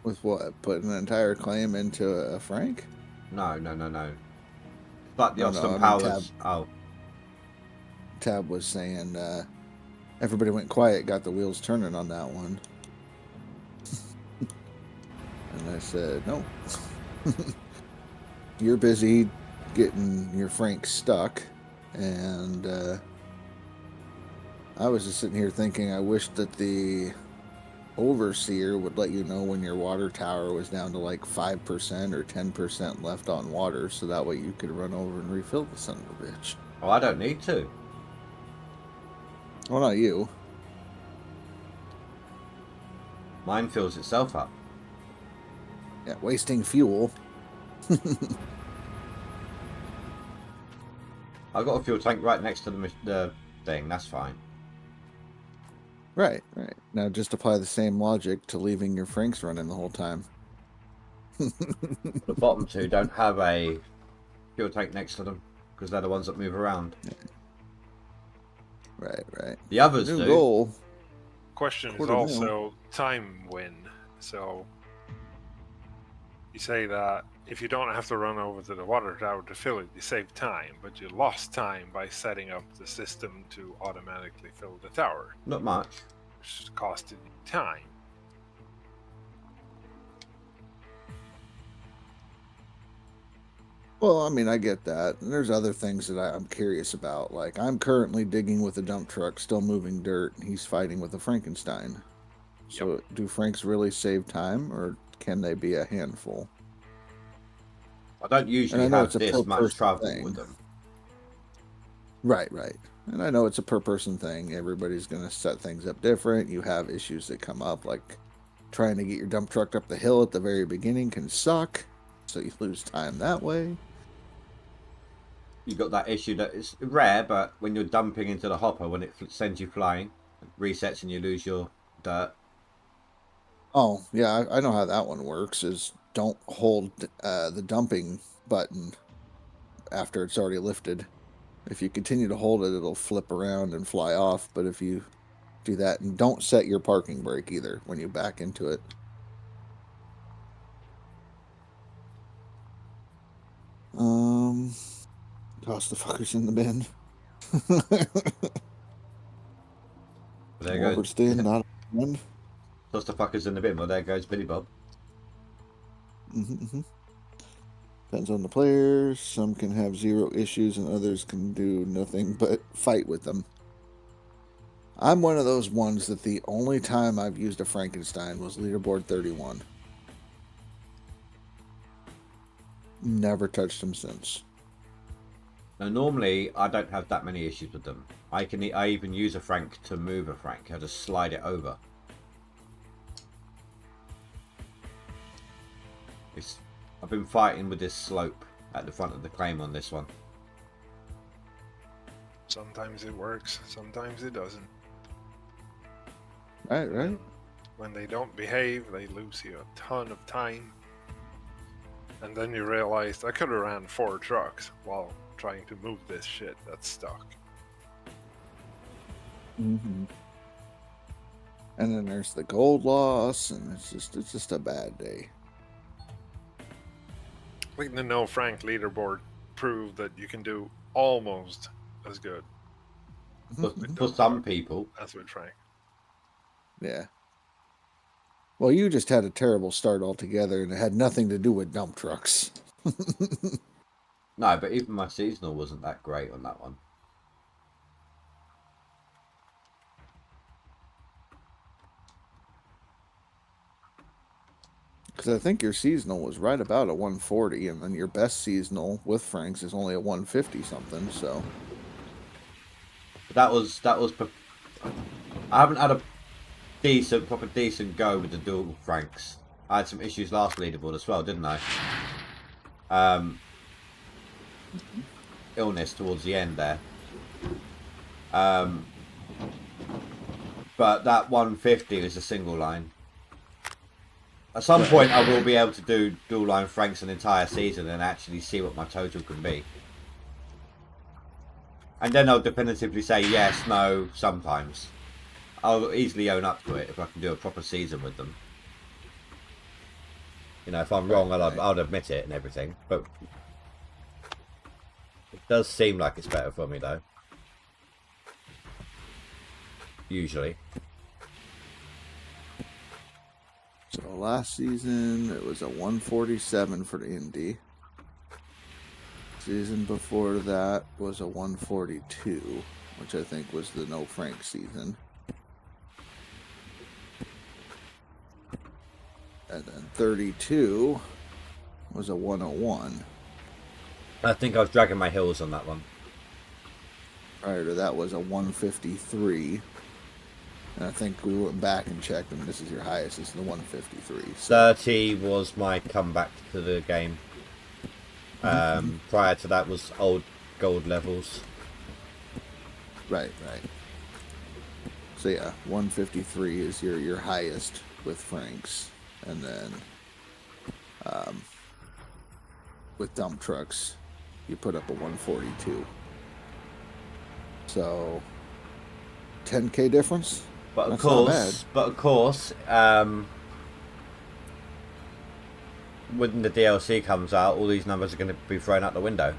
With what? Putting an entire claim into a Frank? No. But the Oh, no, Austin I mean, Powers. Oh, Tab was saying everybody went quiet, got the wheels turning on that one. And I said, no. You're busy getting your Frank stuck. And I was just sitting here thinking, I wish that the overseer would let you know when your water tower was down to like 5% or 10% left on water, so that way you could run over and refill the son of a bitch. oh, I don't need to. Well, not you. Mine fills itself up. Yeah, wasting fuel. I've got a fuel tank right next to the thing. That's fine. Right. Now just apply the same logic to leaving your Franks running the whole time. The bottom two don't have a fuel tank next to them because they're the ones that move around. Right. The others New do. goal. Question is Quarter mil. also time win. So you say that if you don't have to run over to the water tower to fill it, you save time, but you lost time by setting up the system to automatically fill the tower, Not much. which costed you time. Well, I mean, I get that. And there's other things that I'm curious about. Like, I'm currently digging with a dump truck, still moving dirt, and he's fighting with a Frankenstein. So, do Franks really save time, or can they be a handful? I don't usually And I know have it's a this much per-person trouble thing. with them. Right. And I know it's a per person thing. Everybody's going to set things up different. You have issues that come up, like trying to get your dump truck up the hill at the very beginning can suck. So you lose time that way. You got that issue that is rare, but when you're dumping into the hopper, when it sends you flying, it resets and you lose your dirt. Oh, yeah, I know how that one works, is don't hold the dumping button after it's already lifted. If you continue to hold it, it'll flip around and fly off. But if you do that, and don't set your parking brake either when you back into it. Toss the fuckers in the bin. There goes. Wolverstein, not a friend. Toss the fuckers in the bin. Well, there goes Billy Bob. Depends on the players. Some can have zero issues and others can do nothing but fight with them. I'm one of those ones that the only time I've used a Frankenstein was leaderboard 31. Never touched them since. Now, normally, I don't have that many issues with them. I even use a Frank to move a Frank. I just slide it over. I've been fighting with this slope at the front of the claim on this one. Sometimes it works, sometimes it doesn't. Right. When they don't behave, they lose you a ton of time. And then you realize I could have ran 4 trucks while trying to move this shit that's stuck. And then there's the gold loss, and it's just a bad day. Like the No Frank leaderboard proved that you can do almost as good For some people. as with Frank. Yeah. Well, you just had a terrible start altogether, and it had nothing to do with dump trucks. No, but even my seasonal wasn't that great on that one. Because I think your seasonal was right about a 140, and then your best seasonal with Franks is only a 150 something. So But that was. I haven't had a proper decent go with the dual Franks. I had some issues last leaderboard as well, didn't I? Illness towards the end there. But that 150 is a single line. At some point, I will be able to do dual line Franks an entire season and actually see what my total can be. And then I'll definitively say yes, no, sometimes. I'll easily own up to it if I can do a proper season with them. You know, if I'm wrong, I'll admit it and everything. But it does seem like it's better for me, though. Usually. So last season it was a 147 for the Indy. Season before that was a 142, which I think was the no Frank season. And then 32 was a 101. I think I was dragging my heels on that one. Prior to that was a 153. And I think we went back and checked, and this is your highest. It's the 153. So. 30 was my comeback to the game. Prior to that was old gold levels. Right. So yeah, 153 is your highest with Franks, and then with dump trucks, you put up a 142. So 10K difference. But That's not bad. of course, when the DLC comes out, all these numbers are going to be thrown out the window.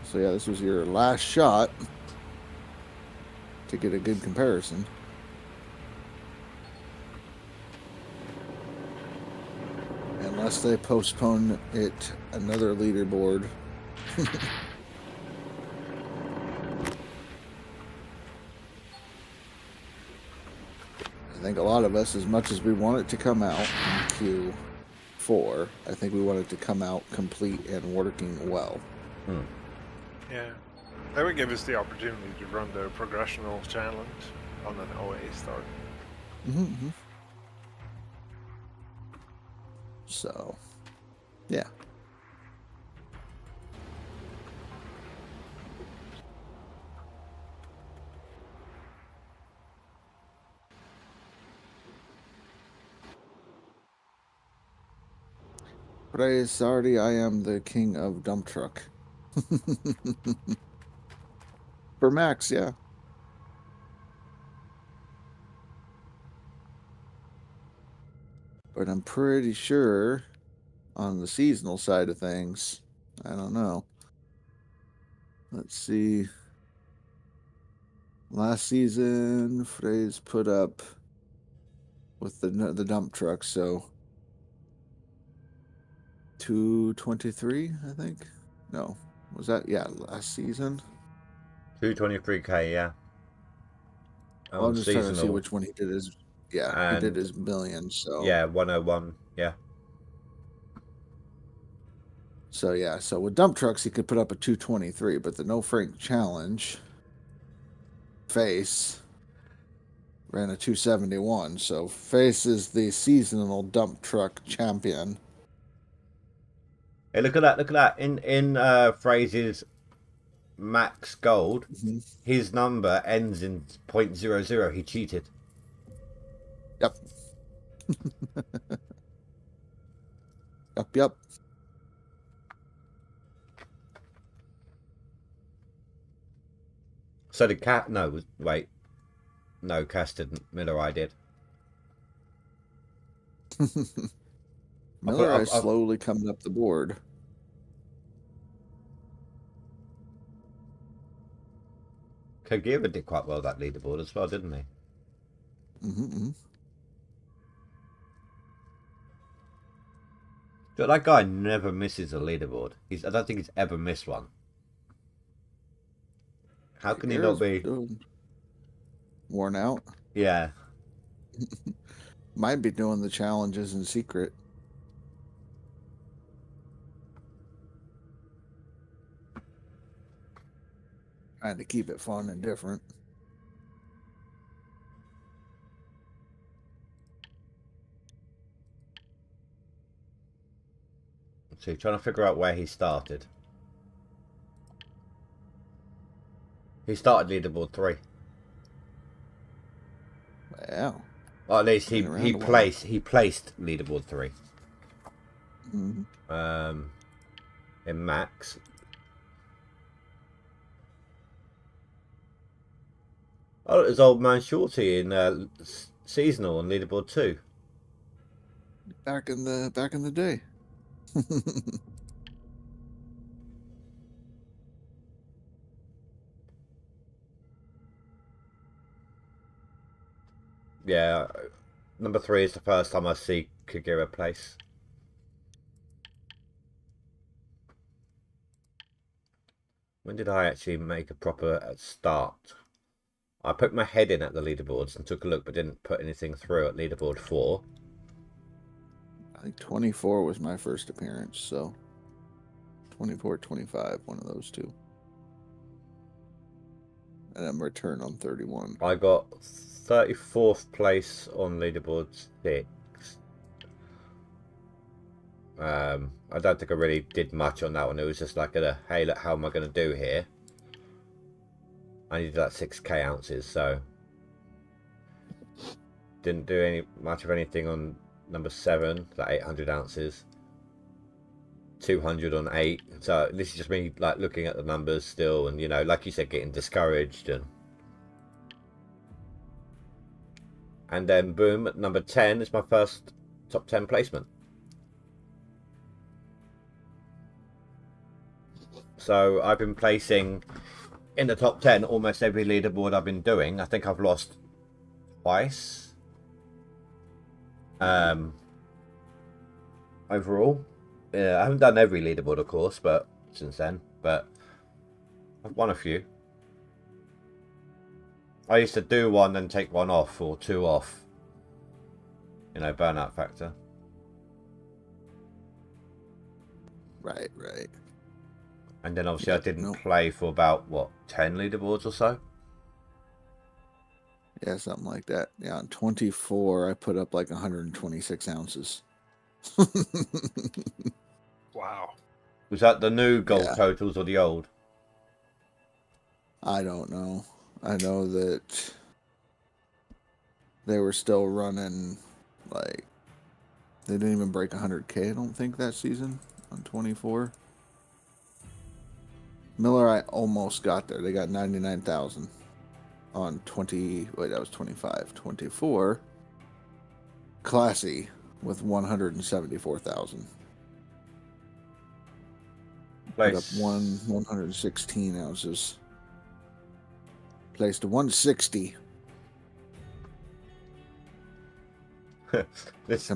So yeah, this was your last shot to get a good comparison. Unless they postpone it another leaderboard. I think a lot of us, as much as we want it to come out in Q4, I think we want it to come out complete and working well. Yeah. That would give us the opportunity to run the progressional challenge on an OA start. So, yeah. Praise Sardi, I am the king of dump truck. For Max, yeah. But I'm pretty sure on the seasonal side of things, I don't know. Let's see. Last season, Frey's put up with the dump truck, so 223, I think. No, was that last season? 223k, yeah. I'm just trying to see which one he did his. Yeah, he did his million. So yeah, 101. Yeah. So yeah, so with dump trucks he could put up a 223, but the No Frank Challenge Face ran a 271. So Face is the seasonal dump truck champion. Hey, look at that! Look at that! In Fraser's max gold, his number ends in 0.00. He cheated. Yep. Yep. So did Cat? No, wait. No, Cass didn't. Miller, I did. Miller is slowly coming up the board. Kagura did quite well that leaderboard as well, didn't he? But that guy never misses a leaderboard. I don't think he's ever missed one. How can he not be worn out? Yeah. Might be doing the challenges in secret. Trying to keep it fun and different. So trying to figure out where he started. He started leaderboard 3. Wow. Or at least Been around he a while. placed leaderboard 3. Mhm. In max. Oh, it was old man Shorty in seasonal on leaderboard 2. Back in the day. Yeah, number 3 is the first time I see Kagura place. When did I actually make a proper start? I put my head in at the leaderboards and took a look, but didn't put anything through at leaderboard 4. I think 24 was my first appearance, so 24, 25, one of those two. And then return on 31. I got 34th place on leaderboard 6. I don't think I really did much on that one. It was just like, hey, look, how am I going to do here? I needed like 6k ounces, so didn't do much of anything on number 7, like 800 ounces. 200 on 8. So this is just me like looking at the numbers still, and like you said, getting discouraged, and then boom, at number 10 is my first top 10 placement. So I've been placing in the top 10 almost every leaderboard I've been doing. I think I've lost twice overall. Yeah, I haven't done every leaderboard, of course, but since then, but I've won a few. I used to do one and take one off, or 2 off. Burnout factor. Right. And then obviously Yeah, I didn't nope. play for about, 10 leaderboards or so? Yeah, something like that. Yeah, on 24, I put up like 126 ounces. Wow. Was that the new gold Yeah. totals or the old? I don't know. I know that they were still running, like, they didn't even break 100K, I don't think, that season on 24. Miller, I almost got there. They got 99,000 on 20. Wait, that was 25. 24. Classy with 174,000. Put up 116 ounces. Placed to 160. And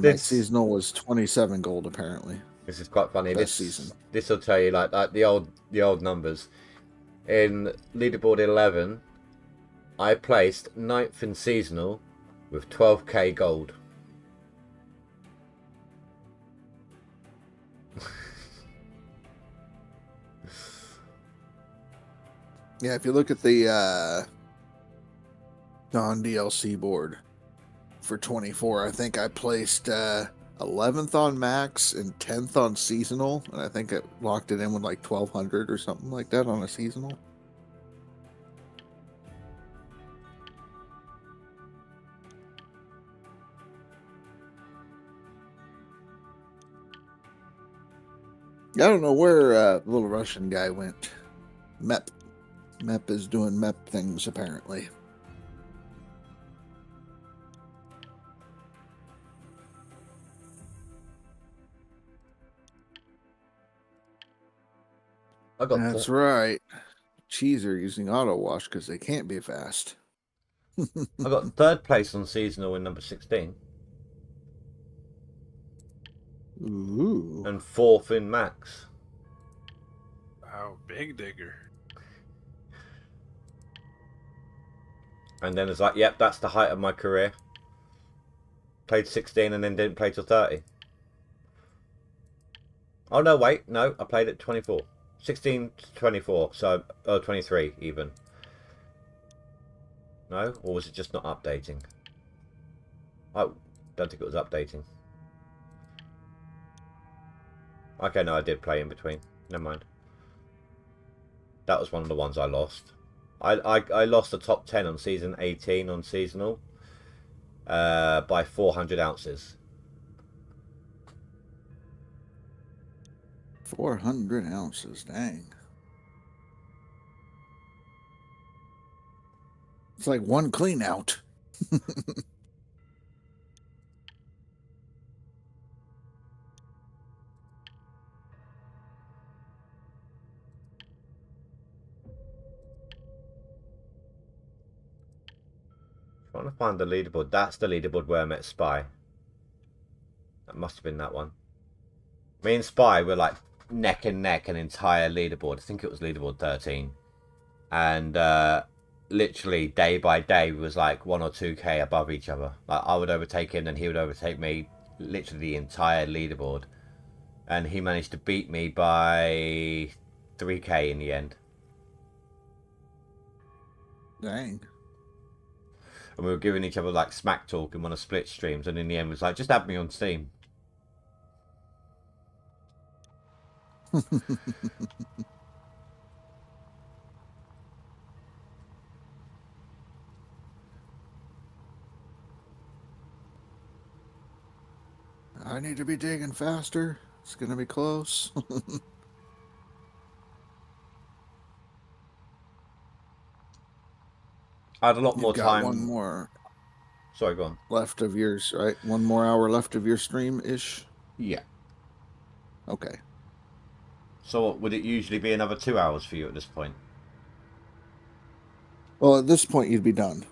my seasonal was 27 gold, apparently. This is quite funny. Best season. This will tell you like the old numbers. In leaderboard 11, I placed 9th in seasonal with 12k gold. Yeah, if you look at the non-DLC board for 24, I think I placed 11th on max and 10th on seasonal, and I think it locked it in with like 1,200 or something like that on a seasonal. I don't know where the little Russian guy went. Mep. Mep is doing Mep things, apparently. That's right. Cheeser using auto wash because they can't be fast. I got 3rd place on seasonal in number 16. Ooh. And 4th in max. Wow, big digger. And then it's like, yep, that's the height of my career. Played 16 and then didn't play till 30. Oh no, wait, no, I played at 24. 16 to 24, so 23 even. No, or was it just not updating? I don't think it was updating. Okay, no, I did play in between. Never mind. That was one of the ones I lost. I lost the top 10 on season 18 on seasonal. by 400 ounces. 400 ounces, dang. It's like one clean out. Trying to find the leaderboard. That's the leaderboard where I met Spy. That must have been that one. Me and Spy were like neck and neck an entire leaderboard. I think it was leaderboard 13. And literally day by day we was like 1 or 2k above each other. Like I would overtake him and he would overtake me, literally the entire leaderboard. And he managed to beat me by 3k in the end. Dang. And we were giving each other like smack talk in one of split streams, and in the end it was like, just add me on Steam. I need to be digging faster. It's gonna be close. I had a lot more You've got time. one more Sorry, go on. left of yours, right? One more hour left of your stream ish. Yeah. Okay. So would it usually be another 2 hours for you at this point? Well, at this point, you'd be done.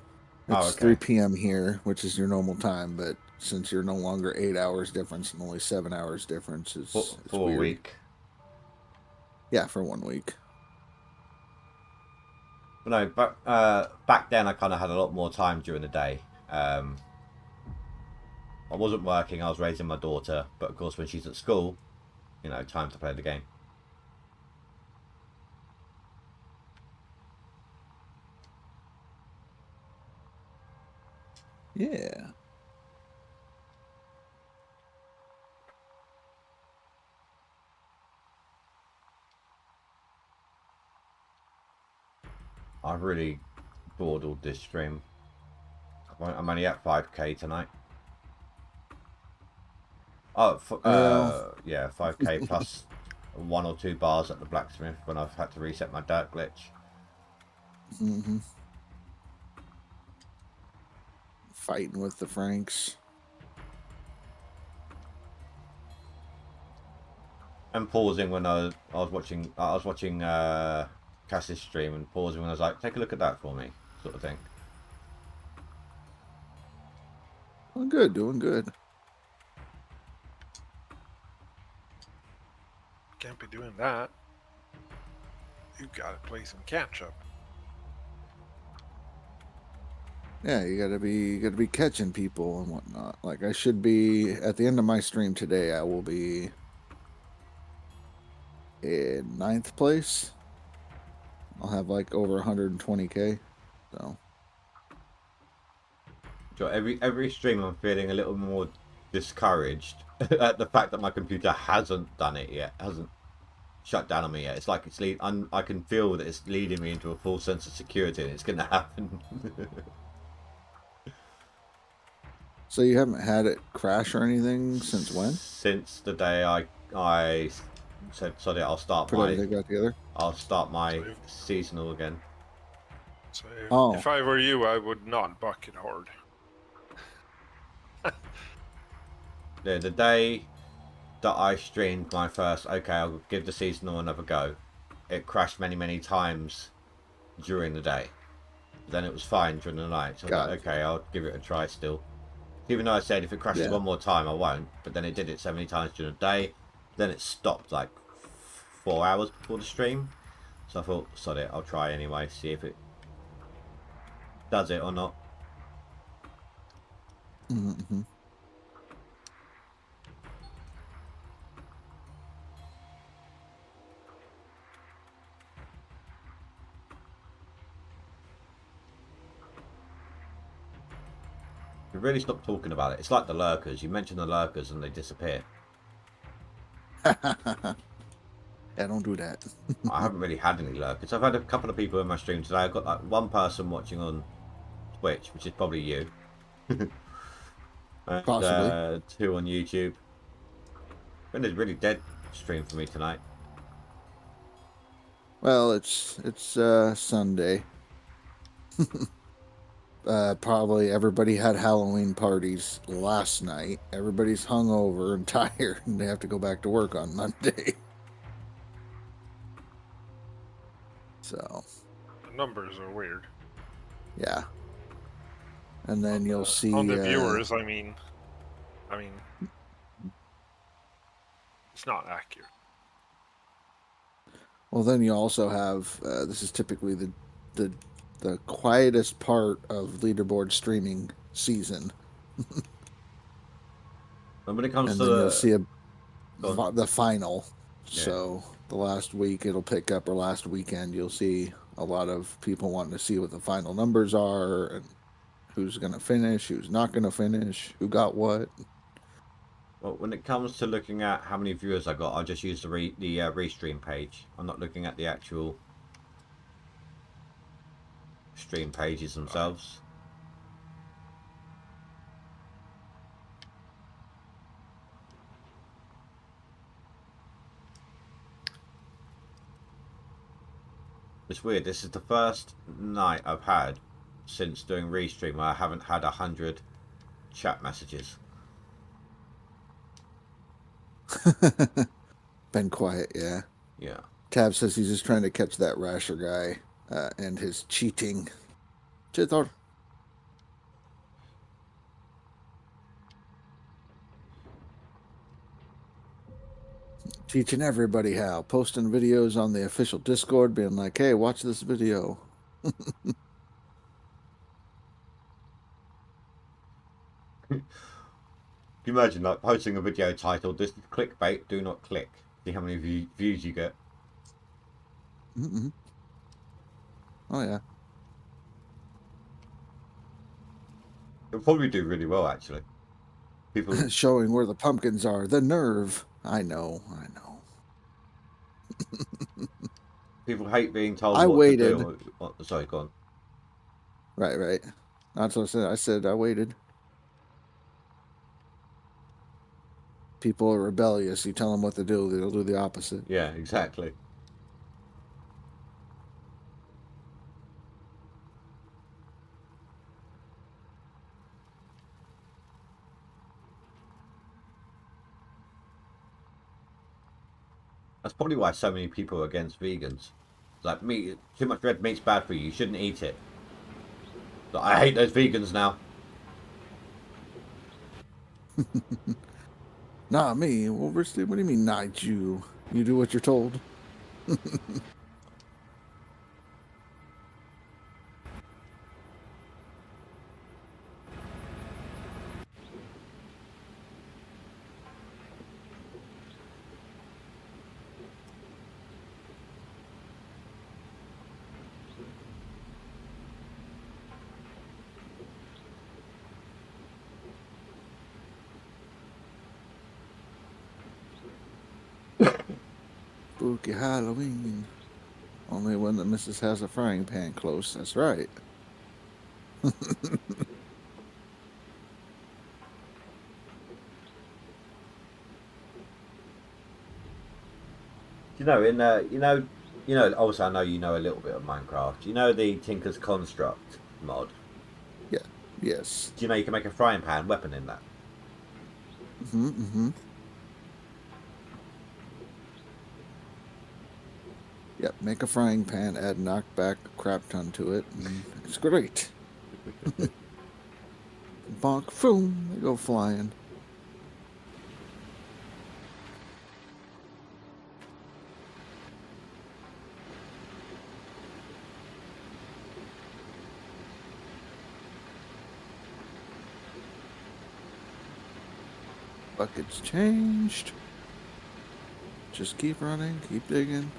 It's Oh, okay. 3 p.m. here, which is your normal time, but since you're no longer 8 hours difference and only 7 hours difference, it's, For it's a weird. week. Yeah, for 1 week. But no, but back then I kind of had a lot more time during the day. I wasn't working, I was raising my daughter, but of course when she's at school, you know, time to play the game. Yeah. I've really dawdled this stream. I'm only at 5k tonight. Oh, yeah, 5k plus 1 or 2 bars at the blacksmith when I've had to reset my dirt glitch. Mm-hmm. Fighting with the Franks. And pausing when I was watching Cass's stream, and pausing when I was like, take a look at that for me, sort of thing. Doing good, doing good. Can't be doing that. You gotta play some catch up. Yeah, you gotta be catching people and whatnot. Like I should be at the end of my stream today. I will be in 9th place. I'll have like over 120k. So every stream I'm feeling a little more discouraged at the fact that my computer hasn't done it yet, hasn't shut down on me yet. It's like I can feel that it's leading me into a full sense of security, and it's going to happen. So you haven't had it crash or anything since when? Since the day I said, sorry, I'll start Put everything back together. my seasonal again. So Oh. if I were you, I would not bucket hard. Yeah, the day that I streamed my first, okay, I'll give the seasonal another go, it crashed many times during the day. Then it was fine during the night. So I was like, okay, I'll give it a try still. Even though I said if it crashes one more time, I won't. But then it did it so many times during the day. Then it stopped like 4 hours before the stream. So I thought, sod it, I'll try anyway, see if it does it or not. Mm-hmm. We really stopped talking about it. It's like the lurkers. You mention the lurkers and they disappear. Yeah, don't do that. I haven't really had any lurkers. I've had a couple of people in my stream today. I've got like one person watching on Twitch, which is probably you. And Possibly. 2 on YouTube. Been a really dead stream for me tonight. Well, it's Sunday. Probably everybody had Halloween parties last night. Everybody's hungover and tired, and they have to go back to work on Monday. So, The numbers are weird. yeah. And then you'll see On the viewers, I mean, it's not accurate. well, then you also have this is typically the quietest part of leaderboard streaming season, And when it comes and to then you'll see Go on. the final. Yeah. So the last week it'll pick up, or last weekend you'll see a lot of people wanting to see what the final numbers are and who's going to finish, who's not going to finish, who got what. Well, when it comes to looking at how many viewers I got, I just use the restream page. I'm not looking at the actual stream pages themselves. It's weird. This is the first night I've had since doing restream where I haven't had 100 chat messages. Been quiet, yeah. Yeah. Tab says he's just trying to catch that Rasher guy and his cheating. Cheater. Teaching everybody how. Posting videos on the official Discord, being like, hey, watch this video. Can you imagine like posting a video titled "This is clickbait, do not click"? See how many views you get. Mm-mm. Oh yeah. It'll probably do really well actually. People Showing where the pumpkins are. The nerve. I know. people hate being told I what waited. to do. Sorry, go on. Right. That's what I said. I said I waited. People are rebellious. You tell them what to do, they'll do the opposite. Yeah, exactly. That's probably why so many people are against vegans. It's like meat, too much red meat's bad for you. You shouldn't eat it. Like, I hate those vegans now. Not me. Well, what do you mean, not you? You do what you're told. Spooky Halloween. Only when the missus has a frying pan close. That's right. You know, Obviously, I know you know a little bit of Minecraft. You know the Tinker's Construct mod. Yeah. Yes. Do you know you can make a frying pan weapon in that? Mm-hmm. Yep. Make a frying pan. Add knockback crap ton to it. And it's great. Bonk. Boom. They go flying. Buckets changed. Just keep running, keep digging.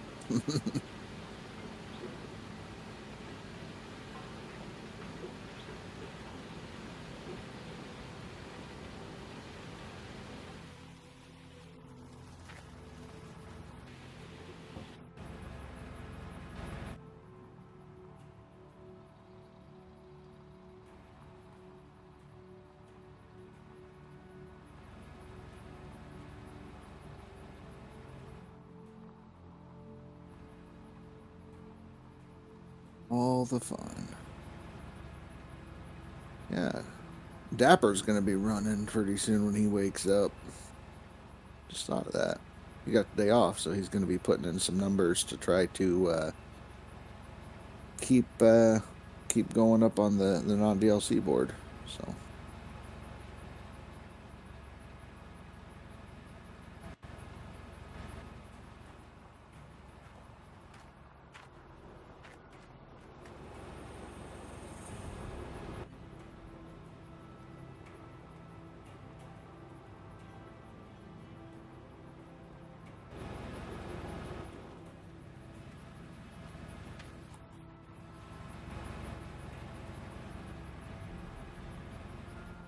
All the fun. Yeah. Dapper's going to be running pretty soon when he wakes up. Just thought of that. He got the day off, so he's going to be putting in some numbers to try to keep going up on the non-DLC board. So.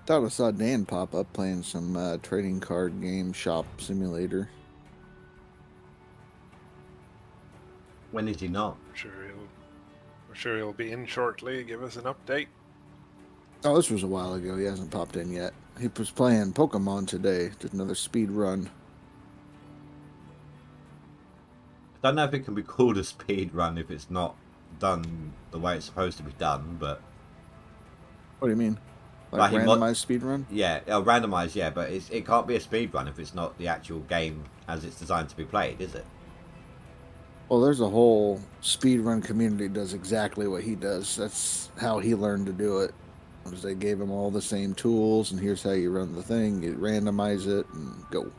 Thought I saw Dan pop up playing some trading card game shop simulator. When is he not? I'm sure he'll be in shortly. Give us an update. Oh, this was a while ago. He hasn't popped in yet. He was playing Pokemon today. Did another speed run. I don't know if it can be called a speed run if it's not done the way it's supposed to be done, but... What do you mean? Like randomized speed run? Yeah, randomized, yeah, but it can't be a speed run if it's not the actual game as it's designed to be played, is it? Well, there's a whole speedrun community does exactly what he does. That's how he learned to do it. Was they gave him all the same tools, and here's how you run the thing. You randomize it and go.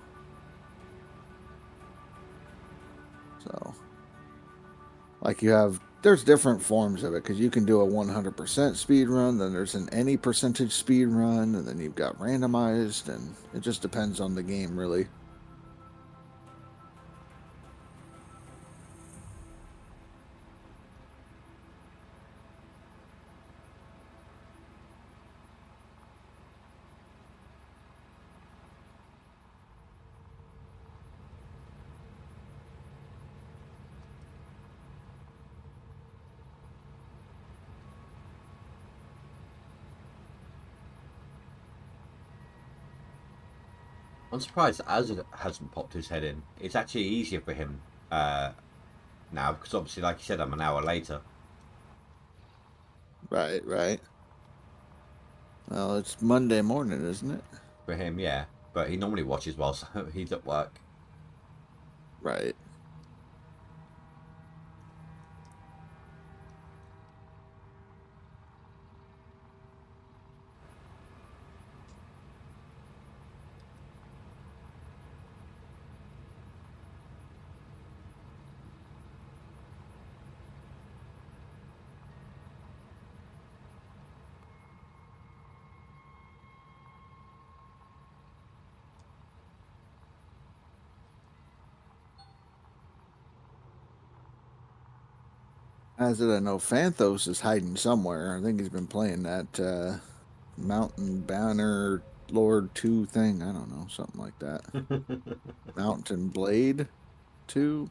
So, like there's different forms of it because you can do a 100% speed run, then there's an any percentage speed run, and then you've got randomized, and it just depends on the game, really. I'm surprised Azad hasn't popped his head in. It's actually easier for him now, because obviously, like you said, I'm an hour later. Right. Well, it's Monday morning, isn't it? For him, yeah. But he normally watches while he's at work. Right. As it, I know Phanthos is hiding somewhere. I think he's been playing that Mountain Banner Lord 2 thing. I don't know, something like that. Mountain Blade 2?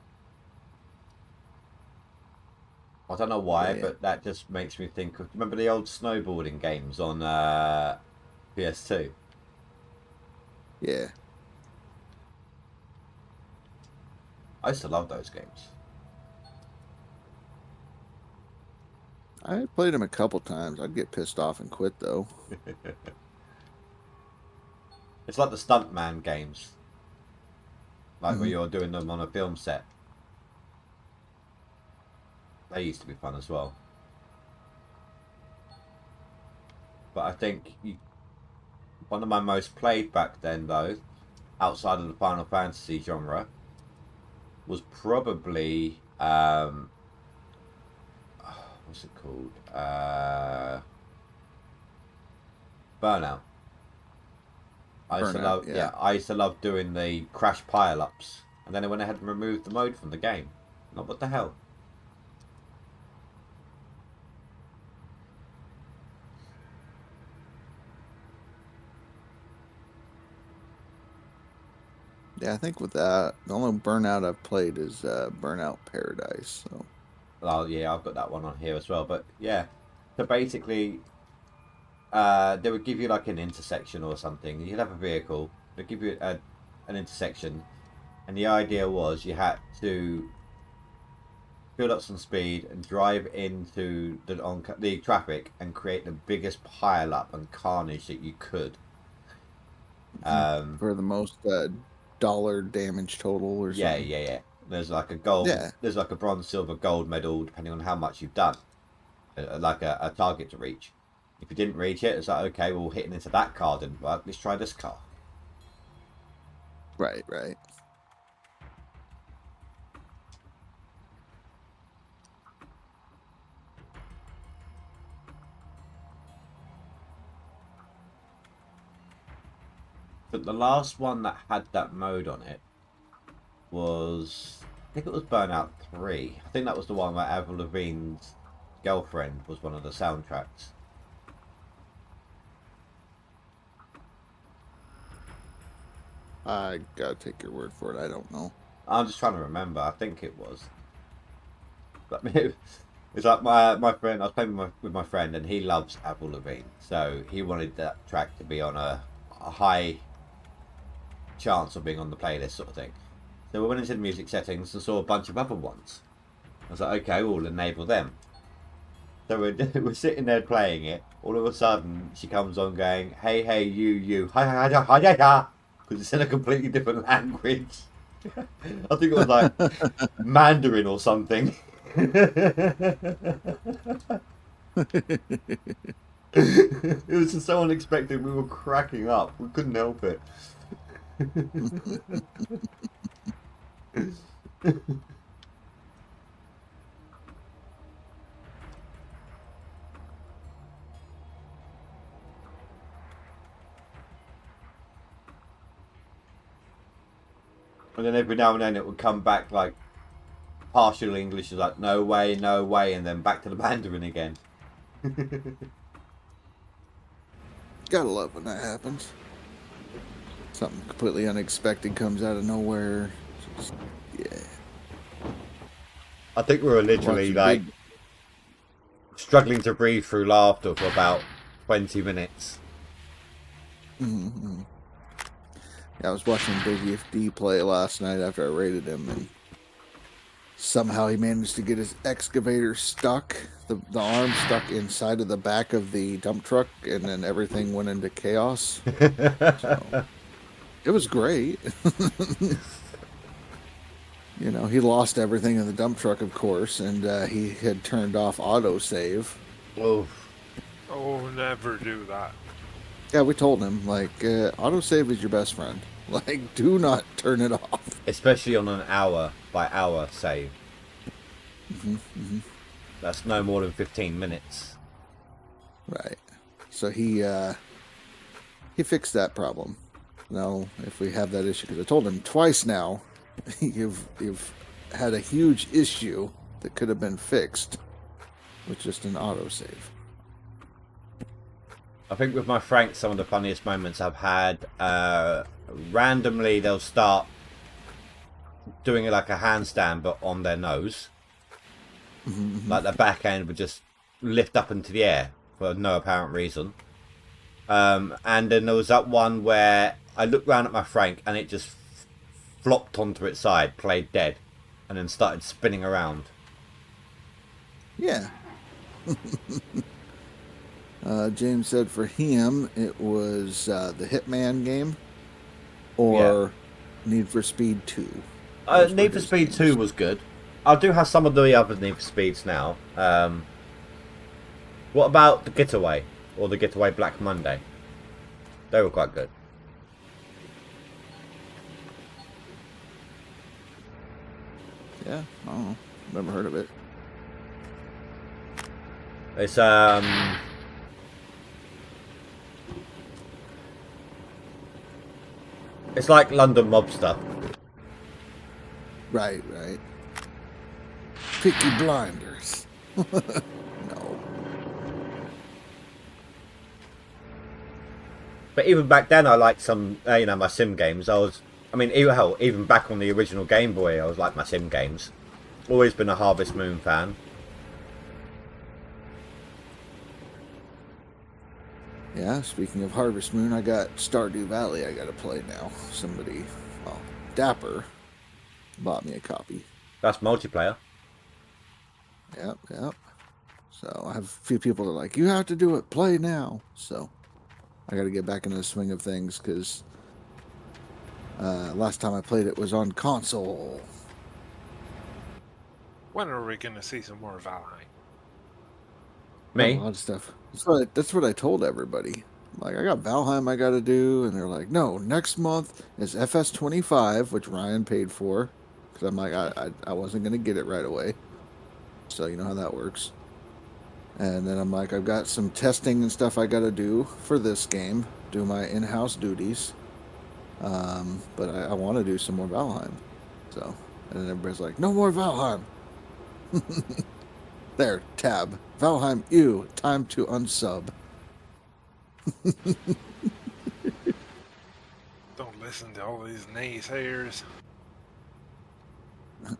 I don't know why, Yeah. but that just makes me think of... Remember the old snowboarding games on PS2? Yeah. I used to love those games. I played him a couple times. I'd get pissed off and quit, though. It's like the Stuntman games. Like where you're doing them on a film set. They used to be fun as well. But I think one of my most played back then, though, outside of the Final Fantasy genre, was probably... what's it called? Burnout. I used to love, yeah. I used to love doing the crash pile-ups, and then I went ahead and removed the mode from the game. Not what the hell. Yeah, I think with that, the only Burnout I've played is Burnout Paradise. So. Oh yeah, I've got that one on here as well. But yeah, so basically, they would give you like an intersection or something. You'd have a vehicle. They'd give you an intersection, and the idea was you had to build up some speed, and drive into the traffic and create the biggest pile up and carnage that you could. For the most dollar damage total or something. Yeah. There's like a gold. Yeah. There's like a bronze, silver, gold medal depending on how much you've done. Like a target to reach. If you didn't reach it, it's like, okay, well, hitting into that card, and well, let's try this card. Right. But the last one that had that mode on it was, I think it was Burnout 3. I think that was the one where Avril Lavigne's girlfriend was one of the soundtracks. I gotta take your word for it. I don't know. I'm just trying to remember. I think it was. But it's like my friend. I was playing with my friend, and he loves Avril Lavigne, so he wanted that track to be on a high chance of being on the playlist, sort of thing. So we went into the music settings and saw a bunch of other ones. I was like, okay, we'll enable them. So we're sitting there playing it. All of a sudden, she comes on going, "Hey, you, hi," because it's in a completely different language. I think it was like Mandarin or something. It was just so unexpected. We were cracking up. We couldn't help it. And then every now and then it would come back like partial English, like no way, and then back to the Mandarin again. Gotta love when that happens. Something completely unexpected comes out of nowhere. Just, yeah. I think we were literally Watch like big- struggling to breathe through laughter for about 20 minutes. Mhm. Yeah, I was watching Big EFD play last night after I raided him, and somehow he managed to get his excavator stuck, the arm stuck inside of the back of the dump truck, and then everything went into chaos. So, it was great. You know, he lost everything in the dump truck, of course, and he had turned off autosave. Oh, Oh, never do that. Yeah, we told him, like, autosave is your best friend. Like, do not turn it off. especially on an hour by hour save. That's no more than 15 minutes. Right. So he fixed that problem. Now, if we have that issue, because I told him twice now, you've had a huge issue that could have been fixed with just an autosave. I think with my Frank, some of the funniest moments I've had, randomly they'll start doing it like a handstand but on their nose. Like the back end would just lift up into the air for no apparent reason. And then there was that one where I looked round at my Frank and it just flopped onto its side, played dead, and then started spinning around. Yeah. James said for him it was the Hitman game or Need for Speed 2. Those were Need for his Speed games. 2 was good. I do have some of the other Need for Speeds now. What about the Getaway or the Getaway Black Monday? They were quite good. Yeah, I don't know. Never heard of it. It's it's like London Mobster. Right. Peaky Blinders. No. But even back then, I liked some, my sim games. Even back on the original Game Boy, I was like my sim games. Always been a Harvest Moon fan. Yeah, speaking of Harvest Moon, I got Stardew Valley I gotta play now. Somebody, Dapper, bought me a copy. That's multiplayer. Yep. So I have a few people that are like, you have to do it. Play now. So I got to get back into the swing of things because last time I played it was on console. When are we going to see some more Valheim? A Me? lot of stuff. That's what I told everybody. Like, I got Valheim I got to do, and they're like, no, next month is FS25, which Ryan paid for, because I'm like, I wasn't gonna get it right away, so you know how that works. And then I'm like, I've got some testing and stuff I got to do for this game, do my in-house duties, but I want to do some more Valheim. So, and then everybody's like, no more Valheim. There, tab. Valheim, time to unsub. Don't listen to all these naysayers.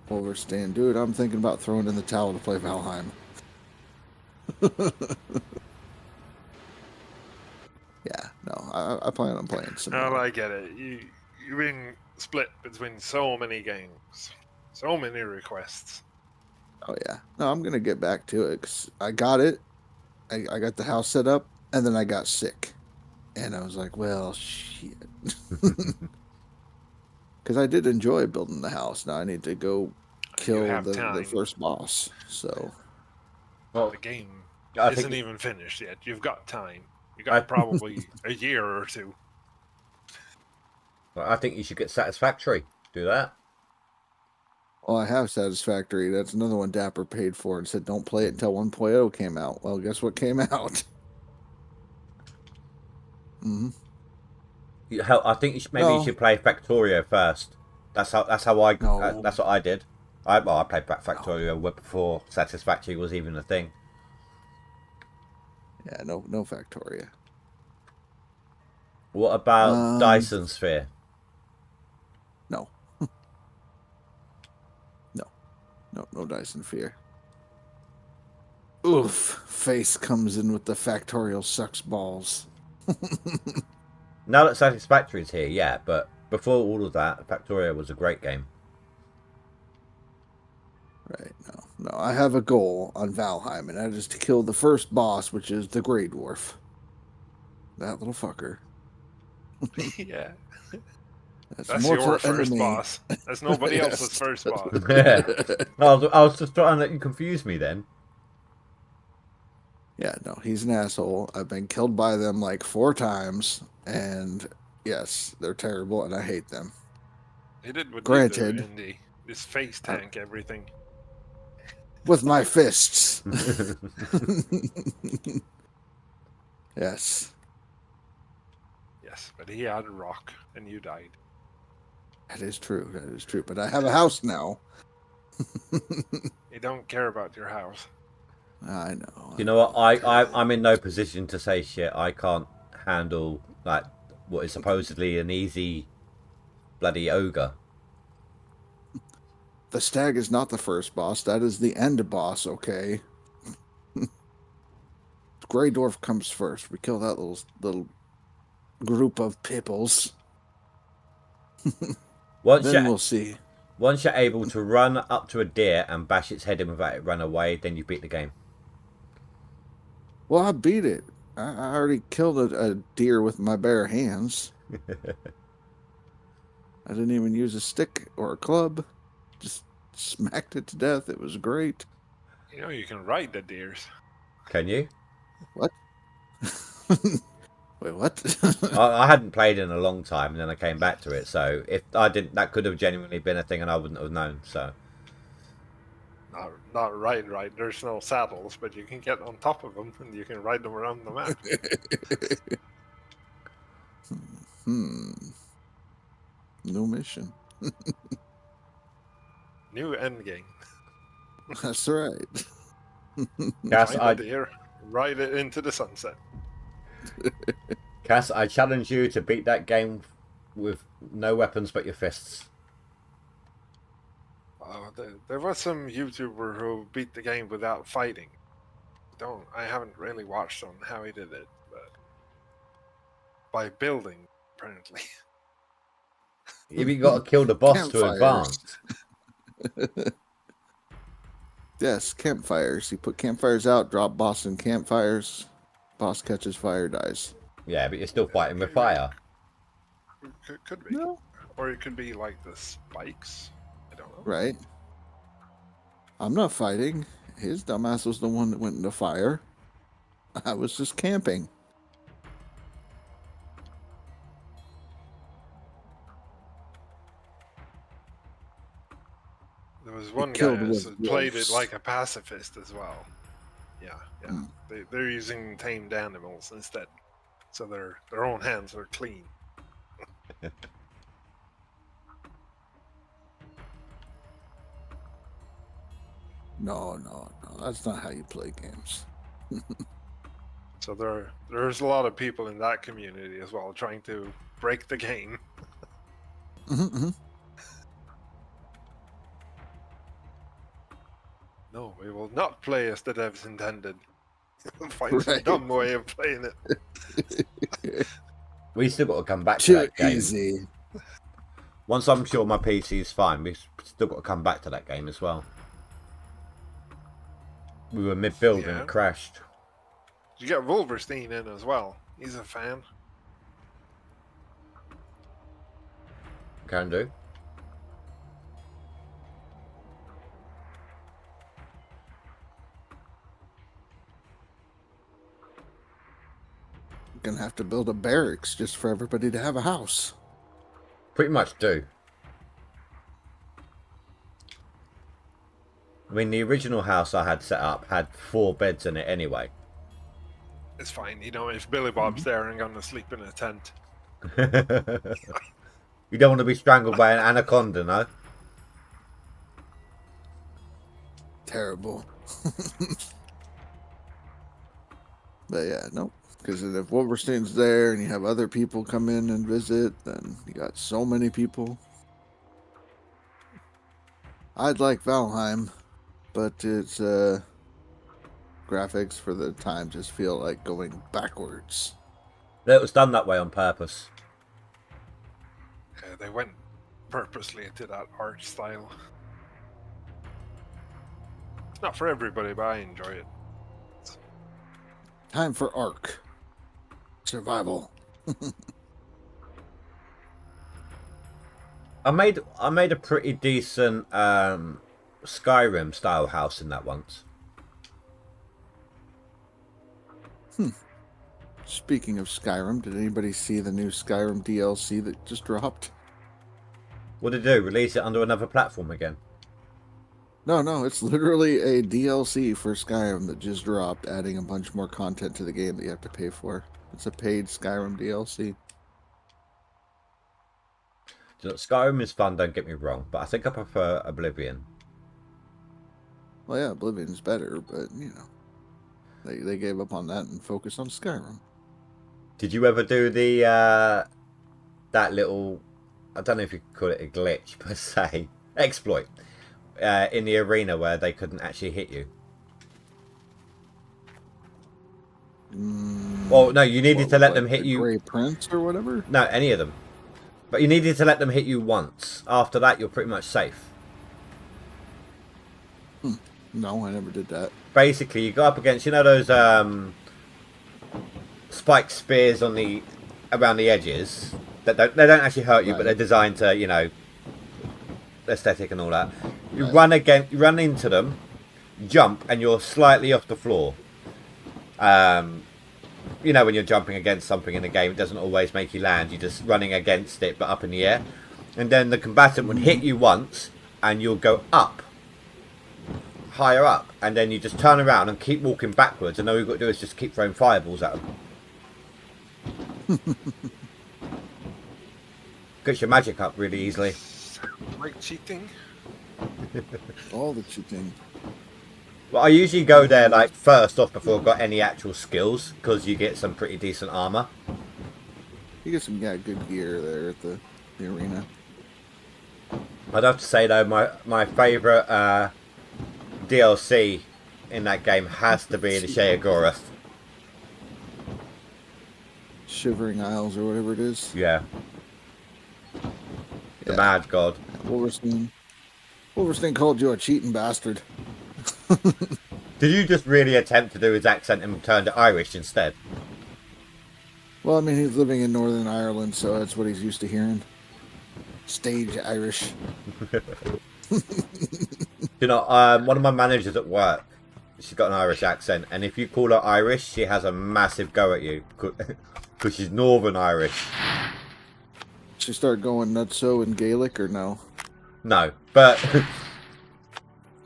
Wolverstein, dude, I'm thinking about throwing in the towel to play Valheim. Yeah, no, I plan on playing some Well, more. I get it. You've been split between so many games, so many requests. Oh yeah, no, I'm gonna get back to it because I got it. I got the house set up, and then I got sick, and I was like, well, shit. Because I did enjoy building the house. Now I need to go kill have the time. first boss. So Well, The game I isn't think even finished yet. You've got time. You got probably a year or two. I think you should get Satisfactory. Do that. well, I have Satisfactory. That's another one Dapper paid for and said don't play it until 1.0 came out. Well, guess what came out? Hmm. I think maybe No. you should play Factorio first. That's how I. No. That's what I did. I played Factorio before Satisfactory was even a thing. Yeah, no Factoria. What about Dyson Sphere? No. No Dyson Sphere. Oof. Face comes in with the Factorial sucks balls. Now that Satisfactory is here, yeah, but before all of that, Factorio was a great game. Right, no. I have a goal on Valheim, and that is to kill the first boss, which is the Grey Dwarf. That little fucker. Yeah, That's that's mortal your first enemy. boss. That's nobody Yes. else's first boss. I was just trying to let you confuse me then. Yeah, no, he's an asshole. I've been killed by them like 4 times, and yes, they're terrible, and I hate them. He did what Granted. you do in this face tank everything. With my fists. Yes, Yes, but he had a rock and you died. that is true. That is true. But I have a house now. He don't care about your house. I know. You know what? I'm in no position to say shit. I can't handle like what is supposedly an easy bloody ogre. The stag is not the first boss. That is the end boss, okay? Grey Dwarf comes first. We kill that little group of pipples. Once Then we'll see. Once you're able to run up to a deer and bash its head in without it run away, then you beat the game. Well, I beat it. I already killed a deer with my bare hands. I didn't even use a stick or a club. Just smacked it to death. It was great. You know you can ride the deers. Can you? What? Wait, what? I hadn't played in a long time, and then I came back to it. So if I didn't, that could have genuinely been a thing, and I wouldn't have known. So Not right. There's no saddles, but you can get on top of them and you can ride them around the map. No mission. New end game. That's right. Cass, Find a deer, ride it into the sunset. I challenge you to beat that game with no weapons but your fists. There was some YouTuber who beat the game without fighting. I haven't really watched on how he did it, but by building, apparently. If you got to kill the boss to Campfires. advance. Yes, campfires. You put campfires out, drop boss in campfires. Boss catches fire, dies. Yeah, but you're still fighting with fire. Could be. No. Or it could be like the spikes. I don't know. Right. I'm not fighting. His dumbass was the one that went into fire. I was just camping. There was one guy killed who with played it wolves. like a pacifist as well. Yeah, yeah. Hmm. They're using tamed animals instead, so their own hands are clean. No. That's not how you play games. So there's a lot of people in that community as well trying to break the game. Mm-hmm. No, we will not play as the devs intended. Find some Right. dumb way of playing it. We still got to come back to Too that game. easy. Once I'm sure my PC is fine, we've still got to come back to that game as well. We were mid-build and Yeah. it crashed. You get Wolverstein in as well. He's a fan. Can do. Gonna have to build a barracks just for everybody to have a house. Pretty much do. I mean, the original house I had set up had 4 beds in it anyway. It's fine. You know, if Billy Bob's there, I'm gonna sleep in a tent. You don't want to be strangled by an anaconda, no? Terrible. But yeah, nope. Because if Wolverstein's there and you have other people come in and visit, then you got so many people. I'd like Valheim, but its graphics for the time just feel like going backwards. It was done that way on purpose. They went purposely into that art style. It's not for everybody, but I enjoy it. Time for Ark. Survival. I made a pretty decent Skyrim style house in that once. Speaking of Skyrim, did anybody see the new Skyrim DLC that just dropped? What did it do? Release it under another platform again? No, it's literally a DLC for Skyrim that just dropped, adding a bunch more content to the game that you have to pay for. It's a paid Skyrim DLC. Skyrim is fun, don't get me wrong, but I think I prefer Oblivion. Well, yeah, Oblivion's better, but, you know, they gave up on that and focused on Skyrim. Did you ever do the that little, I don't know if you could call it a glitch per se, exploit in the arena where they couldn't actually hit you? Well, no, you needed to let them hit the you. Grey Prince or whatever? No, any of them. But you needed to let them hit you once. After that, you're pretty much safe. No, I never did that. Basically, you go up against, you know, those spiked spears on the around the edges. They don't actually hurt you, but they're designed to, you know, aesthetic and all that. You run into them, jump, and you're slightly off the floor. You know, when you're jumping against something in the game, it doesn't always make you land. You're just running against it, but up in the air. And then the combatant would hit you once, and you'll go up, higher up, and then you just turn around and keep walking backwards, and all you've got to do is just keep throwing fireballs at them. Gets your magic up really easily. Like cheating. All the cheating. Well, I usually go there like first off before I've got any actual skills, because you get some pretty decent armor. You get some good gear there at the arena. I'd have to say though, my favourite DLC in that game has to be the Sheogorath. Shivering Isles or whatever it is. Yeah. The Yeah. Mad God. Wolverstein called you a cheating bastard. Did you just really attempt to do his accent and turn to Irish instead? Well, I mean, he's living in Northern Ireland, so that's what he's used to hearing. Stage Irish. You know, one of my managers at work, she's got an Irish accent, and if you call her Irish, she has a massive go at you because she's Northern Irish. She start going nutso in Gaelic or no? No, but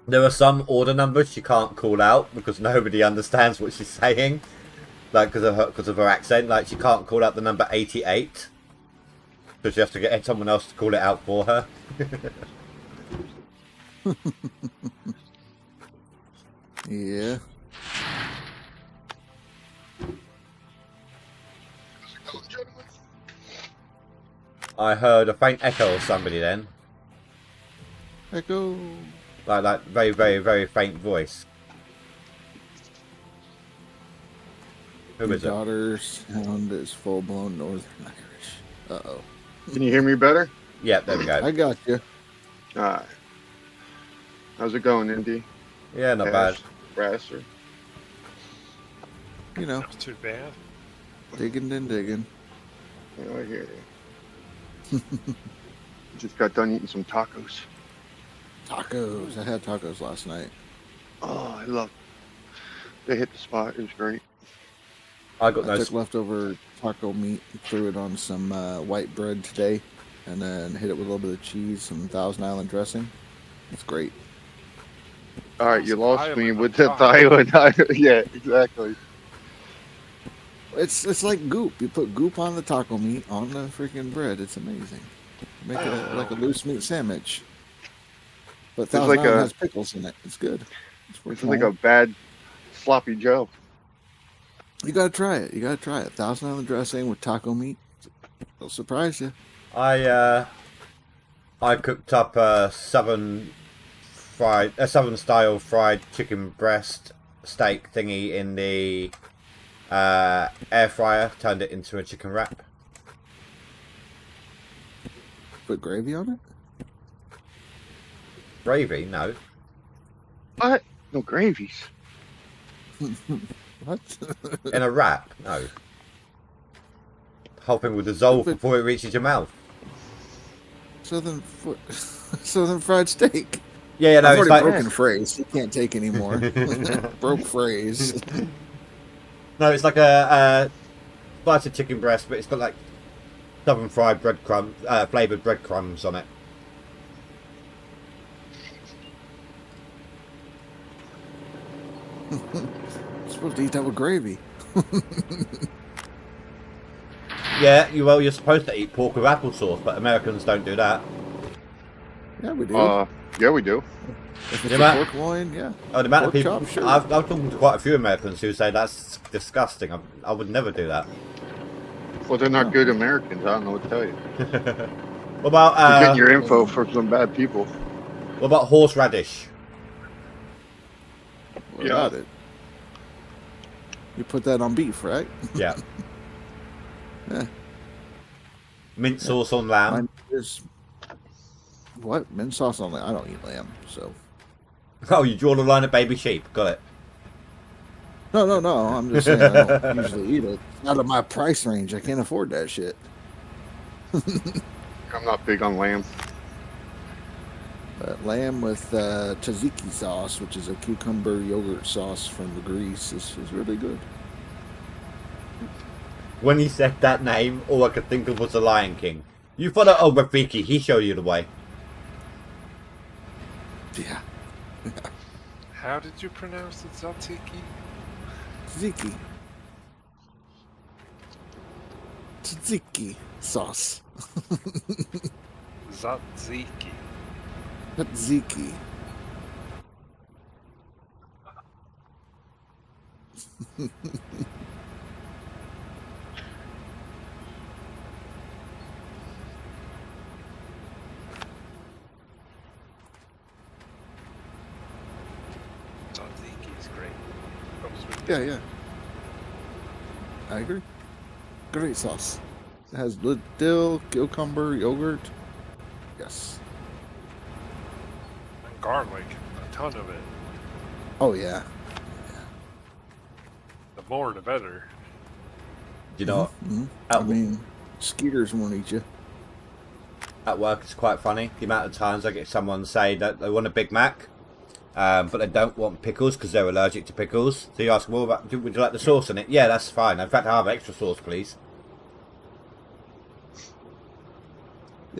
there are some order numbers she can't call out because nobody understands what she's saying, like because of her accent. Like she can't call out the number 88, so she has to get someone else to call it out for her. Yeah. I heard a faint echo of somebody then, Echo. like very, very, very faint voice. Who Your is it? daughter's sound is full blown Northern Irish. Uh-oh. Can you hear me better? Yeah, there we go. I got you. Alright. How's it going, Indy? Yeah, not bad. Brasser. You know, Not too bad. digging and digging. Yeah, I hear you. Just got done eating some tacos. Tacos. I had tacos last night. Oh, I love. They hit the spot. It was great. I got I no. took leftover taco meat and threw it on some white bread today, and then hit it with a little bit of cheese, some Thousand Island dressing. It's great. All right, you lost me Island, with the I'm Thailand. Yeah, exactly. It's like goop. You put goop on the taco meat on the freaking bread. It's amazing. Make it like a loose meat sandwich. But Thousand like Island a- has pickles in it. It's good. It's like a bad sloppy Joe. You gotta try it. You gotta try it. Thousand Island dressing with taco meat. It'll surprise you. I cooked up a southern style fried chicken breast steak thingy in the air fryer. Turned it into a chicken wrap. Put gravy on Gravy? No. What? No gravies. it? What? In a wrap? No. The whole thing will dissolve before it reaches your mouth. Southern fried steak. Yeah, no, I've it's already like broken phrase. You can't take anymore. Broke phrase. no, it's like a slice of chicken breast, but it's got like southern fried breadcrumbs, flavored breadcrumbs on it. You're supposed to eat that with gravy. Yeah, you're supposed to eat pork with applesauce, but Americans don't do that. Yeah, we do. Yeah, we do. if it's yeah, a Matt. pork loin, yeah. Oh, the amount of Pork people. chop, sure. I've talked to quite a few Americans who say that's disgusting. I would never do that. Well, they're not good Americans. I don't know what to tell you. What about You're getting your info from some bad people. what about horseradish? What Yeah. about it? You put that on beef, right? Yeah. Yeah. Mint sauce on lamb. Mine is what? Mint sauce on lamb. I don't eat lamb, so. Oh, you draw the line at baby sheep. Got it. No. I'm just saying I don't usually eat it. Out of my price range, I can't afford that shit. I'm not big on lamb. Lamb with tzatziki sauce, which is a cucumber yogurt sauce from Greece, is really good. When he said that name, all I could think of was the Lion King. You follow Rafiki. He showed you the way. Yeah. How did you pronounce it, Tzatziki? Tzatziki. Tzatziki sauce. Tzatziki. Tzatziki. Tzatziki is great. Comes with Yeah. I agree. Great sauce. It has dill, cucumber, yogurt. Yes. and garlic, a ton of it. Oh yeah. The more, the better. You know, Mhm. at, I mean, skeeters won't eat you. at work it's quite funny. The amount of times I get someone say that they want a Big Mac, but they don't want pickles because they're allergic to pickles. So you ask, well, would you like the sauce in it? Yeah, that's fine. In fact, I'll have extra sauce, please.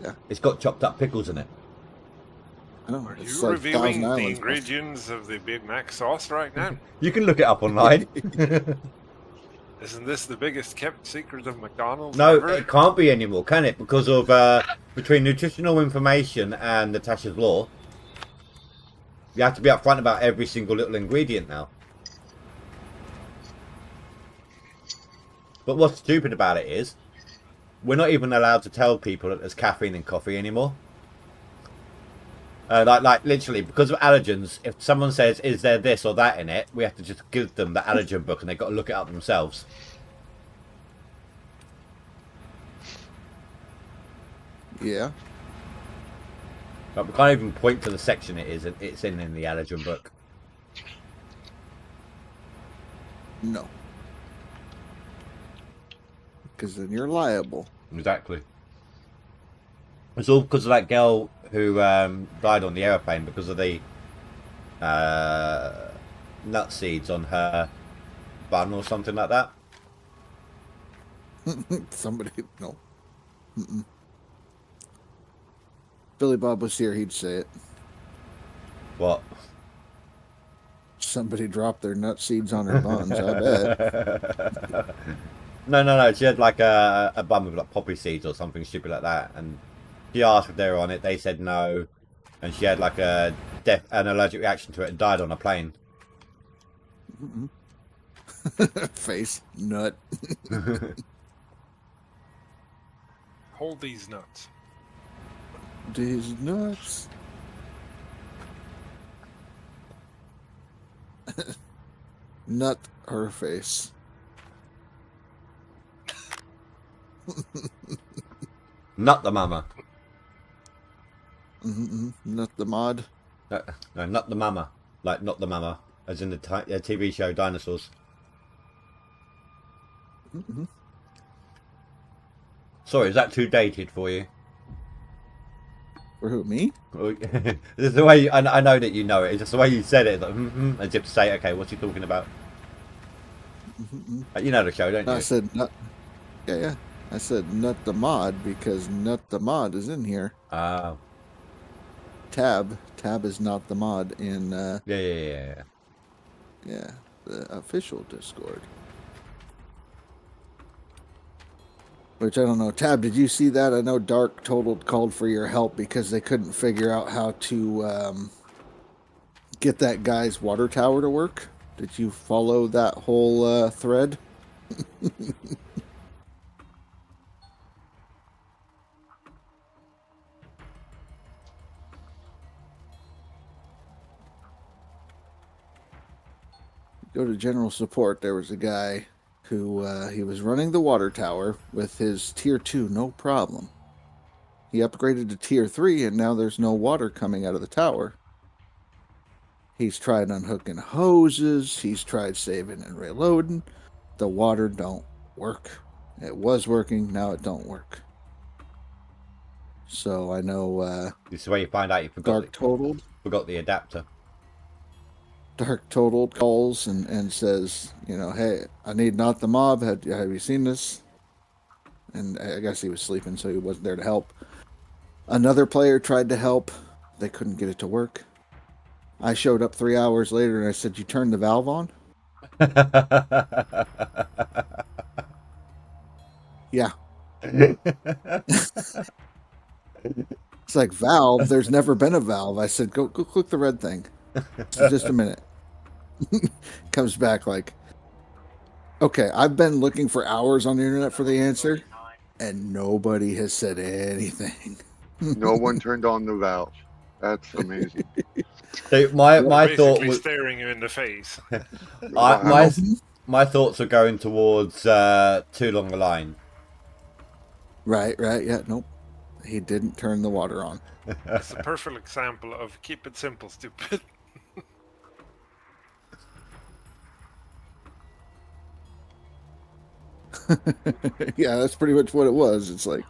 Yeah. It's got chopped up pickles in it. I know. Are It's you like reviewing Thousand the Islands. ingredients of the Big Mac sauce right now? You can look it up online. Isn't this the biggest kept secret of McDonald's No, ever? it can't be anymore, can it? Because of between nutritional information and Natasha's law, you have to be upfront about every single little ingredient now. But what's stupid about it is, we're not even allowed to tell people that there's caffeine in coffee anymore. Like literally, because of allergens, if someone says, is there this or that in it, we have to just give them the allergen book and they've got to look it up themselves. Yeah. But we can't even point to the section it's in the allergen book. No. Because then you're liable. Exactly. It's all because of that girl who died on the aeroplane because of the nut seeds on her bun or something like that. Somebody, no. Mm-mm. Billy Bob was here, he'd say it. What? Somebody dropped their nut seeds on her buns, I bet. No. She had like a bun with like poppy seeds or something stupid like that, and she asked if they were on it. They said no, and she had like an allergic reaction to it and died on a plane. Face nut. Hold these nuts. These nuts. Nut her face. Not the mama. Nut the mod. No, not the mama. Like not the mama, as in the TV show Dinosaurs. Sorry, is that too dated for you? For who, me? It's the way I know that you know it. It's just the way you said it, like, as if to say, okay, what's he talking about? You know the show, don't No, you? I said nut. Yeah. I said nut the mod because nut the mod is in here. Oh. Tab is not the mod in Yeah. the official Discord. Which I don't know. Tab, did you see that? I know Dark Total called for your help because they couldn't figure out how to get that guy's water tower to work. Did you follow that whole thread? Go to general support. There was a guy who he was running the water tower with his tier 2, no problem. He upgraded to tier 3 and now there's no water coming out of the tower. He's tried unhooking hoses, he's tried saving and reloading. The water don't work. It was working, now it don't work. So I know This is where you find out you Dark Totaled. forgot the adapter. Dark Totaled calls and says, you know, hey, I need not the mob. Have you seen this? And I guess he was sleeping, so he wasn't there to help. Another player tried to help. They couldn't get it to work. I showed up 3 hours later and I said, you turned the valve on? Yeah. It's like, valve? There's never been a valve. I said, go click the red thing. Just a minute. Comes back like, okay, I've been looking for hours on the internet for the answer, and nobody has said anything. No one turned on the valve. That's amazing. So my thought Basically was staring you in the face. my thoughts are going towards too long a line. Right, yeah, nope. He didn't turn the water on. It's a perfect example of keep it simple, stupid. Yeah, that's pretty much what it was. It's like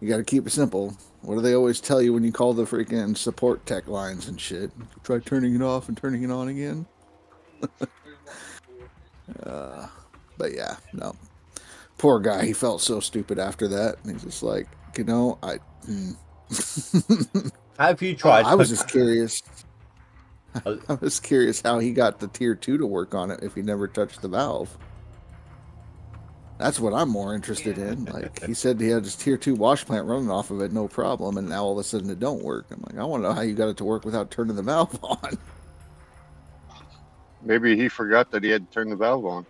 you got to keep it simple. What do they always tell you when you call the freaking support tech lines and shit? Try turning it off and turning it on again. But yeah, no. Poor guy. He felt so stupid after that. And he's just like, Have you tried? I was just curious. I was curious how he got the tier 2 to work on it if he never touched the valve. That's what I'm more interested in. Like, he said he had his tier 2 wash plant running off of it, no problem, and now all of a sudden it don't work. I'm like, I want to know how you got it to work without turning the valve on. Maybe he forgot that he had to turn the valve on.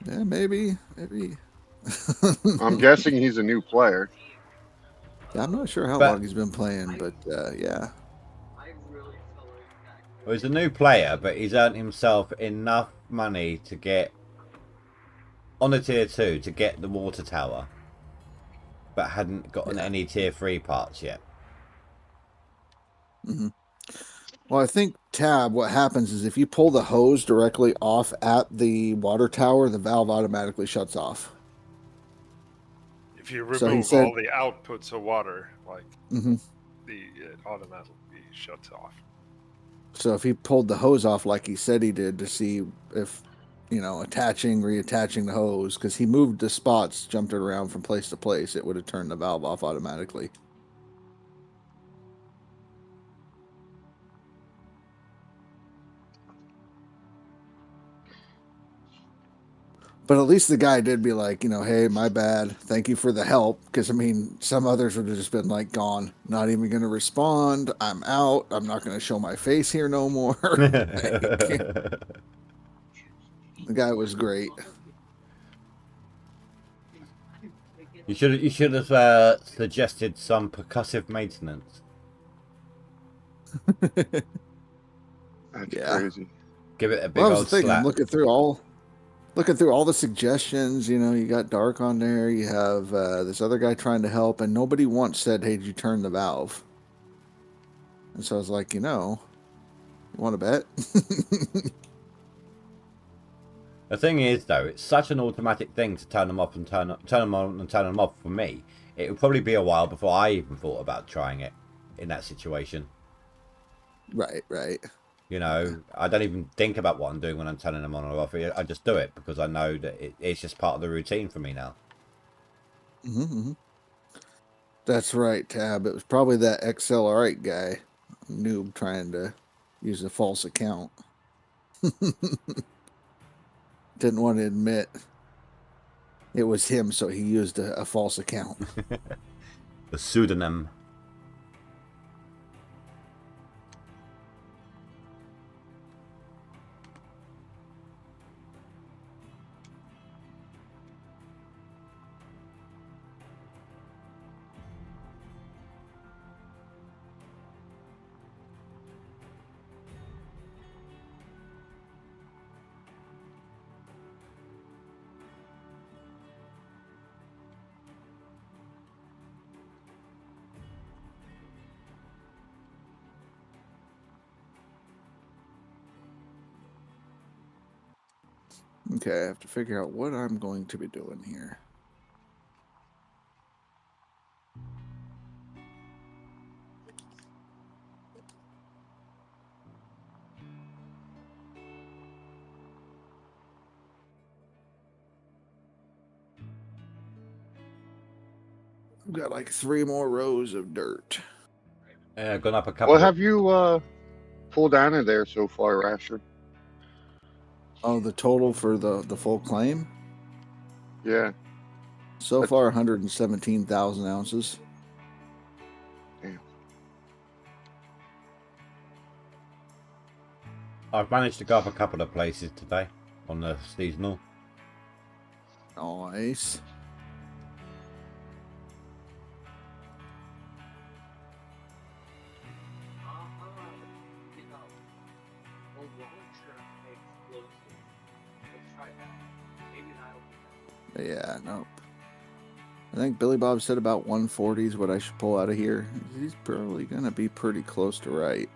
Yeah, maybe. I'm guessing he's a new player. Yeah, I'm not sure how But- long he's been playing, but yeah. Well, he's a new player, but he's earned himself enough money to get on a tier 2 to get the water tower, but hadn't gotten any tier 3 parts yet. Mm-hmm. Well, I think, Tab, what happens is if you pull the hose directly off at the water tower, the valve automatically shuts off. If you So he remove said- all the outputs of water, like Mm-hmm. it automatically shuts off. So if he pulled the hose off like he said he did to see if, reattaching the hose, because he moved the spots, jumped it around from place to place, it would have turned the valve off automatically. But at least the guy did be like, hey, my bad. Thank you for the help. Because, some others would have just been like, gone. Not even going to respond. I'm out. I'm not going to show my face here no more. The guy was great. You should have suggested some percussive maintenance. That's Yeah. crazy. Give it a big Well, that old was the thing. I'm slap. looking through all the suggestions. You got Dark on there. You have this other guy trying to help, and nobody once said, "Hey, did you turn the valve?" And so I was like, you want to bet? The thing is, though, it's such an automatic thing to turn them off and turn them on and turn them off. For me, it would probably be a while before I even thought about trying it in that situation. Right. I don't even think about what I'm doing when I'm turning them on or off. I just do it because I know that it's just part of the routine for me now. Mm-hmm. That's right, Tab. It was probably that XLR8 guy, noob, trying to use a false account. Didn't want to admit it was him, so he used a false account. The pseudonym. Okay, I have to figure out what I'm going to be doing here. I've got like 3 more rows of dirt. Yeah, gone up a couple. What have you pulled out of there so far, Rasher? Oh, the total for the full claim? Yeah. So far, 117,000 ounces. I've managed to go up a couple of places today on the seasonal. Nice. Yeah, nope. I think Billy Bob said about 140 is what I should pull out of here. He's probably going to be pretty close to right.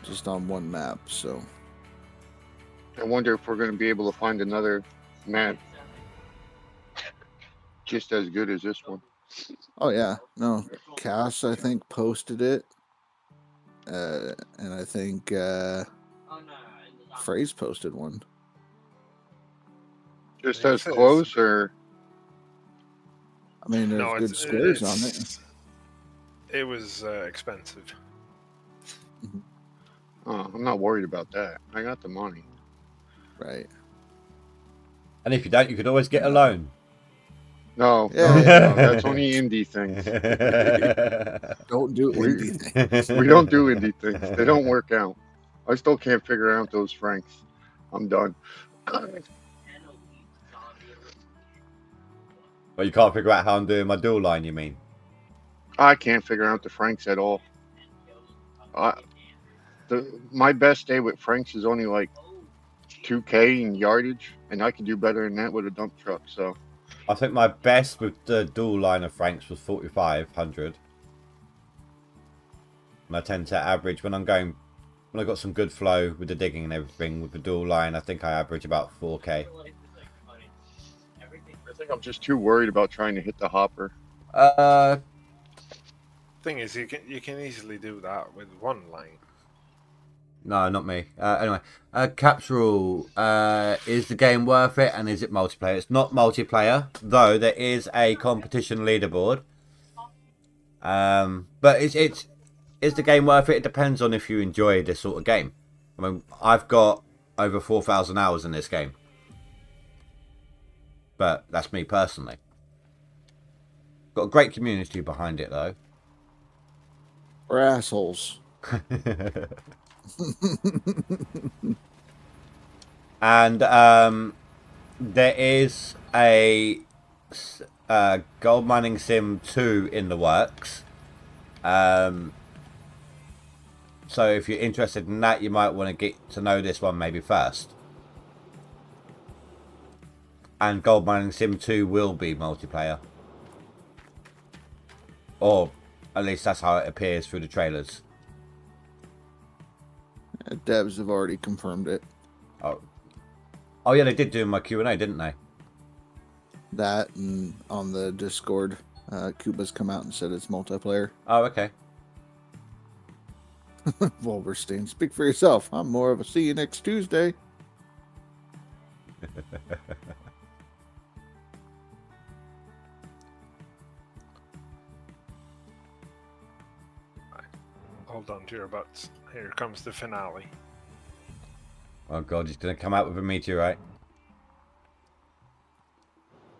Just on one map, so. I wonder if we're going to be able to find another Man, just as good as this one. Oh yeah, no. Cass, I think, posted it, and I think Phrase posted one. Just Yeah, as it is. close, or I mean, there's No, good squares on it. It was expensive. oh, I'm not worried about that. I got the money. Right. And if you don't, you could always get a loan. No, Yeah, no, yeah. no, that's only indie things. Don't do We- indie things. We don't do indie things. They don't work out. I still can't figure out those franks. I'm done. Well, you can't figure out how I'm doing my dual line, you mean? I can't figure out the franks at all. My best day with franks is only like 2K in yardage, and I can do better than that with a dump truck. So I think my best with the dual line of Franks was 4,500. And I tend to average when I got some good flow with the digging and everything with the dual line, I think I average about 4K. I think I'm just too worried about trying to hit the hopper. Thing is, you can easily do that with one line. No, not me. Anyway, Capsule, is the game worth it and is it multiplayer? It's not multiplayer, though there is a competition leaderboard. But is the game worth it? It depends on if you enjoy this sort of game. I mean, I've got over 4,000 hours in this game. But that's me personally. Got a great community behind it, though. We're assholes. And there is a Gold Mining Sim 2 in the works. So if you're interested in that, you might want to get to know this one maybe first. And Gold Mining Sim 2 will be multiplayer. Or at least that's how it appears through the trailers. Devs have already confirmed it. Oh yeah, they did do my Q&A, didn't they? That and on the Discord, Kuba's come out and said it's multiplayer. Oh, okay. Wolverstein, speak for yourself. I'm more of a see you next Tuesday. Hold on to your butts. Here comes the finale. Oh god, he's gonna come out with a meteorite.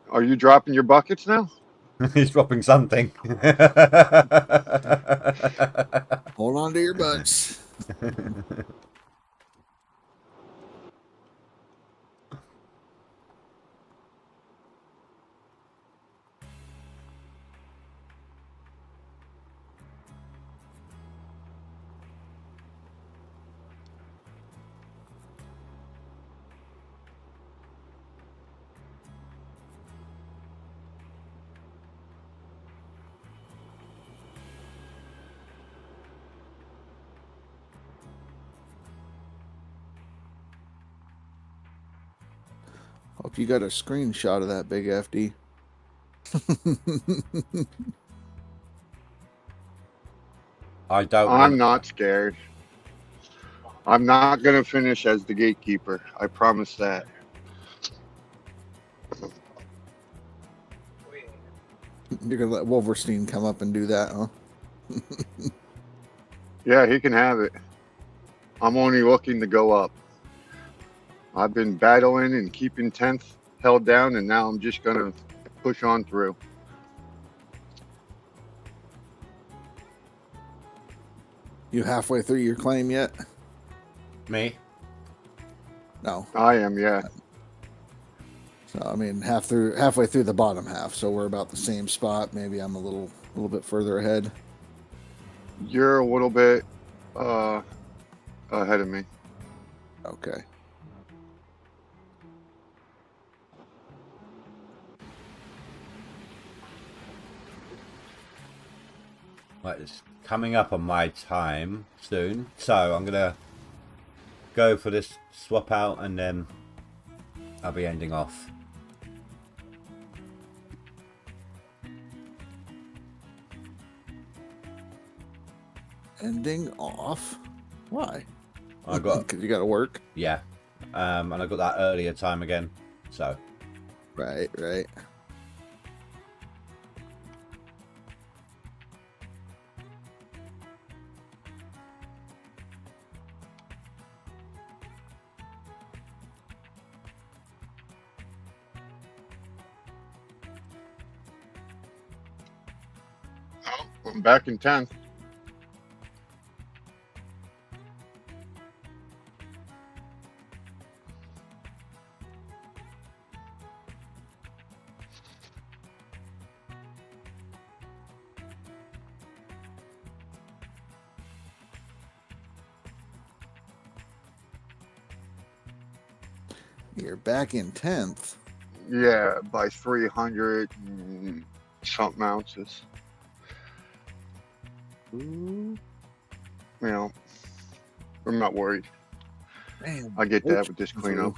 Are you dropping your buckets now? He's dropping something. Hold on to your butts. Hope you got a screenshot of that big FD. I don't. I'm not scared. I'm not going to finish as the gatekeeper. I promise that. You're gonna let Wolverstein come up and do that, huh? Yeah, he can have it. I'm only looking to go up. I've been battling and keeping 10th held down, and now I'm just going to push on through. You halfway through your claim yet? Me? No. I am, yeah. So I mean, halfway through the bottom half. So we're about the same spot. Maybe I'm a little bit further ahead. You're a little bit ahead of me. Okay. Right, it's coming up on my time soon, so I'm gonna go for this swap out and then I'll be ending off. Ending off? Why? I got Because you got to work. yeah, and I got that earlier time again. So Right, right. Oh, I'm back in 10th. You're back in 10th. Yeah, by 300 and something ounces. Ooh, You know, I'm not worried. man. I get that with this Oops. cleanup.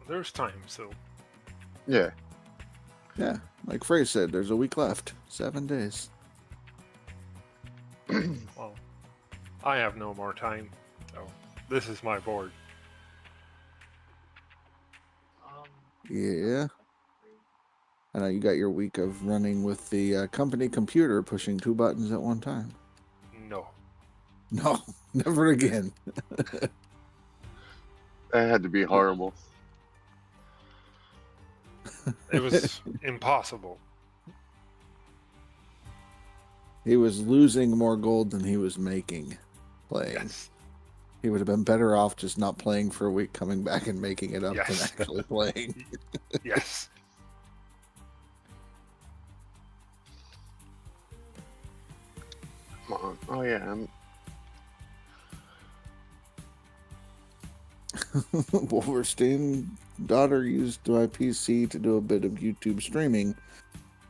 There's time, so Yeah. Yeah, like Frey said, there's a week left. 7 days. well, I have no more time. So this is my board. Yeah. I know you got your week of running with the company computer pushing 2 buttons at one time. No. No, never again. That had to be horrible. It was impossible. He was losing more gold than he was making playing. Yes. He would have been better off just not playing for a week, coming back and making it up Yes. than actually playing. Yes. Come on. Oh, yeah. Wolverstein daughter used my PC to do a bit of YouTube streaming.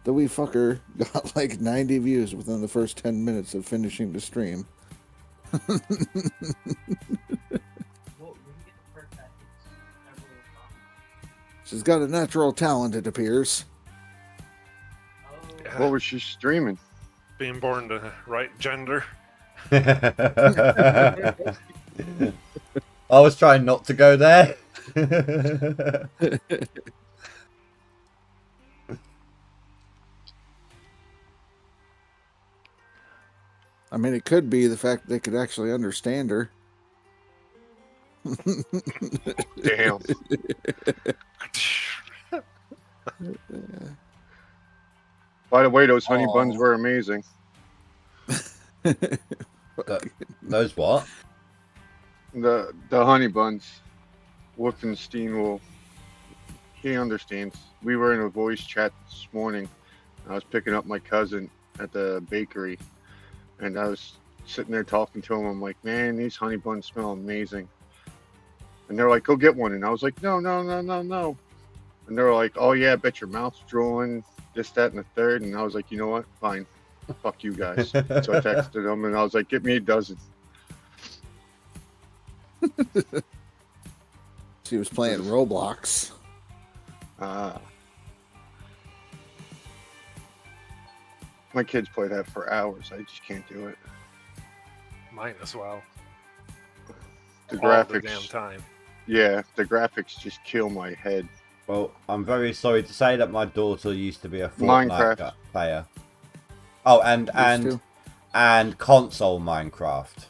The wee fucker got like 90 views within the first 10 minutes of finishing the stream. She's got a natural talent, it appears. Yeah. What was she streaming? Being born the right gender. I was trying not to go there. I mean, it could be the fact that they could actually understand her. Damn. By the way, those honey buns Aw. were amazing. Those what? The honey buns. Wolfenstein will. He understands. We were in a voice chat this morning. I was picking up my cousin at the bakery, and I was sitting there talking to him. I'm like, man, these honey buns smell amazing. And they're like, go get one. And I was like, no, no, no, no, no. And they're like, oh yeah, I bet your mouth's drooling, this, that, and the third. And I was like, you know what? Fine. Fuck you guys. So I texted them and I was like, get me a dozen. She was playing Roblox. My kids play that for hours. I just can't do it. Mine as well. The All the damn graphics, time. yeah, the graphics just kill my head. Well, I'm very sorry to say that my daughter used to be a Fortnite Minecraft. player. Oh, Used to. and console Minecraft.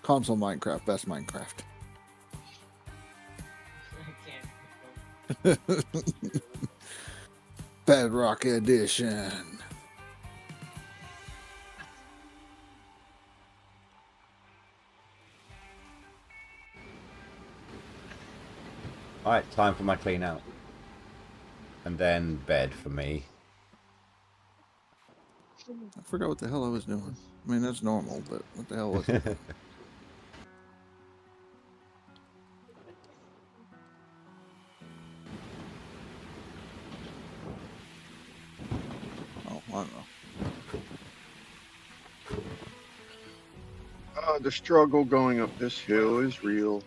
Console Minecraft, best Minecraft. Bedrock Edition. Alright, time for my clean out. And then bed for me. I forgot what the hell I was doing. I mean, that's normal, but what the hell was it? Oh, I don't know. the struggle going up this hill is real.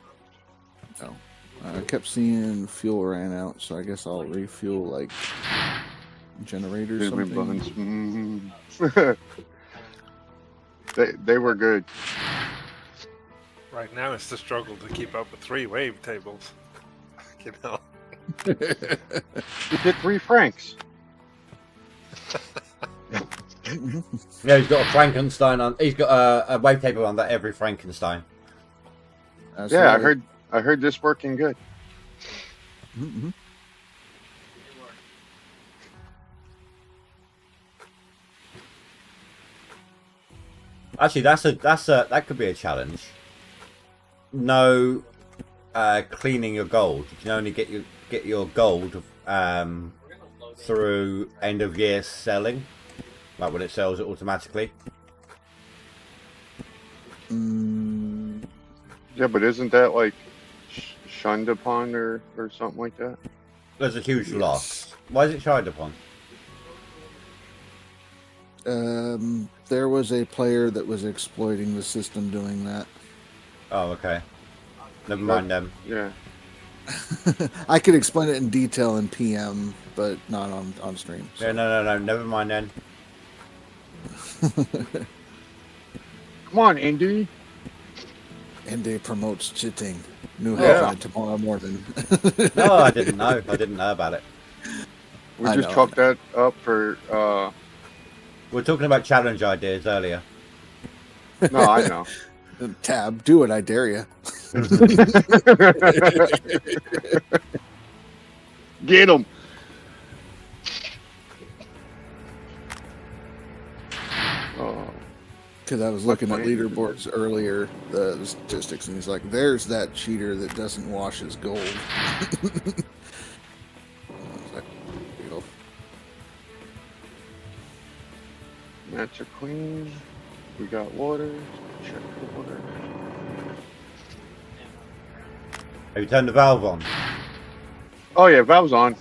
No. I kept seeing fuel ran out, so I guess I'll refuel like generators. Cinnamon Something. buns. They were good. Right now, it's the struggle to keep up with 3 wave tables. You know. You did 3 francs. Yeah, he's got a Frankenstein on. He's got a wave table on that every Frankenstein. That's Yeah, right. I heard this working good. Mhm. Actually, that could be a challenge. No, cleaning your gold. You can only get your gold through end of year selling, like when it sells it automatically. Mm, Yeah, but isn't that like shunned upon or something like that? There's a huge loss. Why is it shied upon? there was a player that was exploiting the system doing that. Oh, okay. Never mind them. Yeah. I could explain it in detail in PM, but not on stream. Yeah, no. Never mind then. Come on, Indy. And they promotes cheating. New Yeah. headline tomorrow morning. No, I didn't know. I didn't know about it. We I just know. chalked that up for. We were talking about challenge ideas earlier. No, I know. Tab, do it, I dare you. Get him. Oh, Because I was looking at What point? leaderboards earlier, the statistics, and he's like, "There's that cheater that doesn't wash his gold." I was like, you know, match a queen. We got water. Check the water. Have you turned the valve on? Oh yeah, valve's on.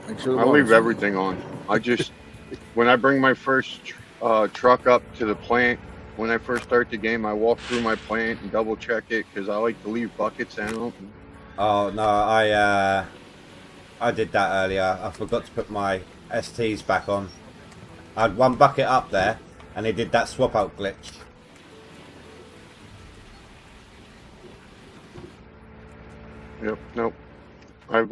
make sure the I water's leave everything on. I just when I bring my first truck up to the plant, when I first start the game, I walk through my plant and double check it because I like to leave buckets out. Oh no, I did that earlier. I forgot to put my STs back on. I had one bucket up there, and they did that swap out glitch. Yep. Nope. I've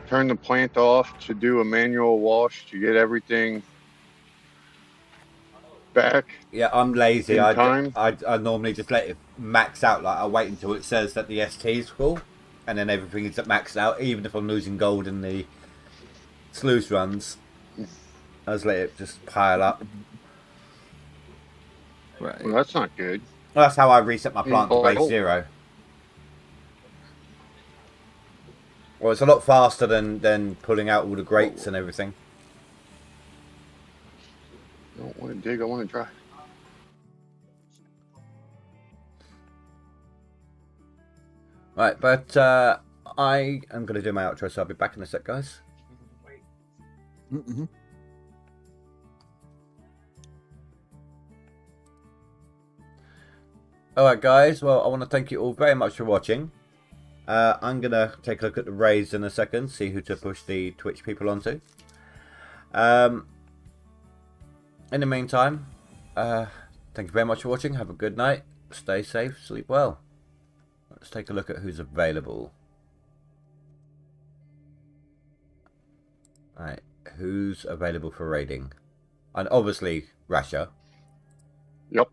turned the plant off to do a manual wash to get everything back. Yeah, I'm lazy. In I time? normally just let it max out. Like I wait until it says that the ST's full, and then everything is maxed out. Even if I'm losing gold in the sluice runs, I just let it just pile up. right. Well, that's not good. Well, that's how I reset my plant to base Oh. 0. Well, it's a lot faster than pulling out all the grates and everything. I don't want to dig. I want to dry. Right, but I am going to do my outro, so I'll be back in a sec, guys. Mm-hmm. Alright, guys, well, I want to thank you all very much for watching. I'm going to take a look at the raids in a second, see who to push the Twitch people onto. In the meantime, thank you very much for watching. Have a good night. Stay safe. Sleep well. Let's take a look at who's available. Alright, who's available for raiding? And obviously, Rasha. Yep.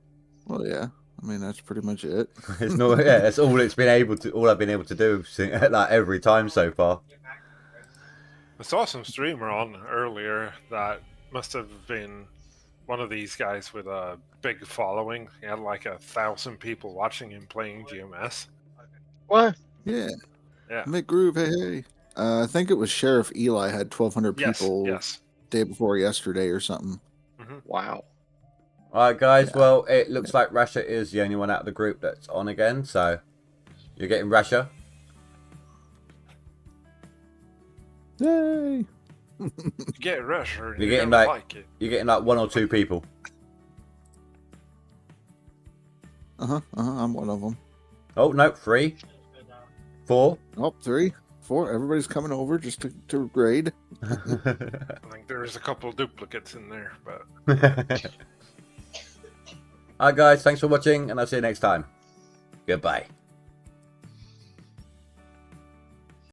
Well, yeah. I mean, that's pretty much it. It's not. Yeah, that's all it's been able to. All I've been able to do, like every time so far. I saw some streamer on earlier that must have been one of these guys with a big following. He had like 1,000 people watching him playing GMS. What? Yeah. Yeah. Mick Groove, hey. I think it was Sheriff Eli had 1,200 Yes, people yes. day before yesterday or something. Wow. Alright, guys. Yeah. Well, it looks like Rasha is the only one out of the group that's on again. So you're getting Rasha. Yay! You get a rusher. You're getting like 1 or 2 people. I'm one of them. Oh, no, 3. 4. Oh, 3, 4. Everybody's coming over just to raid. I think there's a couple duplicates in there, but Alright guys, thanks for watching, and I'll see you next time. Goodbye.